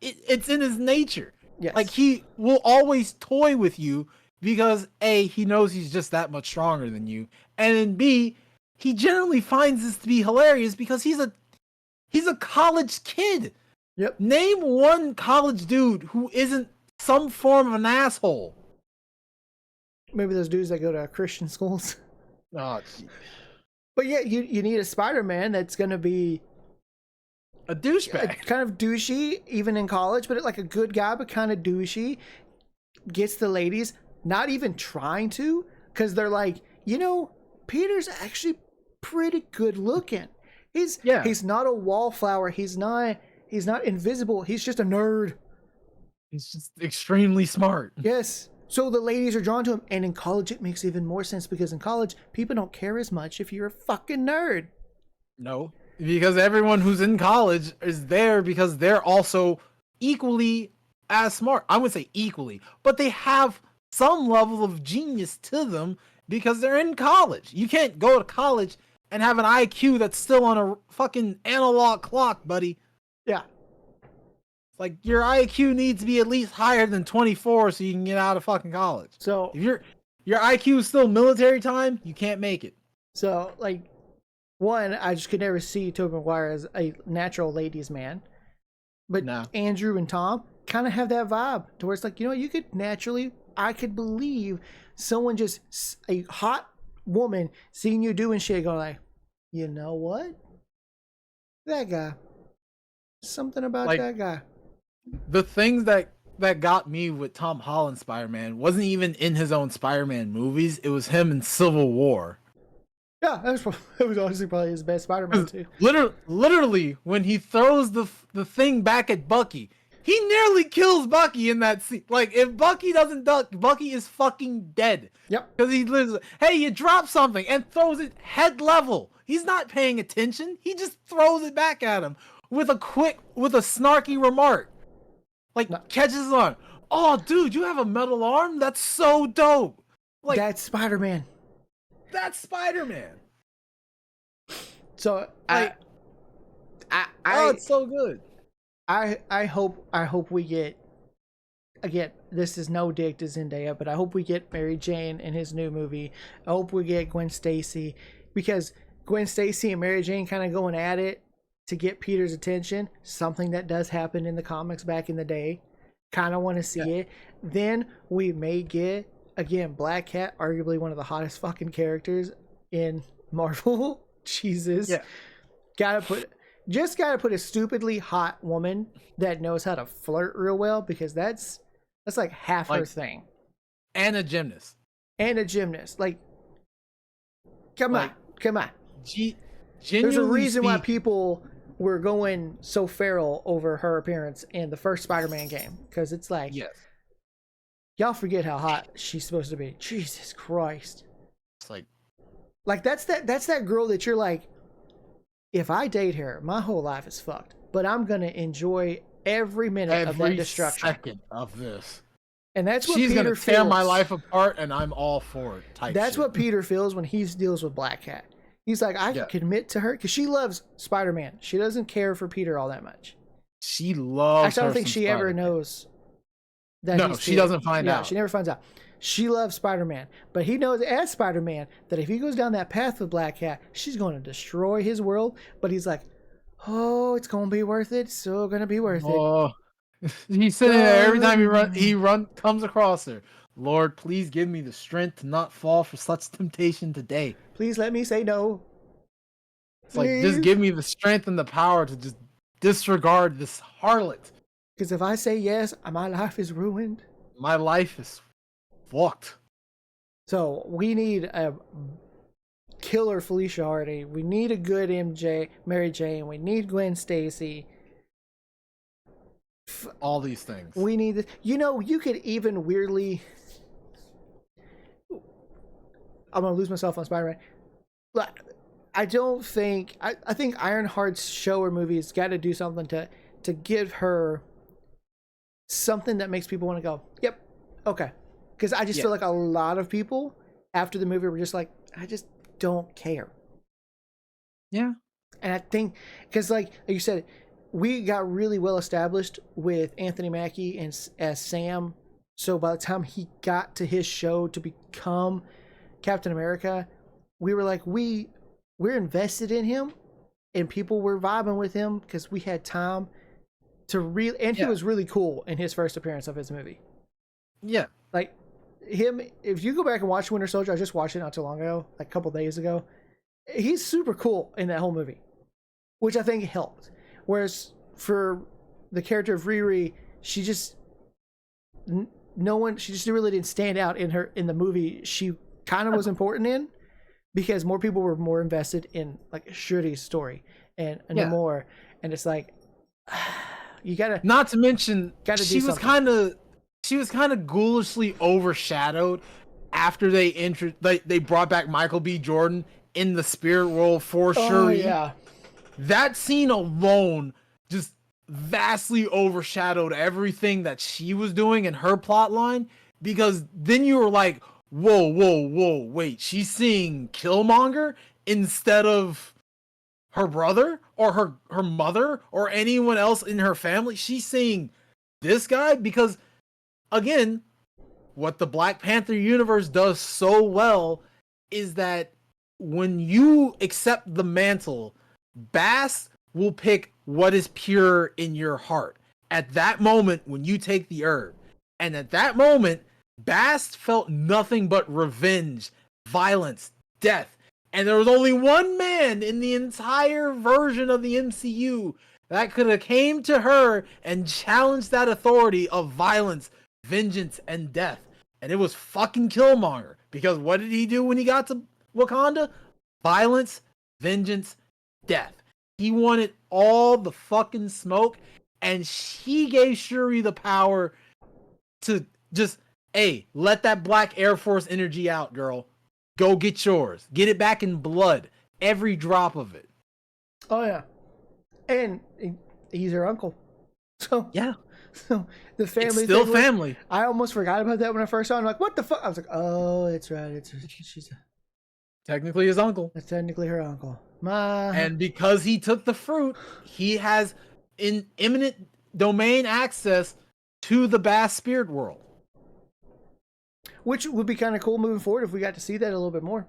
it's in his nature. Yes. Like, he will always toy with you because A, he knows he's just that much stronger than you, and then B, he generally finds this to be hilarious because he's a college kid. Yep. Name one college dude who isn't some form of an asshole. Maybe those dudes that go to Christian schools. Oh, gee. But yeah, you need a Spider-Man that's going to be A douchebag. kind of douchey, even in college, but like a good guy, but kind of douchey. Gets the ladies, not even trying to, because they're like, Peter's actually pretty good looking. He's not a wallflower. He's not invisible. He's just a nerd. He's just extremely smart. Yes. So the ladies are drawn to him, and in college it makes even more sense because in college people don't care as much if you're a fucking nerd. No, because everyone who's in college is there because they're also equally as smart. I wouldn't say equally, but they have some level of genius to them because they're in college. You can't go to college and have an IQ that's still on a fucking analog clock, buddy. Yeah. Like, your IQ needs to be at least higher than 24 so you can get out of fucking college. So If your IQ is still military time, you can't make it. like, one, I just could never see Tobey Maguire as a natural ladies' man. But No. Andrew and Tom kind of have that vibe to where it's like, you could naturally, I could believe someone a hot woman seeing you doing shit going like, you know what? That guy. Something about Like, that guy. The things that got me with Tom Holland Spider-Man wasn't even in his own Spider-Man movies. It was him in Civil War. Yeah, that was honestly probably his best Spider-Man too. Literally, when he throws the thing back at Bucky, He nearly kills Bucky in that scene. Like, if Bucky doesn't duck, Bucky is fucking dead. Yep. Because he lives. Hey, you drop something and throws it head level. He's not paying attention. He just throws it back at him with a snarky remark. Like, catches his arm. Oh, dude, you have a metal arm? That's so dope. Like, that's Spider-Man. That's Spider-Man. So it's so good. I hope we get, again, this is no dig to Zendaya, but I hope we get Mary Jane in his new movie. I hope we get Gwen Stacy, because Gwen Stacy and Mary Jane kind of going at it to get Peter's attention, something that does happen in the comics back in the day. Kind of want to see it. Then we may get, again, Black Cat, arguably one of the hottest fucking characters in Marvel. Jesus. Yeah. Gotta put a stupidly hot woman that knows how to flirt real well, because that's like half her thing. And a gymnast. Like, come on. There's a reason why people were going so feral over her appearance in the first Spider-Man game, because it's like, y'all forget how hot she's supposed to be. Jesus Christ. It's like that's that girl that you're like, if I date her, my whole life is fucked, but I'm gonna enjoy every minute of that destruction. Every second of this. And that's what she's Peter gonna tear my life apart, and I'm all for it. That's what Peter feels when he deals with Black Cat. He's like, I can commit to her, because she loves Spider-Man. She doesn't care for Peter all that much. She loves. Actually, I don't think she ever knows that. No, she doesn't find out. She never finds out. She loves Spider-Man, but he knows as Spider-Man that if he goes down that path with Black Cat, she's going to destroy his world. But he's like, oh, it's going to be worth it. So going to be worth it. He's sitting there every time he comes across her. Lord, please give me the strength to not fall for such temptation today. Please let me say no. It's like, just give me the strength and the power to just disregard this harlot. Because if I say yes, my life is ruined. My life is fucked. So we need a killer Felicia Hardy. We need a good Mary Jane. We need Gwen Stacy. All these things. We need this. You know, you could even weirdly... I'm going to lose myself on Spider-Man. But I don't think... I think Ironheart's show or movie has got to do something to give her something that makes people want to go, yep, okay. Because I just feel like a lot of people after the movie were just like, I just don't care. Yeah. And I think, because like you said, we got really well established with Anthony Mackie as Sam. So by the time he got to his show to become Captain America, we were like, we're invested in him, and people were vibing with him because we had time to really, and he was really cool in his first appearance of his movie. Yeah. Like him, if you go back and watch Winter Soldier, I just watched it not too long ago, like a couple days ago. He's super cool in that whole movie, which I think helped. Whereas for the character of Riri, she just really didn't stand out in the movie. She kind of was important in, because more people were more invested in like Shuri's story and more. And it's like, you gotta, not to mention, she was kind of ghoulishly overshadowed after they brought back Michael B. Jordan in the spirit world for Shuri. Yeah. That scene alone just vastly overshadowed everything that she was doing in her plot line, because then you were like, whoa, wait, she's seeing Killmonger instead of her brother or her mother or anyone else in her family. She's seeing this guy, because again, what the Black Panther universe does so well is that when you accept the mantle, Bast will pick what is pure in your heart at that moment when you take the herb. And at that moment, Bast felt nothing but revenge, violence, death. And there was only one man in the entire version of the MCU that could have came to her and challenged that authority of violence, vengeance, and death. And it was fucking Killmonger. Because what did he do when he got to Wakanda? Violence, vengeance, death. He wanted all the fucking smoke, and she gave Shuri the power to just, hey, let that Black Air Force energy out, girl. Go get yours. Get it back in blood. Every drop of it. Oh yeah, and he's her uncle. So yeah, so the family. It's still family. I almost forgot about that when I first saw it. I'm like, what the fuck? I was like, oh, it's right. She's technically his uncle. That's technically her uncle. And because he took the fruit, he has imminent domain access to the Bass spirit world. Which would be kind of cool moving forward if we got to see that a little bit more.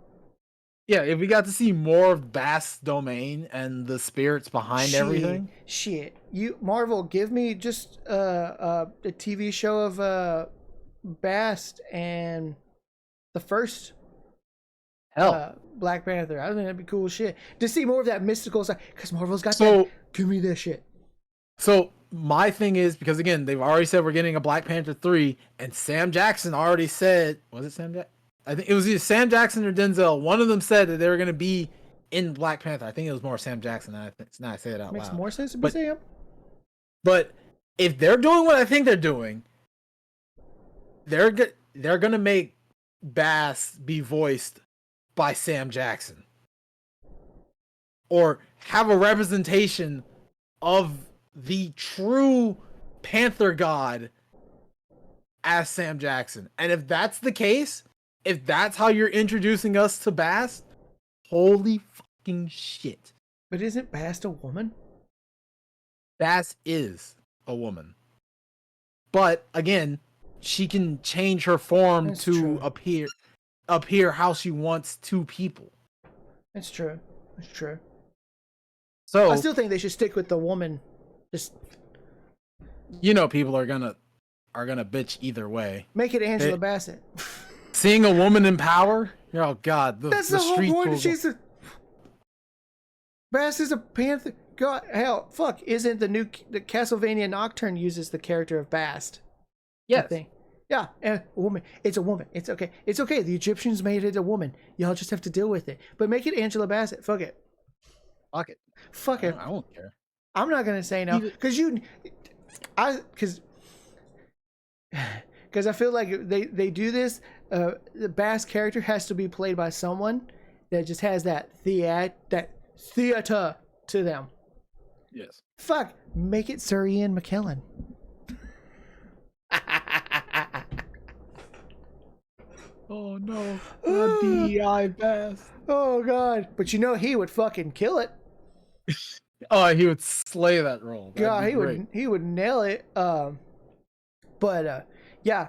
Yeah, if we got to see more of Bass domain and the spirits behind everything. Shit. Marvel, give me just a TV show of Bast and the first Black Panther. I think that'd be cool as shit. To see more of that mystical side. Because Marvel's got that. Give me this shit. So my thing is, because again, they've already said we're getting a Black Panther 3, and Sam Jackson already said, was it Sam Jackson? I think it was either Sam Jackson or Denzel. One of them said that they were going to be in Black Panther. I think it was more Sam Jackson. Now I say it out loud. Makes more sense to be Sam. But if they're doing what I think they're doing, they're going to make Bass be voiced by Sam Jackson, or have a representation of the true Panther God as Sam Jackson. And if that's the case, if that's how you're introducing us to Bast, holy fucking shit. But isn't Bast a woman? Bast is a woman. But again, she can change her form to appear how she wants to people. That's true. That's true. So I still think they should stick with the woman. Just, people are gonna bitch either way. Make it Angela Bassett. Seeing a woman in power? Oh God, that's the whole point. Bass is a panther. God, hell, fuck! Isn't the Castlevania Nocturne uses the character of Bast? Yes. Yeah, a woman. It's a woman. It's okay. It's okay. The Egyptians made it a woman. Y'all just have to deal with it. But make it Angela Bassett. Fuck it. Fuck it. Fuck it. I won't care. I'm not gonna say no because I feel like they do this. The Bass character has to be played by someone that just has that theater to them. Yes. Fuck. Make it Sir Ian McKellen. Oh no. DEI Bass. Oh God. But he would fucking kill it. Oh, he would slay that role. He would nail it. Yeah,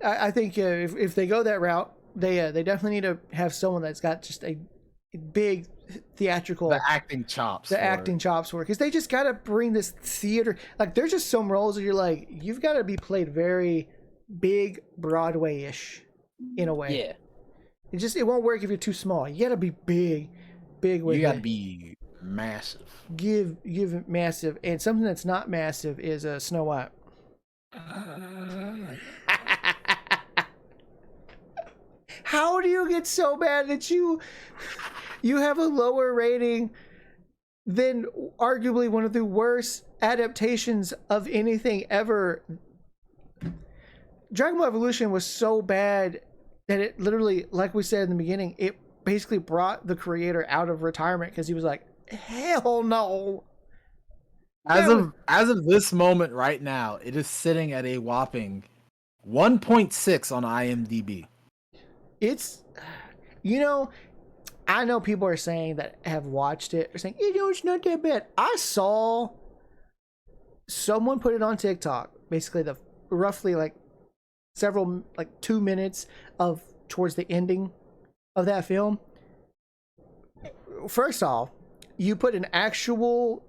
I think if they go that route, they definitely need to have someone that's got just a big theatrical acting chops for it, because they just got to bring this theater. Like, there's just some roles that you're like, you've got to be played very big Broadway-ish in a way. Yeah, it won't work if you're too small. You got to be big with you got to be massive. Give it massive. And something that's not massive is Snow White. How do you get so bad that you have a lower rating than arguably one of the worst adaptations of anything ever? Dragon Ball Evolution was so bad that it literally, like we said in the beginning, it basically brought the creator out of retirement, because he was like, hell no. As of this moment right now, it is sitting at a whopping 1.6 on IMDb. It's, I know people are saying that have watched it, are saying, it's not that bad. I saw someone put it on TikTok, basically roughly 2 minutes of towards the ending of that film. First off, you put an actual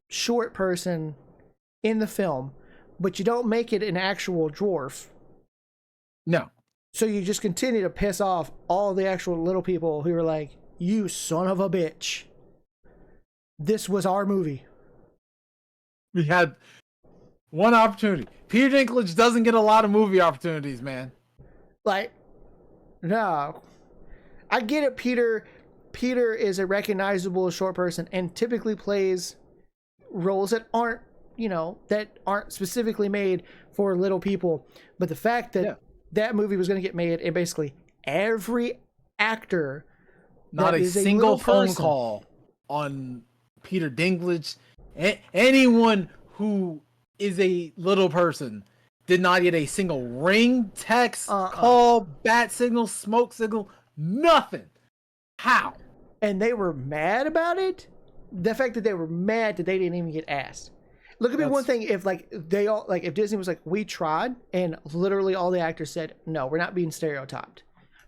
short person in the film, but you don't make it an actual dwarf. No. So you just continue to piss off all the actual little people who are like, you son of a bitch. This was our movie. We had one opportunity. Peter Dinklage doesn't get a lot of movie opportunities, man. No. I get it, Peter. Peter is a recognizable short person and typically plays roles that aren't that aren't specifically made for little people. But the fact that that movie was going to get made, and basically every actor, not a single phone call on Peter Dinklage, anyone who is a little person did not get a single ring, text, call, bat signal, smoke signal, nothing. How? And they were mad about it. The fact that they were mad that they didn't even get asked. Look at me. One thing, if if Disney was like, we tried, and literally all the actors said, no, we're not being stereotyped.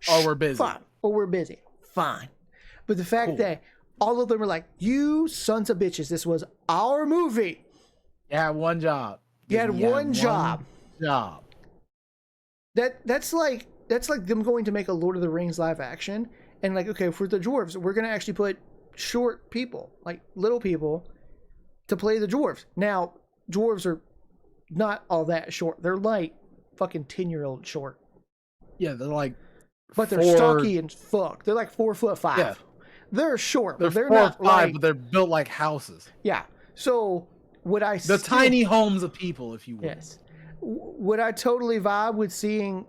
Or we're busy. Fine. Or we're busy. Fine. But the fact that all of them were like, you sons of bitches, this was our movie. You had one job. You had one job. That's like them going to make a Lord of the Rings live action, and like, okay, for the dwarves, we're gonna actually put short people, like little people, to play the dwarves. Now, dwarves are not all that short. They're like fucking 10-year-old short. Yeah, they're like, but they're stocky and fuck. They're like 4'5". Yeah. They're short, but they're not 4'5", but they're built like houses. Yeah. So would I? Tiny homes of people, if you will. Yes. Would I totally vibe with seeing,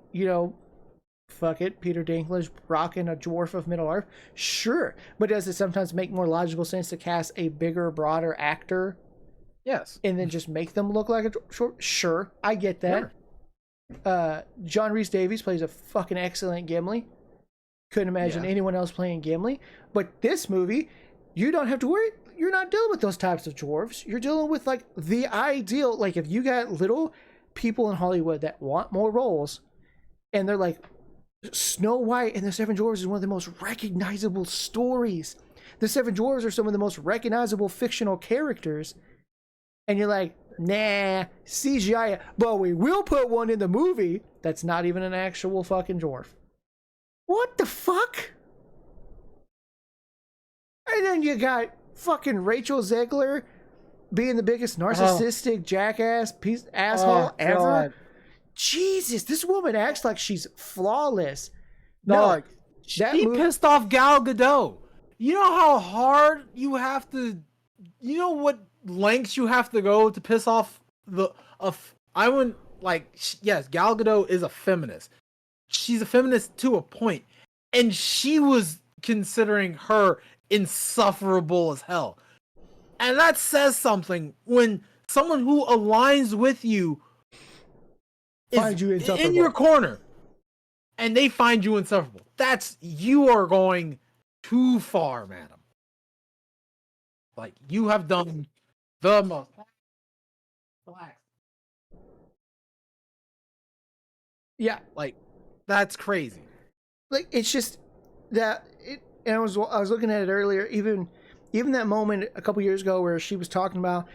fuck it, Peter Dinklage rocking a dwarf of Middle Earth? Sure. But does it sometimes make more logical sense to cast a bigger, broader actor? Yes. And then just make them look like a short? Sure. I get that. Sure. John Rhys Davies plays a fucking excellent Gimli. Couldn't imagine anyone else playing Gimli. But this movie, you don't have to worry. You're not dealing with those types of dwarves. You're dealing with like the ideal, like if you got little people in Hollywood that want more roles, and they're like, Snow White and the Seven Dwarfs is one of the most recognizable stories. The Seven Dwarfs are some of the most recognizable fictional characters, and you're like, nah, CGI, but we will put one in the movie that's not even an actual fucking dwarf. What the fuck? And then you got fucking Rachel Zegler being the biggest narcissistic jackass asshole ever. God. Jesus, this woman acts like she's flawless. No, she pissed off Gal Gadot. You know how hard you have to, you know what lengths you have to go to piss off I wouldn't yes, Gal Gadot is a feminist. She's a feminist to a point, and she was considering her insufferable as hell. And that says something when someone who aligns with you is in your corner and they find you insufferable. You are going too far, madam. Like, you have done the most. Relax. Yeah. Like, that's crazy. Like, it's just that and I was looking at it earlier, even that moment a couple years ago where she was talking about,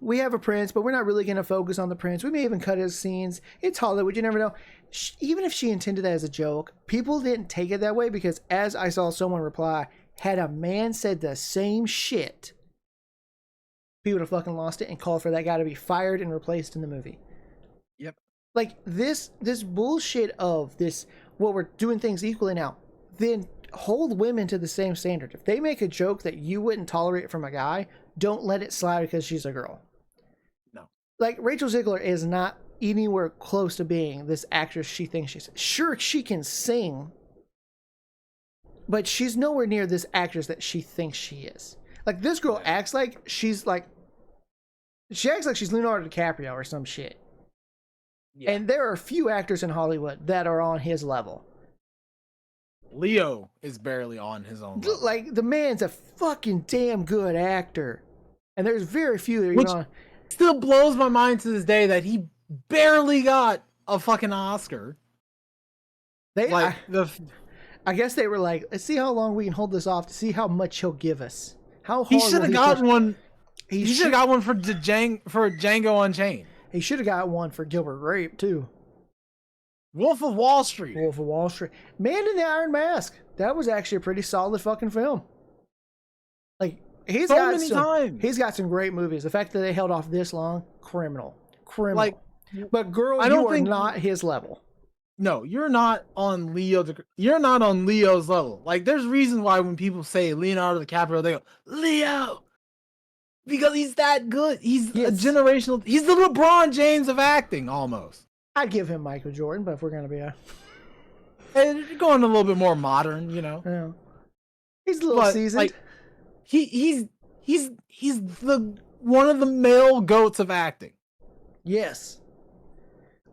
we have a prince, but we're not really going to focus on the prince. We may even cut his scenes. It's Hollywood. You never know. Even if she intended that as a joke, people didn't take it that way, because as I saw someone reply, had a man said the same shit, he would have fucking lost it and called for that guy to be fired and replaced in the movie. Yep. Like this bullshit of this, well, we're doing things equally now. Then hold women to the same standard. If they make a joke that you wouldn't tolerate from a guy, don't let it slide because she's a girl. No. Like, Rachel Zegler is not anywhere close to being this actress she thinks she's. Sure, she can sing, but she's nowhere near this actress that she thinks she is. Like, this girl acts like she acts like she's Leonardo DiCaprio or some shit. Yeah. And there are a few actors in Hollywood that are on his level. Leo is barely on his own level. Like, the man's a fucking damn good actor. And there's very few that are even on. Still blows my mind to this day that he barely got a fucking Oscar. I guess they were like, let's see how long we can hold this off to see how much he'll give us. He should have got one. He should have got one for Django Unchained. He should have got one for Gilbert Grape too. Wolf of Wall Street. Man in the Iron Mask. That was actually a pretty solid fucking film. Like, he's got some great movies. The fact that they held off this long, criminal. Like, but girl, you are not his level. No, you're not on Leo. You're not on Leo's level. Like, there's reasons why when people say Leonardo DiCaprio, they go, Leo. Because he's that good. He's Yes. a generational. He's the LeBron James of acting, almost. I'd give him Michael Jordan, but if we're gonna be And going a little bit more modern, you know. yeah. He's a little But, seasoned. like, he's the one of the male goats of acting. Yes.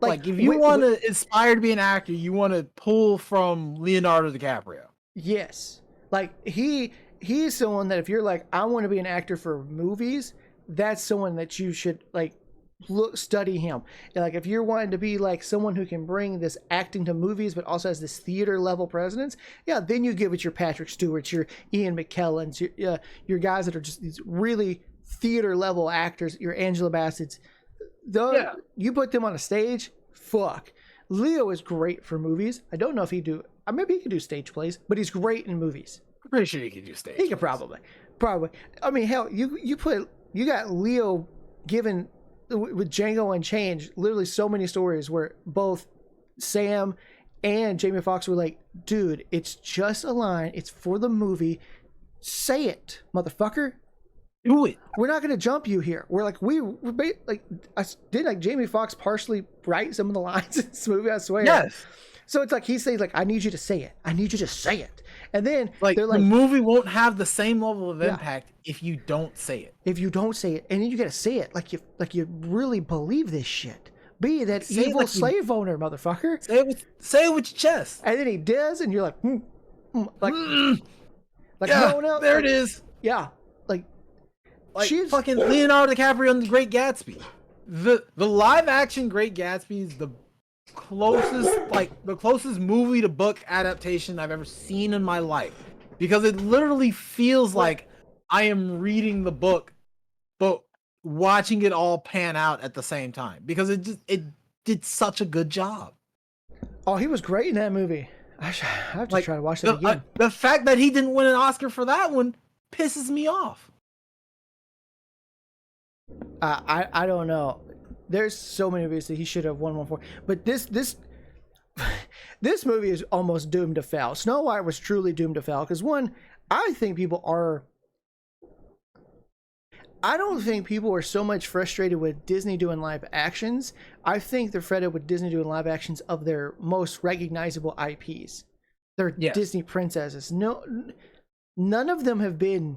Like if you want to aspire to be an actor, you want to pull from Leonardo DiCaprio. Yes. Like he's someone that if you're like, I want to be an actor for movies, that's someone that you should like study him. Like if you're wanting to be like someone who can bring this acting to movies but also has this theater level presence, yeah, then you give it your Patrick Stewart's, your Ian McKellen's, your guys that are just these really theater level actors, your Angela Bassett's. You put them on a stage, fuck. Leo is great for movies. I don't know if he do. Maybe he could do stage plays, but he's great in movies. I'm pretty sure he could do stage. He could probably. I mean, hell, you got Leo given with Django Unchained, literally so many stories where both Sam and Jamie Foxx were like, dude, it's just a line. It's for the movie. Say it, motherfucker. Do it. We're not gonna jump you here. We're like Jamie Foxx partially write some of the lines in this movie, I swear. Yes. So it's like he says like, I need you to say it. I need you to say it. And then like they're like, the movie won't have the same level of impact if you don't say it. If you don't say it, and then you gotta say it like you really believe this shit. Be that Say evil like slave owner, motherfucker. Say it with your chest. And then he does, and you're like, like yeah, no, there it is. Yeah, like she's fucking Leonardo DiCaprio in The Great Gatsby. The live action Great Gatsby is the closest movie to book adaptation I've ever seen in my life, because it literally feels like I am reading the book but watching it all pan out at the same time, because it did such a good job. Oh, he was great in that movie. I have to try to watch that again. The fact that he didn't win an Oscar for that one pisses me off. I don't know. There's so many movies that he should have won one for, but this movie is almost doomed to fail. Snow White was truly doomed to fail because I don't think people are so much frustrated with Disney doing live actions. I think they're frustrated with Disney doing live actions of their most recognizable IPs. They're Disney princesses. No, none of them have been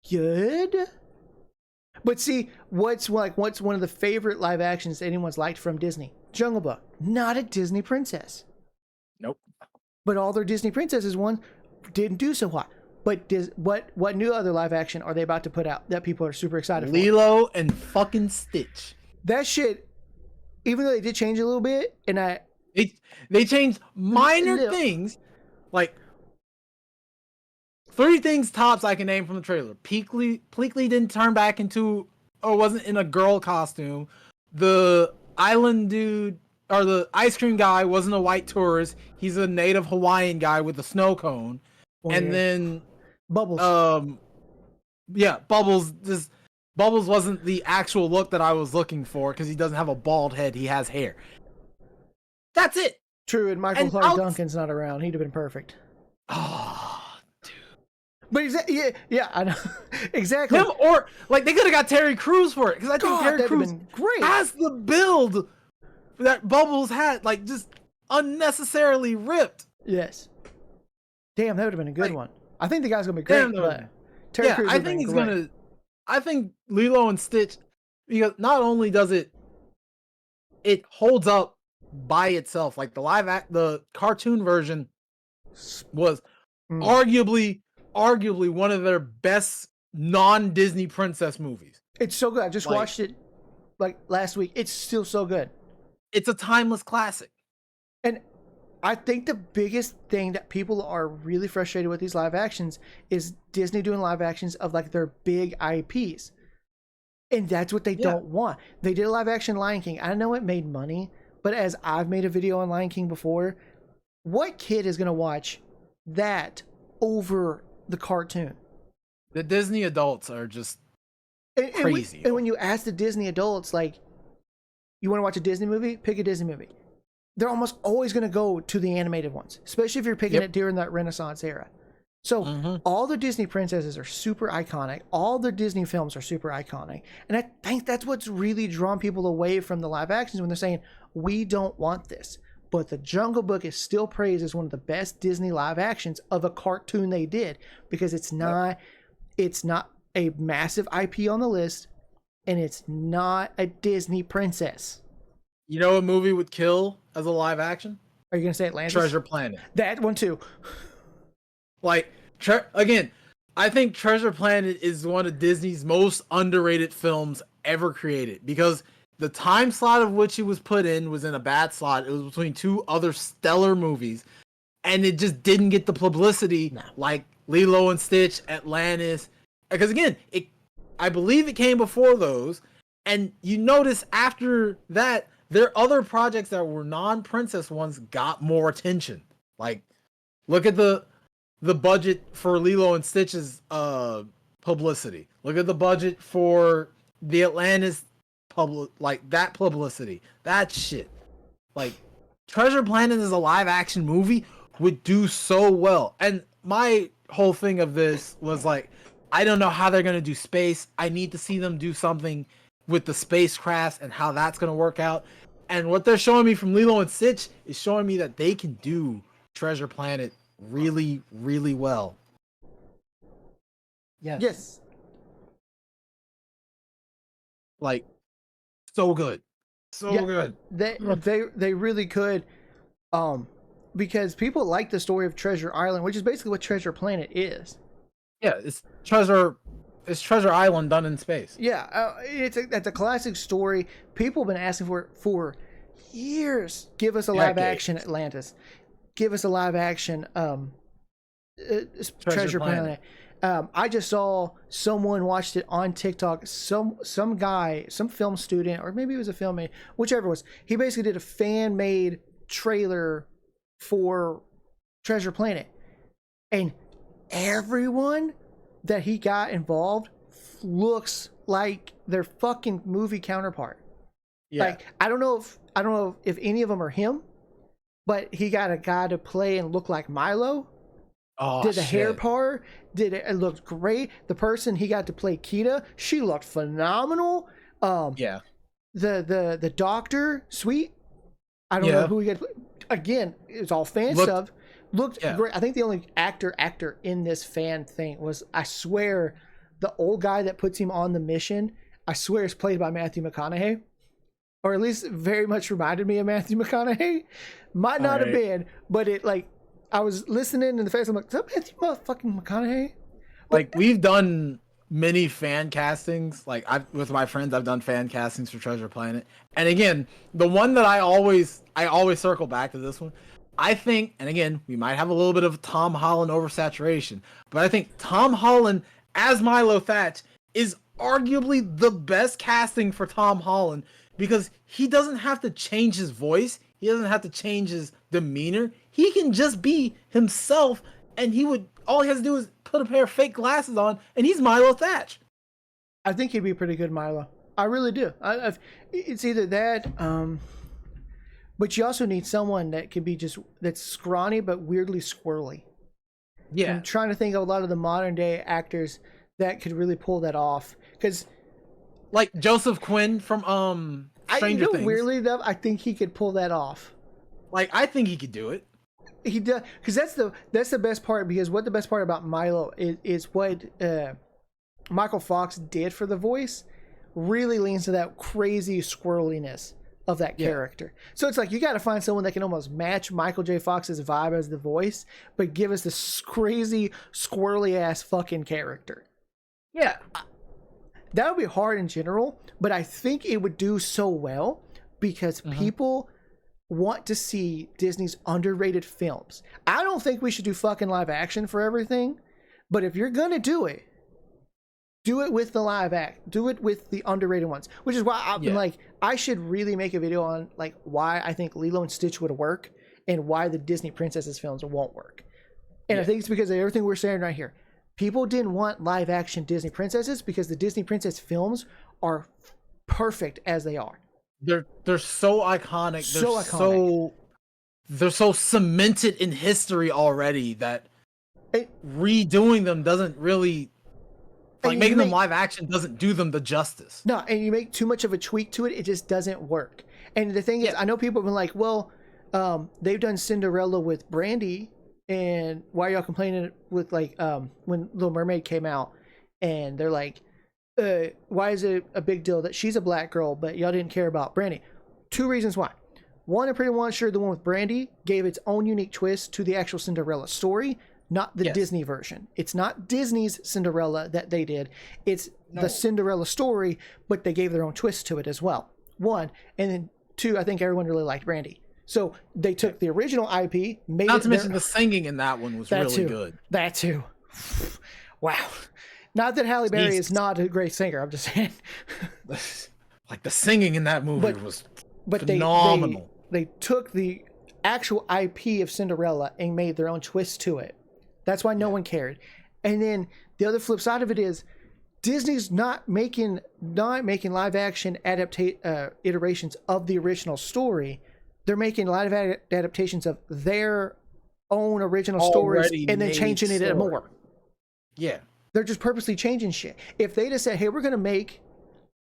good. But see, what's one of the favorite live actions anyone's liked from Disney? Jungle Book. Not a Disney princess. Nope. But all their Disney princesses didn't do so hot. But what new other live action are they about to put out that people are super excited for? Lilo and fucking Stitch. That shit, even though they did change a little bit, and they changed minor things, like 3 things tops I can name from the trailer. Pleakley didn't turn back into, or wasn't in a girl costume. The island dude, or the ice cream guy, wasn't a white tourist. He's a native Hawaiian guy with a snow cone. Then Bubbles. Bubbles wasn't the actual look that I was looking for, because he doesn't have a bald head. He has hair. That's it. True, and Michael Clark Duncan's not around. He'd have been perfect. Oh. But I know exactly. Him, or like they could have got Terry Crews for it, because I think Terry Crews has the build that Bubbles had, like just unnecessarily ripped. Yes. Damn, that would have been a good one. I think the guy's gonna be great. Terry Crews. I think Lilo and Stitch, because not only does it holds up by itself, like the cartoon version was arguably one of their best non-Disney princess movies. It's so good. I just watched it like last week. It's still so good. It's a timeless classic. And I think the biggest thing that people are really frustrated with these live actions is Disney doing live actions of like their big IPs. And that's what they don't want. They did a live action Lion King. I know it made money, but as I've made a video on Lion King before, what kid is going to watch that over the cartoon? The Disney adults are just crazy. And when you ask the Disney adults, like, you want to watch a Disney movie? Pick a Disney movie. They're almost always going to go to the animated ones, especially if you're picking it during that Renaissance era. So all the Disney princesses are super iconic. All the Disney films are super iconic. And I think that's what's really drawn people away from the live actions when they're saying, we don't want this. But The Jungle Book is still praised as one of the best Disney live actions of a cartoon they did, because it's not a massive IP on the list, and it's not a Disney princess. You know a movie would kill as a live action? Are you going to say Atlantis? Treasure Planet. That one too. Like, again, I think Treasure Planet is one of Disney's most underrated films ever created, because the time slot of which it was put in was in a bad slot. It was between two other stellar movies, and it just didn't get the publicity like Lilo and Stitch, Atlantis. Because again, I believe it came before those, and you notice after that, their other projects that were non-princess ones got more attention. Like, look at the budget for Lilo and Stitch's publicity. Look at the budget for the Atlantis that publicity. That shit. Like, Treasure Planet as a live action movie would do so well. And my whole thing of this was like, I don't know how they're gonna do space. I need to see them do something with the spacecraft and how that's gonna work out. And what they're showing me from Lilo and Stitch is showing me that they can do Treasure Planet really, really well. Yes. Like, so good. So good. They really could. Because people like the story of Treasure Island, which is basically what Treasure Planet is. Yeah, it's Treasure Island done in space. Yeah, that's a classic story. People have been asking for years. Give us a live action Atlantis. Give us a live action Treasure Planet. I just saw someone watched it on TikTok. Some guy, some film student, or maybe it was a filmmaker, whichever it was. He basically did a fan made trailer for Treasure Planet, and everyone that he got involved looks like their fucking movie counterpart. Yeah. Like, I don't know if any of them are him, but he got a guy to play and look like Milo. Oh, did the hair part? It looked great. The person he got to play Kita, she looked phenomenal. The doctor, Sweet. I don't know who he got to play. Again, it's all fan stuff. Looked great. I think the only actor in this fan thing was, I swear, the old guy that puts him on the mission, I swear is played by Matthew McConaughey. Or at least very much reminded me of Matthew McConaughey. Might not have been, but it, like, I was listening in the face, I'm like, is that Matthew motherfucking McConaughey? Like, we've done many fan castings. Like, with my friends, I've done fan castings for Treasure Planet. And again, the one that I always circle back to this one. I think, and again, we might have a little bit of Tom Holland oversaturation, but I think Tom Holland as Milo Thatch is arguably the best casting for Tom Holland, because he doesn't have to change his voice. He doesn't have to change his demeanor. He can just be himself, and all he has to do is put a pair of fake glasses on, and he's Milo Thatch. I think he'd be pretty good Milo. I really do. It's either that, but you also need someone that can be that's scrawny but weirdly squirrely. Yeah. I'm trying to think of a lot of the modern day actors that could really pull that off. Because, like Joseph Quinn from Stranger Things. Weirdly enough, I think he could pull that off. Like, I think he could do it. He does, because that's the best part. Because what the best part about Milo is what Michael Fox did for the voice really leans to that crazy squirreliness of that character. So it's like, you got to find someone that can almost match Michael J. Fox's vibe as the voice, but give us this crazy squirrely ass fucking character. Yeah, that would be hard in general, but I think it would do so well because people want to see Disney's underrated films. I don't think we should do fucking live action for everything, but if you're gonna do it with the live act. Do it with the underrated ones. Which is why I've been like, I should really make a video on like why I think Lilo and Stitch would work and why the Disney Princesses films won't work. And I think it's because of everything we're saying right here. People didn't want live action Disney princesses because the Disney princess films are perfect as they are. They're so iconic. They're so cemented in history already that redoing them doesn't really, like, making them live action doesn't do them the justice. No, and you make too much of a tweak to it, it just doesn't work. And the thing is, I know people have been like, well, they've done Cinderella with Brandy, and why are y'all complaining with, like, when Little Mermaid came out, and they're like, why is it a big deal that she's a black girl, but y'all didn't care about Brandy? Two reasons why. One, I'm pretty much sure the one with Brandy gave its own unique twist to the actual Cinderella story, not the Disney version. It's not Disney's Cinderella that they did. It's the Cinderella story, but they gave their own twist to it as well. One. And then two, I think everyone really liked Brandy. So they took the original IP, made Not to mention the singing in that one was really good. That too. Wow. Not that Halle Berry is not a great singer. I'm just saying. Like, the singing in that movie was phenomenal. They took the actual IP of Cinderella and made their own twist to it. That's why no one cared. And then the other flip side of it is Disney's not making live action iterations of the original story. They're making live adaptations of their own original stories and then changing it more. Yeah. They're just purposely changing shit. If they just said, hey, we're going to make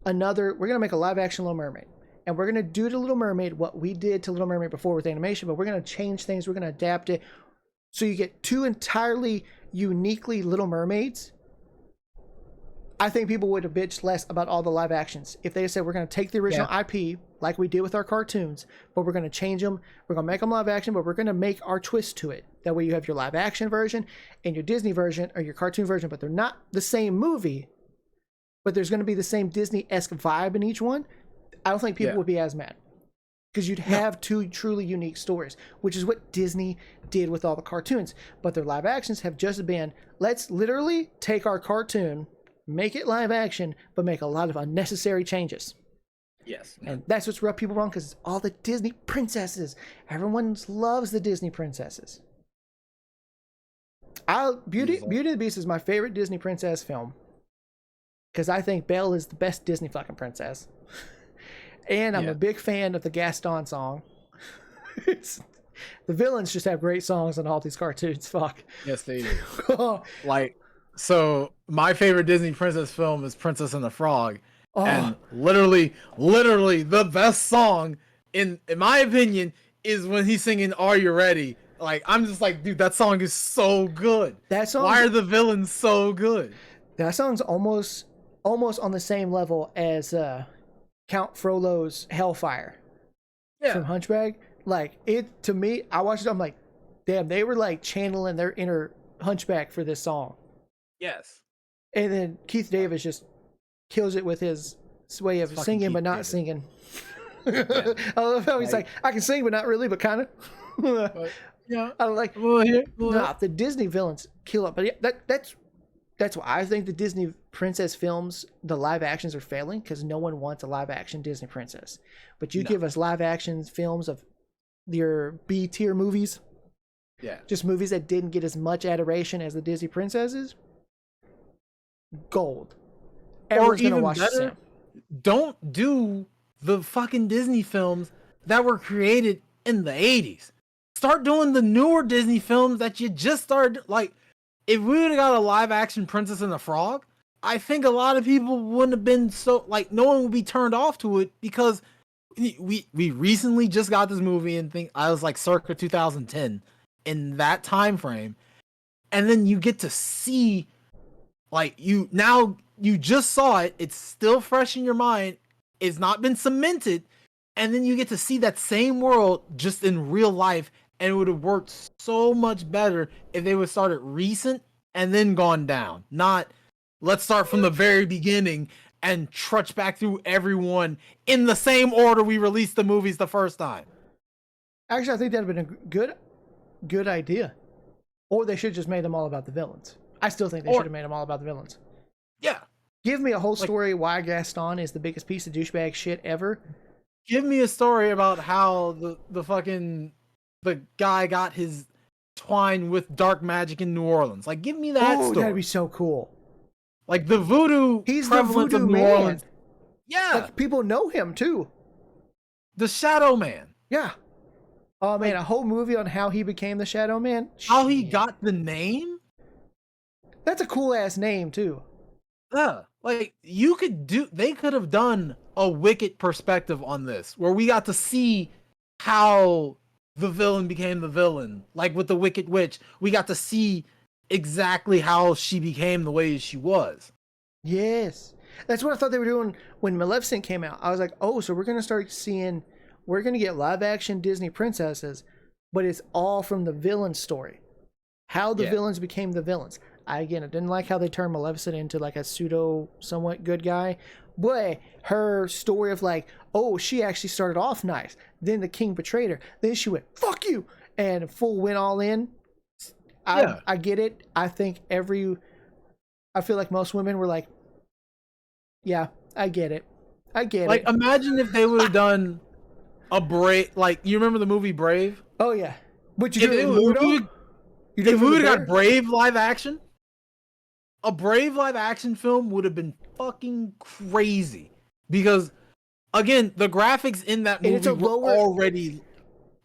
a live action Little Mermaid, and we're going to do to Little Mermaid what we did to Little Mermaid before with animation, but we're going to change things, we're going to adapt it. So you get two entirely uniquely Little Mermaids. I think people would have bitched less about all the live actions. If they said, we're going to take the original IP, like we did with our cartoons, but we're going to change them, we're going to make them live action, but we're going to make our twist to it. That way you have your live action version and your Disney version, or your cartoon version, but they're not the same movie, but there's going to be the same Disney-esque vibe in each one. I don't think people would be as mad. Because you'd have two truly unique stories, which is what Disney did with all the cartoons. But their live actions have just been, let's literally take our cartoon, make it live action, but make a lot of unnecessary changes. Yes. And that's what's rubbed people wrong, because it's all the Disney princesses. Everyone loves the Disney princesses. Beauty and the Beast is my favorite Disney princess film, because I think Belle is the best Disney fucking princess. And I'm a big fan of the Gaston song. The villains just have great songs in all these cartoons. Fuck. Yes, they do. Like, so my favorite Disney princess film is Princess and the Frog. And literally the best song, in my opinion, is when he's singing Are You Ready? Like, I'm just like, dude, that song is so good. Why are the villains so good? That song's almost on the same level as Count Frollo's Hellfire from Hunchback. Like, it, to me, I watched it, I'm like, damn, they were like channeling their inner Hunchback for this song. Yes. And then Keith Davis just kills it with his way of singing Keith but not Davis. Singing. I love how he's like, I can sing but not really, but kind of. Yeah, I like. The Disney villains kill it, but that's why I think the Disney princess films, the live actions are failing, because no one wants a live action Disney princess. But you give us live action films of your B tier movies, just movies that didn't get as much adoration as the Disney princesses. Gold. Everyone's gonna watch better, don't do the fucking Disney films that were created in the 80s. Start doing the newer Disney films that you just started. Like, if we would have got a live action Princess and the Frog, I think a lot of people wouldn't have been so, like, no one would be turned off to it, because we recently just got this movie, and think I was like circa 2010 in that time frame, and then you get to see, like, you just saw it, it's still fresh in your mind, it's not been cemented, and then you get to see that same world just in real life. And it would have worked so much better if they would start it recent and then gone down. Not, let's start from the very beginning and trudge back through everyone in the same order we released the movies the first time. Actually, I think that would have been a good idea. Or they should have just made them all about the villains. I still think they should have made them all about the villains. Yeah. Give me a whole story why Gaston is the biggest piece of douchebag shit ever. Give me a story about how the guy got his twine with dark magic in New Orleans. Like, give me that story. That'd be so cool. Like, the voodoo prevalence of New Orleans. Yeah. Like, people know him, too. The Shadow Man. Yeah. Oh, man, a whole movie on how he became the Shadow Man? How he got the name? That's a cool ass name too. Yeah, like they could have done a Wicked perspective on this, where we got to see how the villain became the villain. Like with the Wicked Witch, we got to see exactly how she became the way she was. Yes. That's what I thought they were doing when Maleficent came out. I was like, oh, so we're going to start seeing, we're going to get live action Disney princesses, but it's all from the villain story. How the villains became the villains. I didn't like how they turned Maleficent into like a pseudo, somewhat good guy. But her story of like, oh, she actually started off nice. Then the king betrayed her. Then she went, fuck you. And full went all in. I get it. I feel like most women were like, yeah, I get it. Like, imagine if they would have done a Brave, like, you remember the movie Brave? Oh, yeah. But you did it if we would have got Brave live action, a Brave live action film would have been fucking crazy. Because, again, the graphics in that movie were already,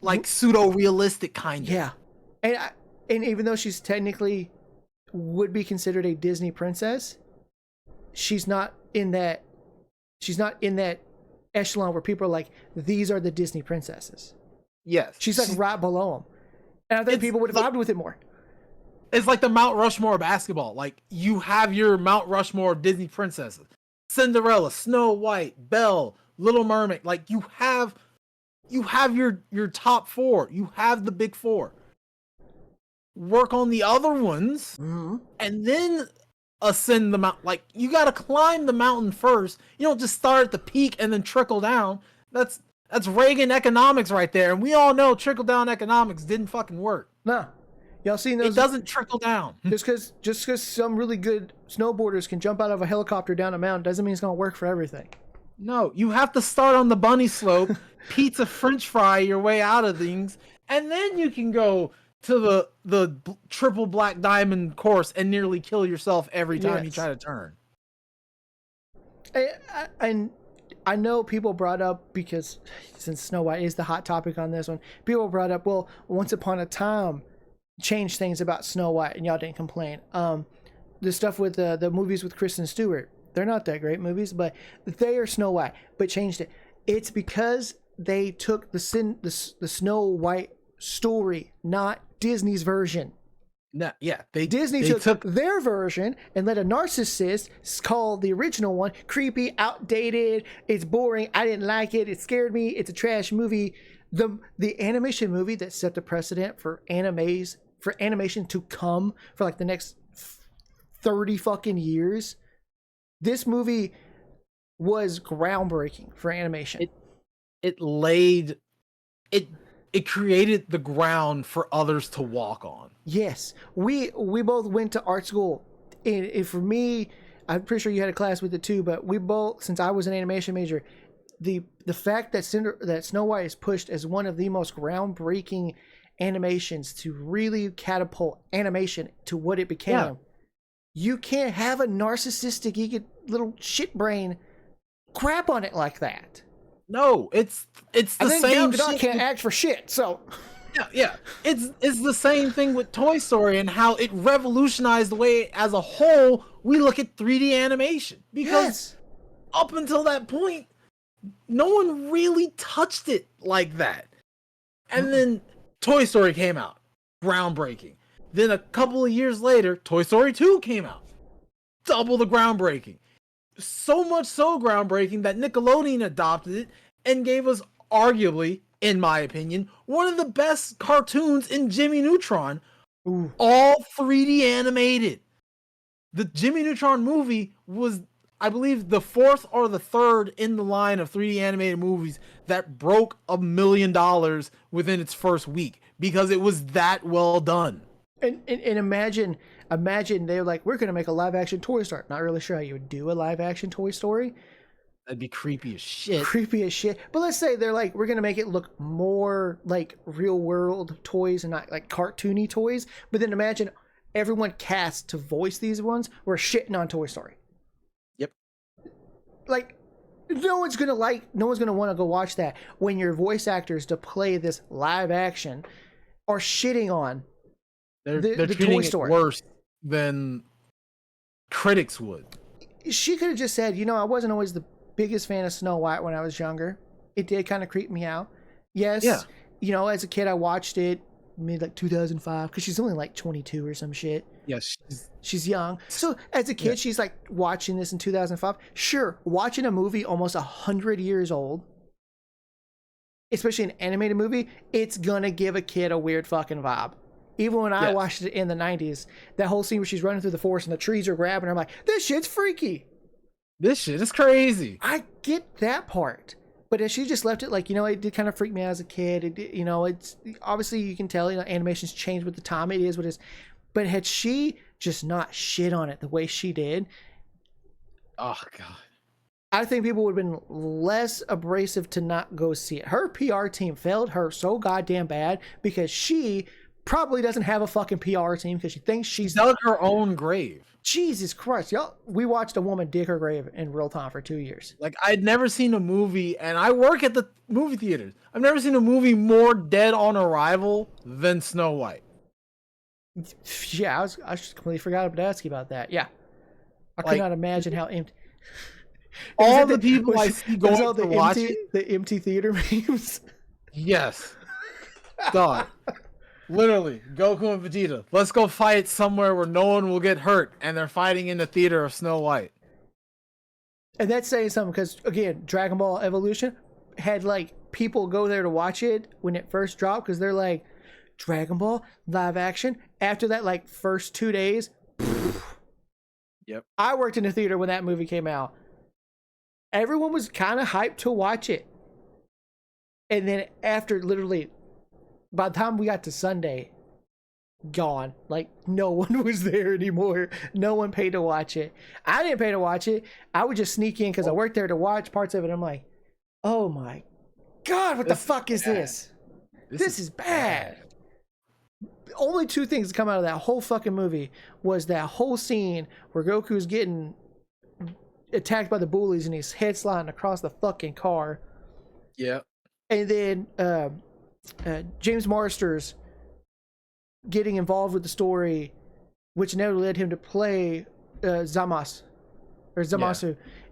like, pseudo-realistic, kind of. Yeah. And even though she's technically would be considered a Disney princess, she's not in that echelon where people are like, these are the Disney princesses. Yes. She's like right below them. And I think people would have vibed with it more. It's like the Mount Rushmore of basketball. Like, you have your Mount Rushmore of Disney princesses. Cinderella, Snow White, Belle, Little Mermaid. Like, you have your top four. You have the big four. Work on the other ones, and then ascend the mountain. Like, you got to climb the mountain first. You don't just start at the peak and then trickle down. That's Reagan economics right there, and we all know trickle down economics didn't fucking work. No, y'all seen those? It doesn't trickle down. Just because some really good snowboarders can jump out of a helicopter down a mountain doesn't mean it's gonna work for everything. No, you have to start on the bunny slope, pizza French fry your way out of things, and then you can go to the triple black diamond course and nearly kill yourself every time you try to turn. And I know people brought up, because since Snow White is the hot topic on this one, people brought up, well, Once Upon a Time changed things about Snow White and y'all didn't complain. The stuff with the movies with Kristen Stewart, they're not that great movies, but they are Snow White, but changed it. It's because they took the Snow White story, not Disney's version. No, yeah, Disney took their version and let a narcissist call the original one creepy, outdated, it's boring, I didn't like it, it scared me, it's a trash movie. The animation movie that set the precedent for animation to come for like the next 30 fucking years. This movie was groundbreaking for animation. It created the ground for others to walk on. Yes. We both went to art school. And for me, I'm pretty sure you had a class with it too, but we both, since I was an animation major, the fact that Snow White is pushed as one of the most groundbreaking animations to really catapult animation to what it became. Yeah. You can't have a narcissistic little shit brain crap on it like that. No, it's the same. Gal Gadot can't act for shit, so yeah. It's the same thing with Toy Story and how it revolutionized the way, as a whole, we look at 3D animation. Because up until that point, no one really touched it like that. And then Toy Story came out, groundbreaking. Then a couple of years later, Toy Story 2 came out, double the groundbreaking. So much so groundbreaking that Nickelodeon adopted it and gave us, arguably, in my opinion, one of the best cartoons in Jimmy Neutron. Ooh. All 3D animated. The Jimmy Neutron movie was, I believe, the fourth or the third in the line of 3D animated movies that broke $1 million within its first week, because it was that well done. And imagine they're like, we're going to make a live action Toy Story. Not really sure how you would do a live action Toy Story. That'd be creepy as shit. But let's say they're like, we're going to make it look more like real world toys and not like cartoony toys. But then imagine everyone cast to voice these ones were shitting on Toy Story. Yep. Like, no one's going to want to go watch that when your voice actors to play this live action are shitting on they're treating Toy Story. It worse than critics would. She could have just said, I wasn't always the biggest fan of Snow White when I was younger. It did kind of creep me out. Yes. Yeah. As a kid, I watched it mid like 2005 because she's only like 22 or some shit. Yes. She's young. So as a kid, she's like watching this in 2005. Sure. Watching a movie almost 100 years old, especially an animated movie, it's going to give a kid a weird fucking vibe. Even when I watched it in the 90s, that whole scene where she's running through the forest and the trees are grabbing her, I'm like, this shit's freaky. This shit is crazy. I get that part. But if she just left it like, it did kind of freak me out as a kid. It's obviously you can tell, animation's changed with the time. It is what it is. But had she just not shit on it the way she did, oh God, I think people would have been less abrasive to not go see it. Her PR team failed her so goddamn bad because she probably doesn't have a fucking PR team because she thinks she's dug her own grave. Jesus Christ, y'all! We watched a woman dig her grave in real time for 2 years. Like, I'd never seen a movie, and I work at the movie theaters. I've never seen a movie more dead on arrival than Snow White. Yeah, I just completely forgot to ask you about that. Yeah, I could not imagine how empty. All the people I see going to watch it, the empty theater memes. Yes, dog. Literally, Goku and Vegeta. Let's go fight somewhere where no one will get hurt, and they're fighting in the theater of Snow White. And that's saying something because again, Dragon Ball Evolution had like people go there to watch it when it first dropped because they're like, Dragon Ball live action. After that, like first 2 days, yep. I worked in the theater when that movie came out. Everyone was kind of hyped to watch it, and then after literally. By the time we got to Sunday, gone. Like, no one was there anymore. No one paid to watch it. I didn't pay to watch it. I would just sneak in because I worked there to watch parts of it. I'm like, oh my God, what the fuck is this? This is bad. Only two things that come out of that whole fucking movie was that whole scene where Goku's getting attacked by the bullies and he's head sliding across the fucking car. Yeah. And then James Marsters getting involved with the story, which never led him to play Zamasu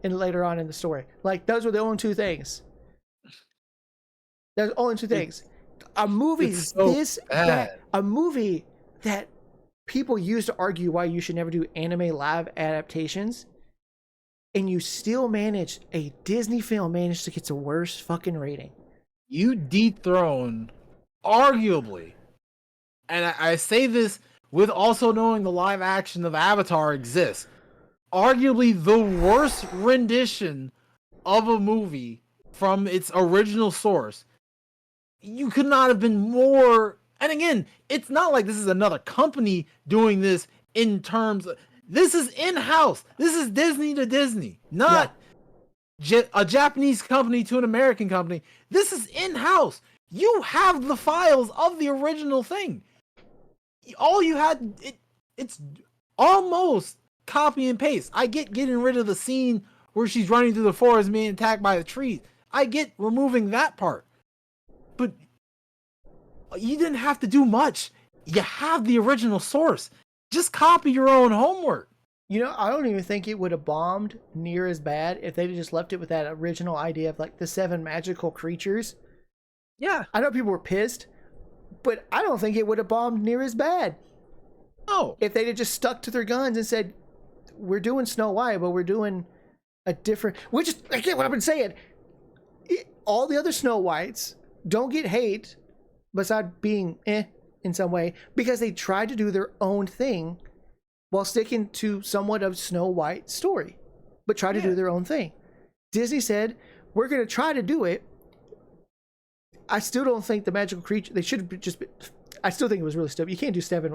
and later on in the story. Like, those were the only two things. There's only two things. A movie a movie that people used to argue why you should never do anime live adaptations, and you still a Disney film managed to get the worst fucking rating. You dethrone, arguably, and I say this with also knowing the live action of Avatar exists, arguably the worst rendition of a movie from its original source. You could not have been more. And again, it's not like this is another company doing this in terms of. This is in-house. This is Disney to Disney, not a Japanese company to an American company. This is in-house. You have the files of the original thing. All you had, it's almost copy and paste. I get getting rid of the scene where she's running through the forest being attacked by the trees. I get removing that part. But you didn't have to do much. You have the original source. Just copy your own homework. I don't even think it would have bombed near as bad if they'd just left it with that original idea of like the 7 magical creatures. Yeah. I know people were pissed, but I don't think it would have bombed near as bad. No. If they'd have just stuck to their guns and said, we're doing Snow White, but we're doing a different... Which is, again, what I've been saying. All the other Snow Whites don't get hate, besides being in some way, because they tried to do their own thing while sticking to somewhat of Snow White's story, but try to do their own thing. Disney said, we're going to try to do it. I still don't think the magical creature, they should have just been, I still think it was really stupid.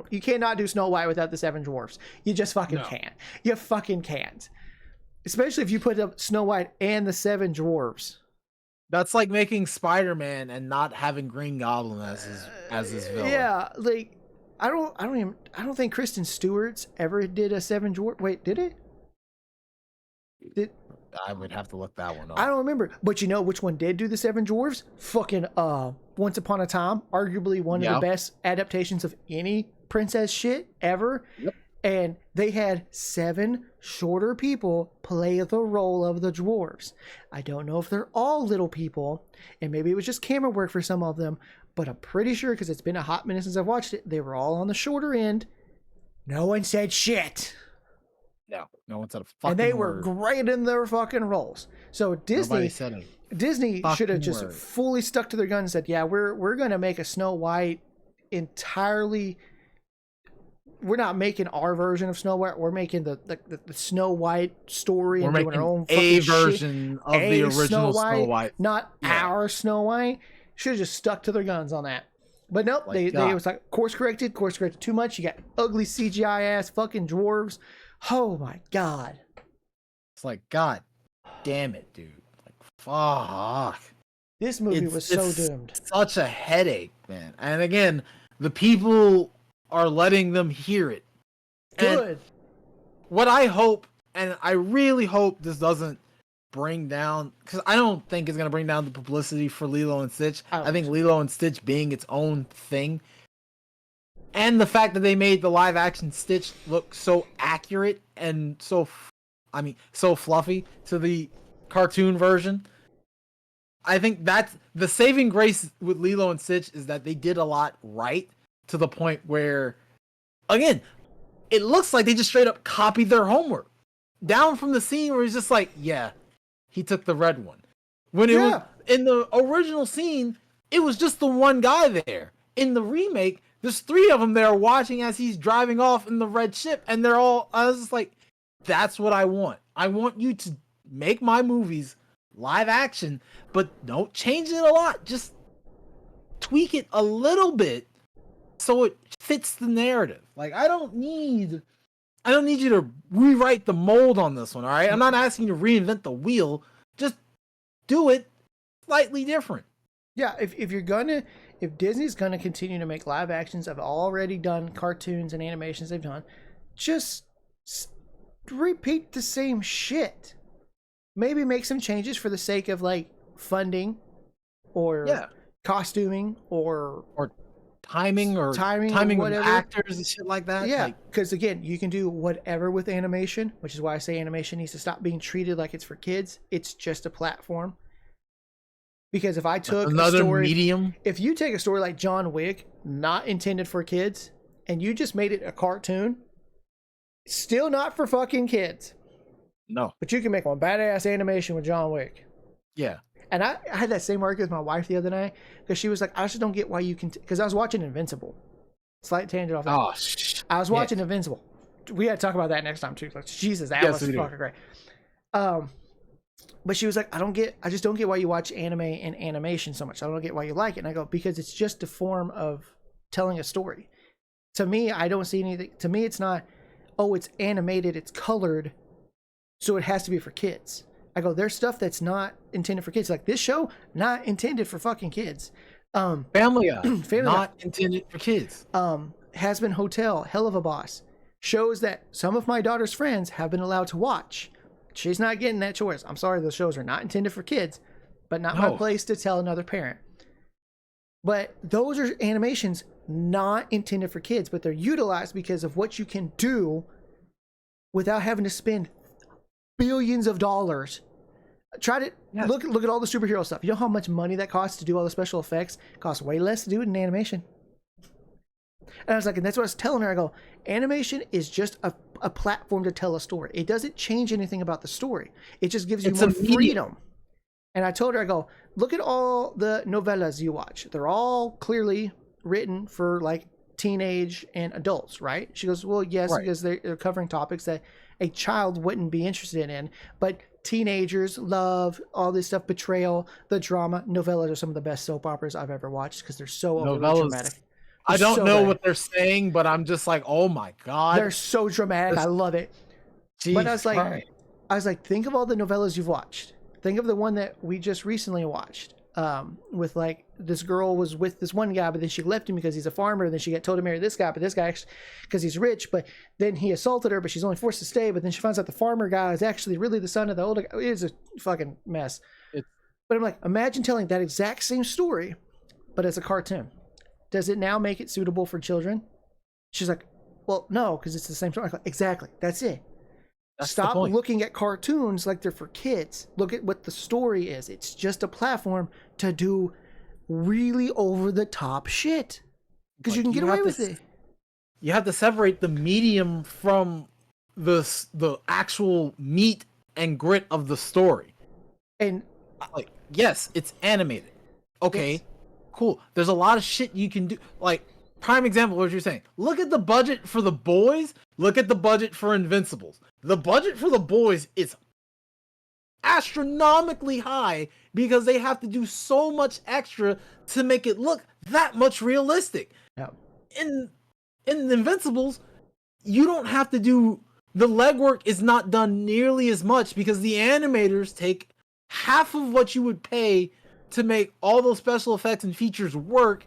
You cannot do Snow White without the 7 dwarfs. You just fucking can't. You fucking can't. Especially if you put up Snow White and the 7 dwarves. That's like making Spider-Man and not having Green Goblin as his villain. Yeah, like I don't think Kristen Stewart's ever did a 7 dwarf. Wait, did it? I would have to look that one up. I don't remember, but you know which one did do the 7 dwarves? Fucking Once Upon a Time, arguably one of the best adaptations of any princess shit ever. Yep. And they had 7 shorter people play the role of the dwarves. I don't know if they're all little people, and maybe it was just camera work for some of them, but I'm pretty sure, because it's been a hot minute since I've watched it, they were all on the shorter end. No one said shit. No one said a fucking And they word. were great in their fucking roles. So Disney should have just fully stuck to their guns and said, yeah, we're going to make a Snow White entirely. We're not making our version of Snow White. We're making the Snow White story and doing our own fucking version of the original Snow White. Not our Snow White. Should have just stuck to their guns on that. But nope, they was like course corrected too much. You got ugly CGI ass fucking dwarves. Oh my god. It's like, god damn it, dude. Like, fuck. This movie was so doomed. Such a headache, man. And again, the people are letting them hear it. Good. And what I hope, and I really hope this doesn't bring down, because I don't think it's going to bring down the publicity for Lilo and Stitch. I think Lilo and Stitch being its own thing, and the fact that they made the live action Stitch look so accurate and so fluffy to the cartoon version. I think that's the saving grace with Lilo and Stitch, is that they did a lot right, to the point where, again, it looks like they just straight up copied their homework down from the scene where he's just like, yeah, he took the red one. When it was in the original scene, it was just the one guy there. In the remake, there's 3 of them there watching as he's driving off in the red ship, and they're all, I was just like, that's what I want. I want you to make my movies live action, but don't change it a lot. Just tweak it a little bit so it fits the narrative. Like, I don't need you to rewrite the mold on this one, all right? I'm not asking you to reinvent the wheel. Just do it slightly different. Yeah, if Disney's gonna continue to make live actions of already done cartoons and animations they've done, just repeat the same shit. Maybe make some changes for the sake of like funding, or costuming, or timing or with actors and shit like that. Yeah, because again, you can do whatever with animation, which is why I say animation needs to stop being treated like it's for kids. It's just a platform. Because if I took another medium, if you take a story like John Wick, not intended for kids, and you just made it a cartoon, still not for fucking kids. No. But you can make one badass animation with John Wick. Yeah. And I had that same argument with my wife the other night, because she was like, I just don't get why you can, because I was watching Invincible. Slight tangent off that. Oh, I was watching Invincible. We got to talk about that next time too. Like, Jesus, that was fucking great. But she was like, I just don't get why you watch anime and animation so much. I don't get why you like it. And I go, because it's just a form of telling a story. To me, I don't see anything. To me, it's not, oh, it's animated, it's colored, so it has to be for kids. I go, there's stuff that's not intended for kids. Like this show, not intended for fucking kids. Family Guy, not intended for kids. Has Been Hotel, Hell of a Boss. Shows that some of my daughter's friends have been allowed to watch. She's not getting that choice. I'm sorry, those shows are not intended for kids, but not my place to tell another parent. But those are animations not intended for kids, but they're utilized because of what you can do without having to spend billions of dollars. Try to look at all the superhero stuff. You know how much money that costs to do all the special effects? It costs way less to do it in animation. And I was like, and that's what I was telling her. I go, animation is just a platform to tell a story. It doesn't change anything about the story. It just gives you more freedom. And I told her, I go, look at all the novellas you watch. They're all clearly written for like teenage and adults, right? She goes, well, yes, because they're covering topics that a child wouldn't be interested in. But teenagers love all this stuff, betrayal, the drama. Novellas are some of the best soap operas I've ever watched because they're so overly dramatic. I don't know what they're saying, but I'm just like, oh my god, they're so dramatic. I love it. But I was like, think of all the novellas you've watched. Think of the one that we just recently watched, with like this girl was with this one guy, but then she left him because he's a farmer. And then she got told to marry this guy, but this guy because he's rich. But then he assaulted her, but she's only forced to stay. But then she finds out the farmer guy is actually really the son of the older guy. It is a fucking mess. But I'm like, imagine telling that exact same story, but as a cartoon. Does it now make it suitable for children? She's like, well, no, because it's the same story. Exactly. That's it. That's the Stop point. looking at cartoons like they're for kids. Look at what the story is. It's just a platform to do really over the top shit. Because you can get away with it. You have to separate the medium from the actual meat and grit of the story. And like, yes, it's animated. Okay, yes. Cool. There's a lot of shit you can do. Like, prime example of what you're saying. Look at the budget for The Boys. Look at the budget for Invincibles. The budget for The Boys is astronomically high because they have to do so much extra to make it look that much realistic. Yeah. In Invincibles, you don't have to do the legwork is not done nearly as much because the animators take half of what you would pay to make all those special effects and features work,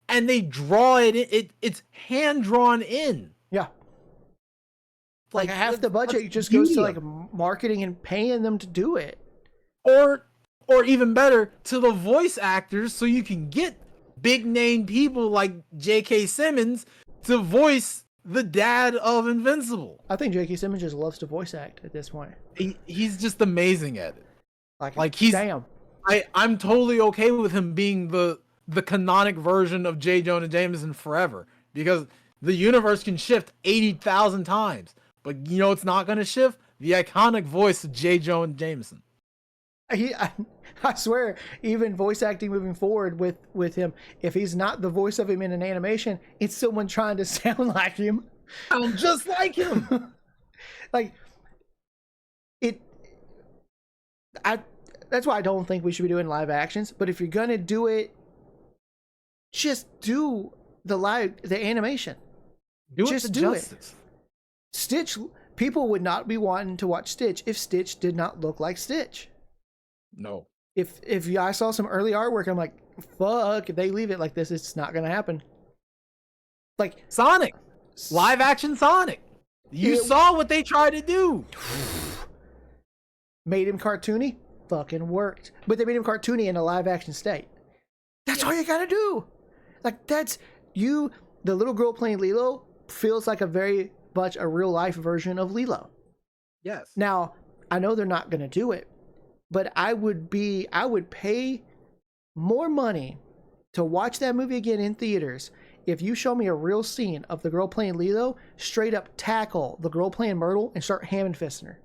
and they draw it in. It's hand drawn in. Yeah. Like half the budget just goes to like marketing and paying them to do it. Or even better, to the voice actors, so you can get big name people like J.K. Simmons to voice the dad of Invincible. I think J.K. Simmons just loves to voice act at this point. He's just amazing at it. Like he's damn. I'm totally okay with him being the canonic version of J. Jonah Jameson forever, because the universe can shift 80,000 times, but you know it's not going to shift? The iconic voice of J. Jonah Jameson. I swear, even voice acting moving forward with him, if he's not the voice of him in an animation, it's someone trying to sound like him. Sound just like him. Like it. That's why I don't think we should be doing live actions. But if you're gonna do it, just do the animation. Just do it. Stitch. People would not be wanting to watch Stitch if Stitch did not look like Stitch. No. If I saw some early artwork, I'm like, fuck, if they leave it like this, it's not gonna happen. Like Sonic. Live action Sonic. You saw what they tried to do. Made him cartoony, fucking worked. But they made him cartoony in a live action state. That's all you gotta do. Like that's you. The little girl playing Lilo feels like a very much a real life version of Lilo. Yes. Now I know they're not gonna do it, but I would pay more money to watch that movie again in theaters if you show me a real scene of the girl playing Lilo straight up tackle the girl playing Myrtle and start ham and fisting her.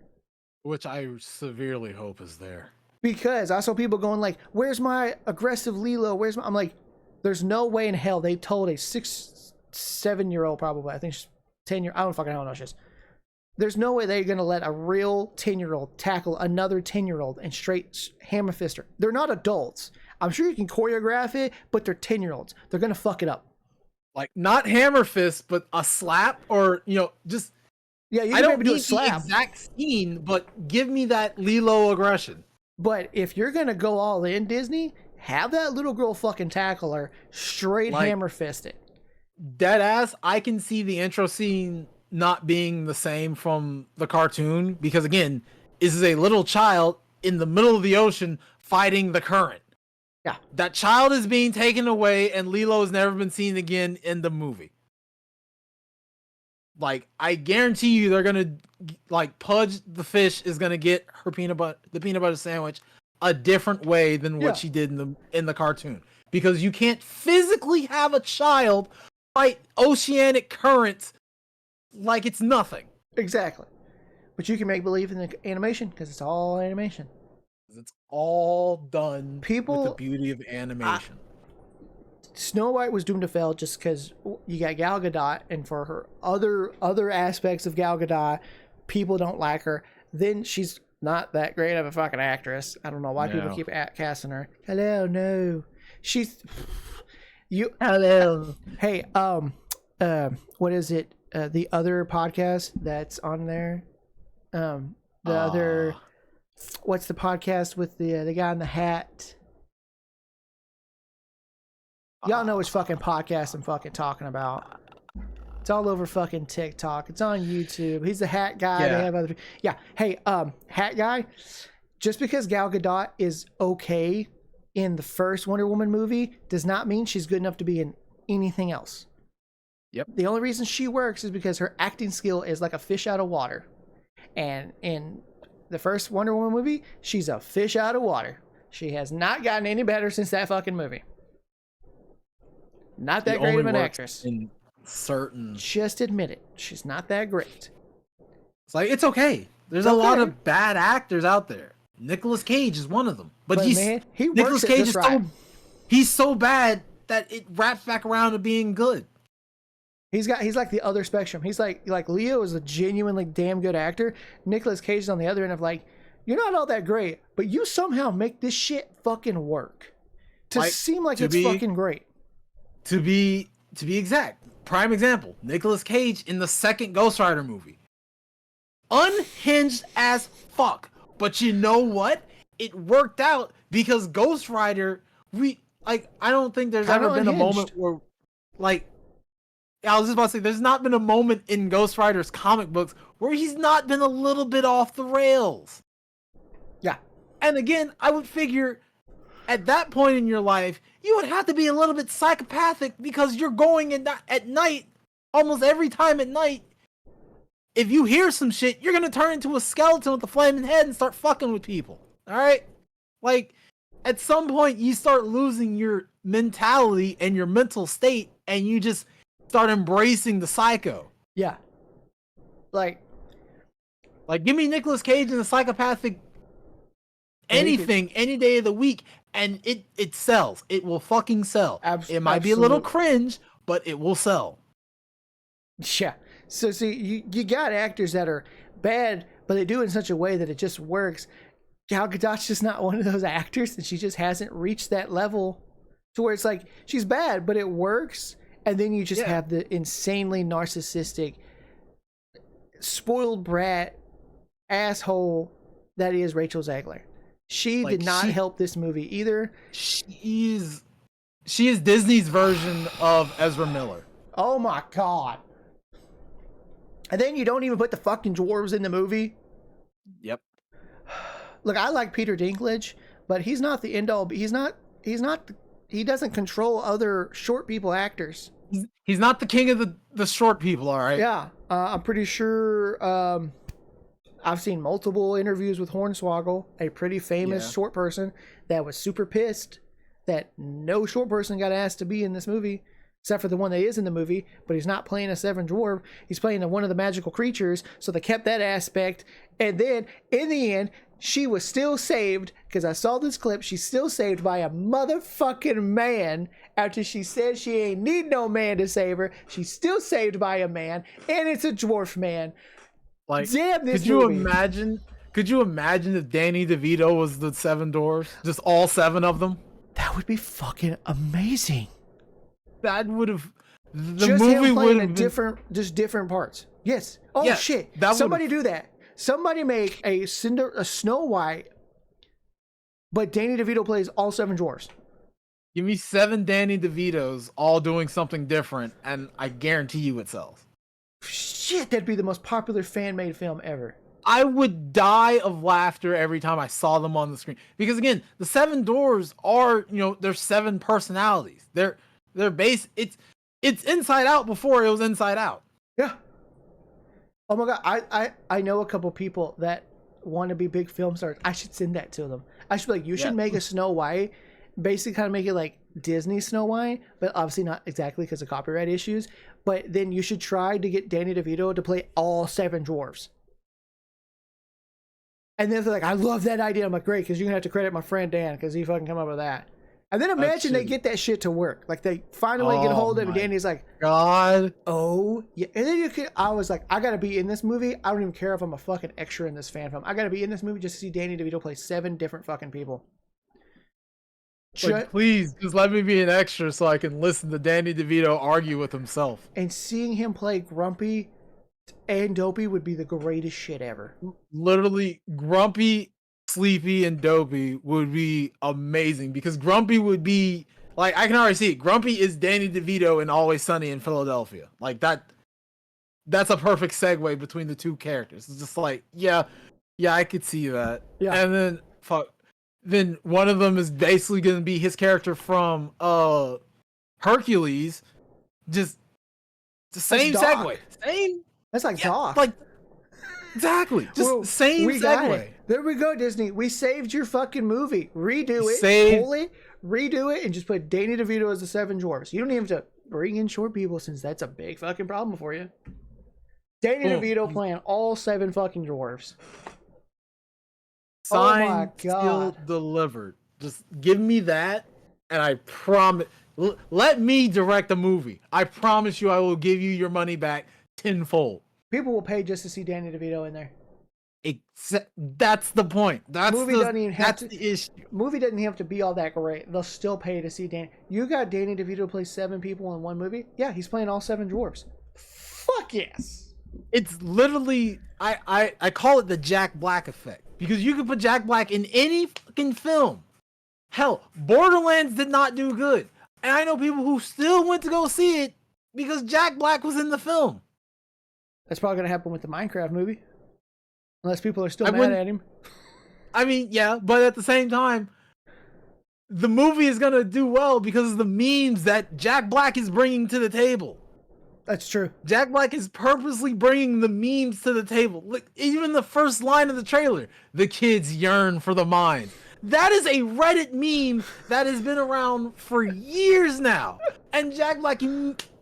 Which I severely hope is there. Because I saw people going like, where's my aggressive Lilo? I'm like, there's no way in hell they told a 7-year-old probably, I think she's 10 I don't know she is. There's no way they're going to let a real 10-year-old tackle another 10-year-old and straight hammer fist her. They're not adults. I'm sure you can choreograph it, but they're 10-year-olds. They're going to fuck it up. Like, not hammer fist, but a slap or, just... Yeah, you can I don't maybe do a need slap. the exact scene, but give me that Lilo aggression. But if you're going to go all in, Disney, have that little girl fucking tackle her, straight hammer fist it. Dead ass, I can see the intro scene not being the same from the cartoon because, again, this is a little child in the middle of the ocean fighting the current. Yeah. That child is being taken away and Lilo has never been seen again in the movie. Like, I guarantee you they're gonna, like, Pudge the fish is gonna get her peanut butter sandwich a different way than what she did in the cartoon. Because you can't physically have a child fight oceanic currents like it's nothing. Exactly. But you can make believe in the animation because it's all animation. It's all done with the beauty of animation. Snow White was doomed to fail just because you got Gal Gadot, and for her other aspects of Gal Gadot, people don't like her. Then she's not that great of a fucking actress. I don't know why people keep casting her. Hello, no, she's you. Hello, hey, what is it? The other podcast that's on there, other. What's the podcast with the guy in the hat? Y'all know which fucking podcast I'm fucking talking about. It's all over fucking TikTok. It's on YouTube. He's the hat guy. Yeah. They have other. Yeah. Hey, hat guy. Just because Gal Gadot is okay in the first Wonder Woman movie does not mean she's good enough to be in anything else. Yep. The only reason she works is because her acting skill is like a fish out of water. And in the first Wonder Woman movie, she's a fish out of water. She has not gotten any better since that fucking movie. Not that great of an actress. In certain, just admit it. She's not that great. It's like, it's okay. There's a lot of bad actors out there. Nicolas Cage is one of them. But he Nicolas Cage is right. He's so bad that it wraps back around to being good. He's like the other spectrum. He's like Leo is a genuinely damn good actor. Nicolas Cage is on the other end of like, you're not all that great, but you somehow make this shit fucking work. To seem like it's fucking great. To be exact, prime example, Nicolas Cage in the second Ghost Rider movie. Unhinged as fuck. But you know what? It worked out because Ghost Rider, I don't think there's ever been a moment where, like, I was just about to say, there's not been a moment in Ghost Rider's comic books where he's not been a little bit off the rails. Yeah. And again, I would figure at that point in your life, you would have to be a little bit psychopathic because you're going at night, almost every time at night. If you hear some shit, you're going to turn into a skeleton with a flaming head and start fucking with people. All right? Like, at some point, you start losing your mentality and your mental state, and you just start embracing the psycho. Yeah. Like give me Nicolas Cage in a psychopathic anything any day of the week, and it sells. It will fucking sell. It might be a little cringe, but it will sell. Yeah. So see, you got actors that are bad, but they do it in such a way that it just works. Gal Gadot's just not one of those actors, and she just hasn't reached that level to where it's like she's bad, but it works. And then you just have the insanely narcissistic, spoiled brat, asshole that is Rachel Zegler. She did not help this movie either. She is Disney's version of Ezra Miller. Oh my god. And then you don't even put the fucking dwarves in the movie. Yep. Look, I like Peter Dinklage, but he's not the end all. He doesn't control other short people actors. He's not the king of the short people, all right? Yeah. I'm pretty sure I've seen multiple interviews with Hornswoggle, a pretty famous short person that was super pissed that no short person got asked to be in this movie, except for the one that is in the movie, but he's not playing a seven dwarf. He's playing one of the magical creatures, so they kept that aspect. And then, in the end, she was still saved, because I saw this clip, she's still saved by a motherfucking man after she said she ain't need no man to save her. She's still saved by a man, and it's a dwarf man. Like, damn this could you movie. Could you imagine if Danny DeVito was the seven dwarfs? Just all seven of them? That would be fucking amazing. That would have... The just movie him would playing different parts. Yes. Oh, yeah, shit. Somebody do that. Somebody make a Snow White, but Danny DeVito plays all seven dwarfs. Give me 7 Danny DeVitos all doing something different, and I guarantee you it sells. Shit, that'd be the most popular fan-made film ever. I would die of laughter every time I saw them on the screen. Because again, the seven dwarves are, they're 7 personalities. They're based, it's Inside Out before it was Inside Out. Yeah. Oh my god, I know a couple people that want to be big film stars. I should send that to them. I should be like, you should make a Snow White, basically kind of make it like Disney Snow White, but obviously not exactly because of copyright issues. But then you should try to get Danny DeVito to play all 7 dwarves. And then they're like, I love that idea. I'm like, great, because you're going to have to credit my friend Dan, because he fucking come up with that. And then imagine they get that shit to work. Like, they finally get a hold of it, and Danny's like, God. Oh, yeah. And then I was like, I got to be in this movie. I don't even care if I'm a fucking extra in this fan film. I got to be in this movie just to see Danny DeVito play 7 different fucking people. Like, please, just let me be an extra so I can listen to Danny DeVito argue with himself. And seeing him play Grumpy and Dopey would be the greatest shit ever. Literally, Grumpy, Sleepy, and Dopey would be amazing, because Grumpy would be, like, I can already see it. Grumpy is Danny DeVito in Always Sunny in Philadelphia. Like, that's a perfect segue between the two characters. It's just like, yeah, I could see that. Yeah. And then one of them is basically going to be his character from Hercules, just the same Doc. segue. Same. That's like Doc. Like exactly. Just Well, same we got segue. it. There we go, Disney. We saved your fucking movie. Redo it. Saved- Pull it. Redo it, and just put Danny DeVito as the Seven Dwarfs. You don't even have to bring in short people, since that's a big fucking problem for you. Danny DeVito playing all 7 fucking dwarves. Signed, oh my God. sealed, delivered. Just give me that, and I promise. Let me direct a movie. I promise you, I will give you your money back tenfold. People will pay just to see Danny DeVito in there. That's the point. That's Movie doesn't even have that's to- the issue. Movie doesn't have to be all that great. They'll still pay to see Danny. You got Danny DeVito play 7 people in one movie? Yeah, he's playing all 7 dwarves. Fuck yes. It's literally I call it the Jack Black effect, because you can put Jack Black in any fucking film. Hell, Borderlands did not do good, and I know people who still went to go see it because Jack Black was in the film. That's probably going to happen with the Minecraft movie. Unless people are still mad at him. I mean, yeah, but at the same time, the movie is going to do well because of the memes that Jack Black is bringing to the table. That's true. Jack Black is purposely bringing the memes to the table. Look, even the first line of the trailer, the kids yearn for the mine. That is a Reddit meme that has been around for years now. And Jack Black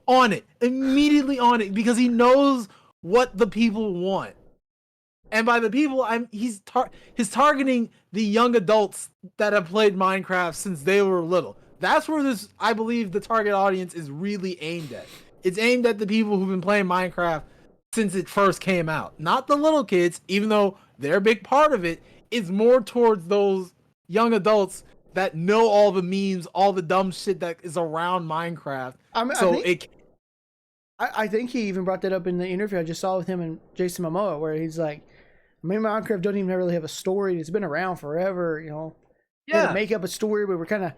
on it, immediately on it, because he knows what the people want. And by the people, he's targeting the young adults that have played Minecraft since they were little. That's where this, I believe, the target audience is really aimed at. It's aimed at the people who've been playing Minecraft since it first came out. Not the little kids, even though they're a big part of it. It's more towards those young adults that know all the memes, all the dumb shit that is around Minecraft. I think he even brought that up in the interview I just saw with him and Jason Momoa, where he's like, I mean, Minecraft doesn't even really have a story. It's been around forever, you know. Yeah. To make up a story, but we're kind of,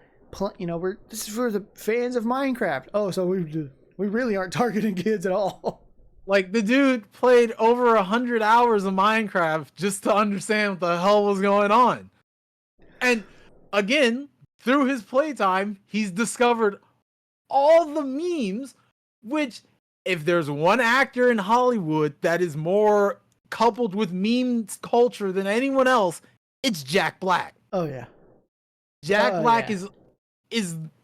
you know, this is for the fans of Minecraft. Oh, so we really aren't targeting kids at all. Like, the dude played over 100 hours of Minecraft just to understand what the hell was going on. And again, through his playtime, he's discovered all the memes, which, if there's one actor in Hollywood that is more coupled with meme culture than anyone else, it's Jack Black. Oh, yeah. Jack Black is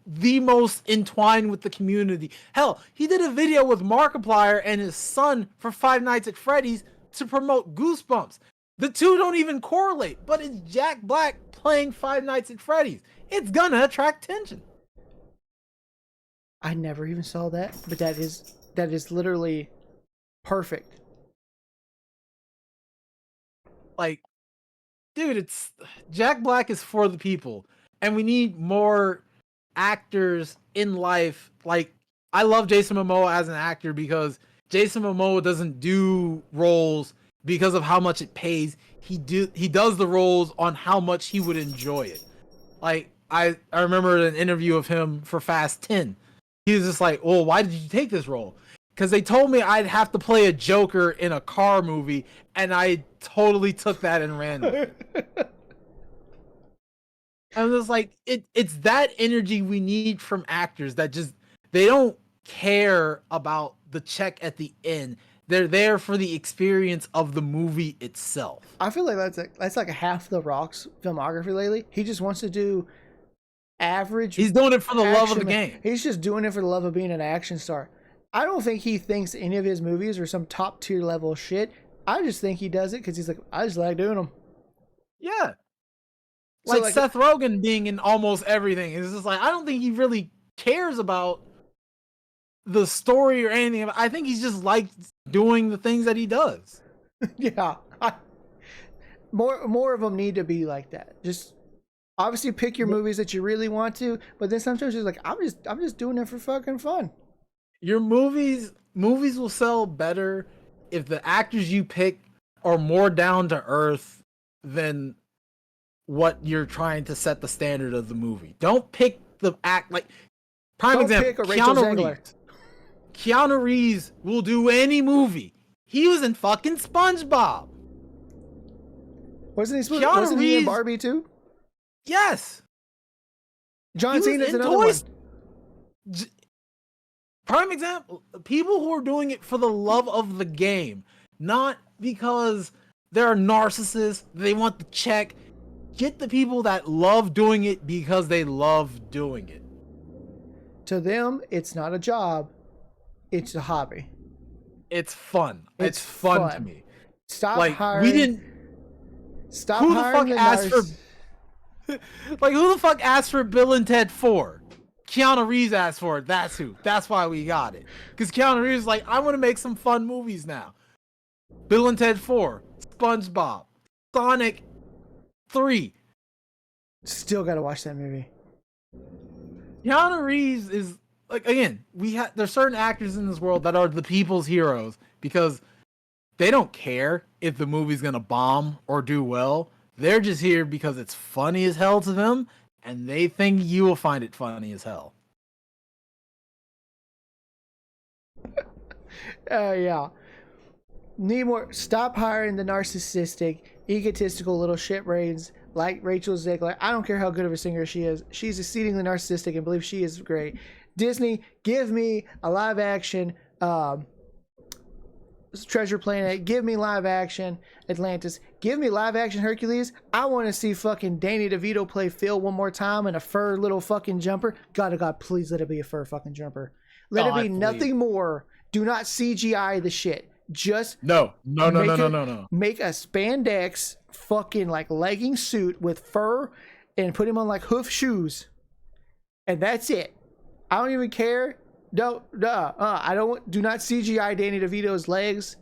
the most entwined with the community. Hell, he did a video with Markiplier and his son for Five Nights at Freddy's to promote Goosebumps. The two don't even correlate, but it's Jack Black playing Five Nights at Freddy's. It's gonna attract attention. I never even saw that, but that is literally perfect. Like, dude, it's Jack Black is for the people, and we need more actors in life. Like, I love Jason Momoa as an actor because Jason Momoa doesn't do roles because of how much it pays. He does the roles on how much he would enjoy it. Like, I remember an interview of him for Fast 10. He was just like, "Well, why did you take this role?" Because they told me I'd have to play a Joker in a car movie, and I totally took that and ran with it. I was like, it's that energy we need from actors that just, they don't care about the check at the end. They're there for the experience of the movie itself. I feel like that's like half The Rock's filmography lately. He just wants to do average. He's doing it for the love of the game. He's just doing it for the love of being an action star. I don't think he thinks any of his movies are some top tier level shit. I just think he does it because he's like, I just like doing them. Yeah. Like Seth Rogen being in almost everything. It's just like, I don't think he really cares about the story or anything. I think he's just like doing the things that he does. Yeah. More of them need to be like that. Just obviously pick your movies that you really want to, but then sometimes you're like, I'm just doing it for fucking fun. Your movies will sell better if the actors you pick are more down to earth than what you're trying to set the standard of the movie. Don't pick the act like prime example. Keanu Reeves will do any movie. He was in fucking SpongeBob. Wasn't he in Barbie too? Yes. John Cena's another one. Prime example, people who are doing it for the love of the game, not because they're narcissists, they want the check. Get the people that love doing it because they love doing it. To them, it's not a job, it's a hobby. It's fun. It's fun to me. Stop like hiring. we didn't. Stop Who the hiring fuck asked for? Like who the fuck asked for Bill and Ted 4? Keanu Reeves asked for it. That's who. That's why we got it. Because Keanu Reeves is like, I want to make some fun movies now. Bill and Ted 4, SpongeBob, Sonic 3. Still gotta watch that movie. Keanu Reeves is like, again, there's certain actors in this world that are the people's heroes because they don't care if the movie's gonna bomb or do well. They're just here because it's funny as hell to them, and they think you will find it funny as hell. Yeah. Need more. Stop hiring the narcissistic, egotistical little shit brains like Rachel Zegler. I don't care how good of a singer she is. She's exceedingly narcissistic and believes she is great. Disney, give me a live action Treasure Planet. Give me live action Atlantis. Give me live action Hercules. I want to see fucking Danny DeVito play Phil one more time in a fur little fucking jumper. God, oh God, please let it be a fur fucking jumper. Let it be nothing more. Do not CGI the shit. Just no. Make a spandex fucking like legging suit with fur and put him on like hoof shoes, and that's it. I don't even care. I don't. Do not CGI Danny DeVito's legs.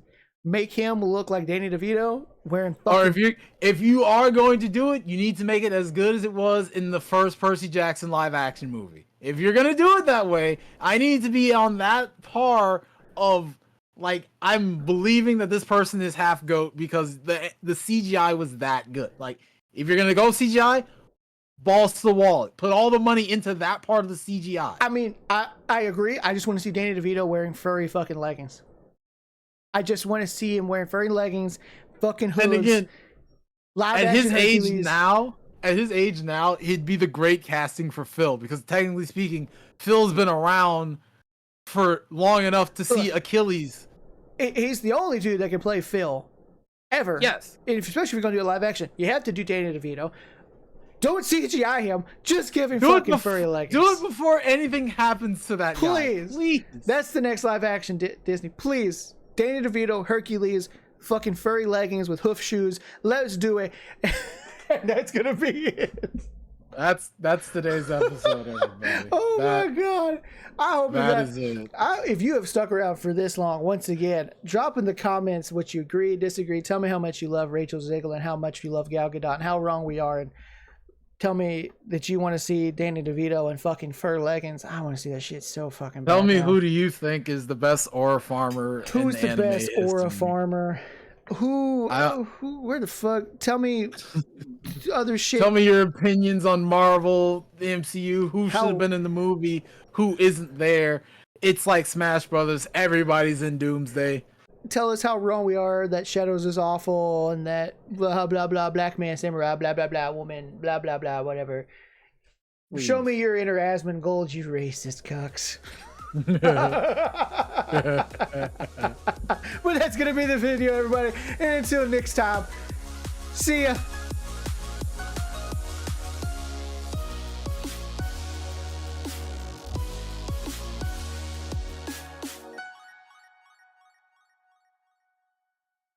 Make him look like Danny DeVito wearing fucking. Or if you are going to do it, you need to make it as good as it was in the first Percy Jackson live action movie. If you're gonna do it that way, I need to be on that par of like I'm believing that this person is half goat because the CGI was that good. Like if you're gonna go CGI, balls to the wall. Put all the money into that part of the CGI. I mean, I agree. I just want to see Danny DeVito wearing furry fucking leggings. I just want to see him wearing furry leggings, fucking hoods. And again, at his age now, he'd be the great casting for Phil because technically speaking, Phil's been around for long enough to see Achilles. He's the only dude that can play Phil ever. Yes. And especially if you're going to do a live action, you have to do Danny DeVito. Don't CGI him. Just give him fucking furry leggings. Do it before anything happens to that guy. Please. That's the next live action Disney. Please. Danny DeVito, Hercules, fucking furry leggings with hoof shoes. Let's do it. And that's going to be it. That's today's episode, everybody. My God. I hope that is it. If you have stuck around for this long, once again, drop in the comments what you agree, disagree. Tell me how much you love Rachel Zegler and how much you love Gal Gadot and how wrong we are. And tell me that you want to see Danny DeVito in fucking fur leggings. I want to see that shit so fucking bad. Tell me now. Who do you think is the best aura farmer? Who's the best aura farmer? Where the fuck? Tell me other shit. Tell me your opinions on Marvel, the MCU, who should have been in the movie, who isn't there. It's like Smash Brothers. Everybody's in Doomsday. Tell us how wrong we are, that Shadows is awful, and that blah, blah, blah, black man, samurai, blah, blah, blah, woman, blah, blah, blah, whatever. Please. Show me your inner Asmongold, you racist cucks. But that's going to be the video, everybody. And until next time, see ya.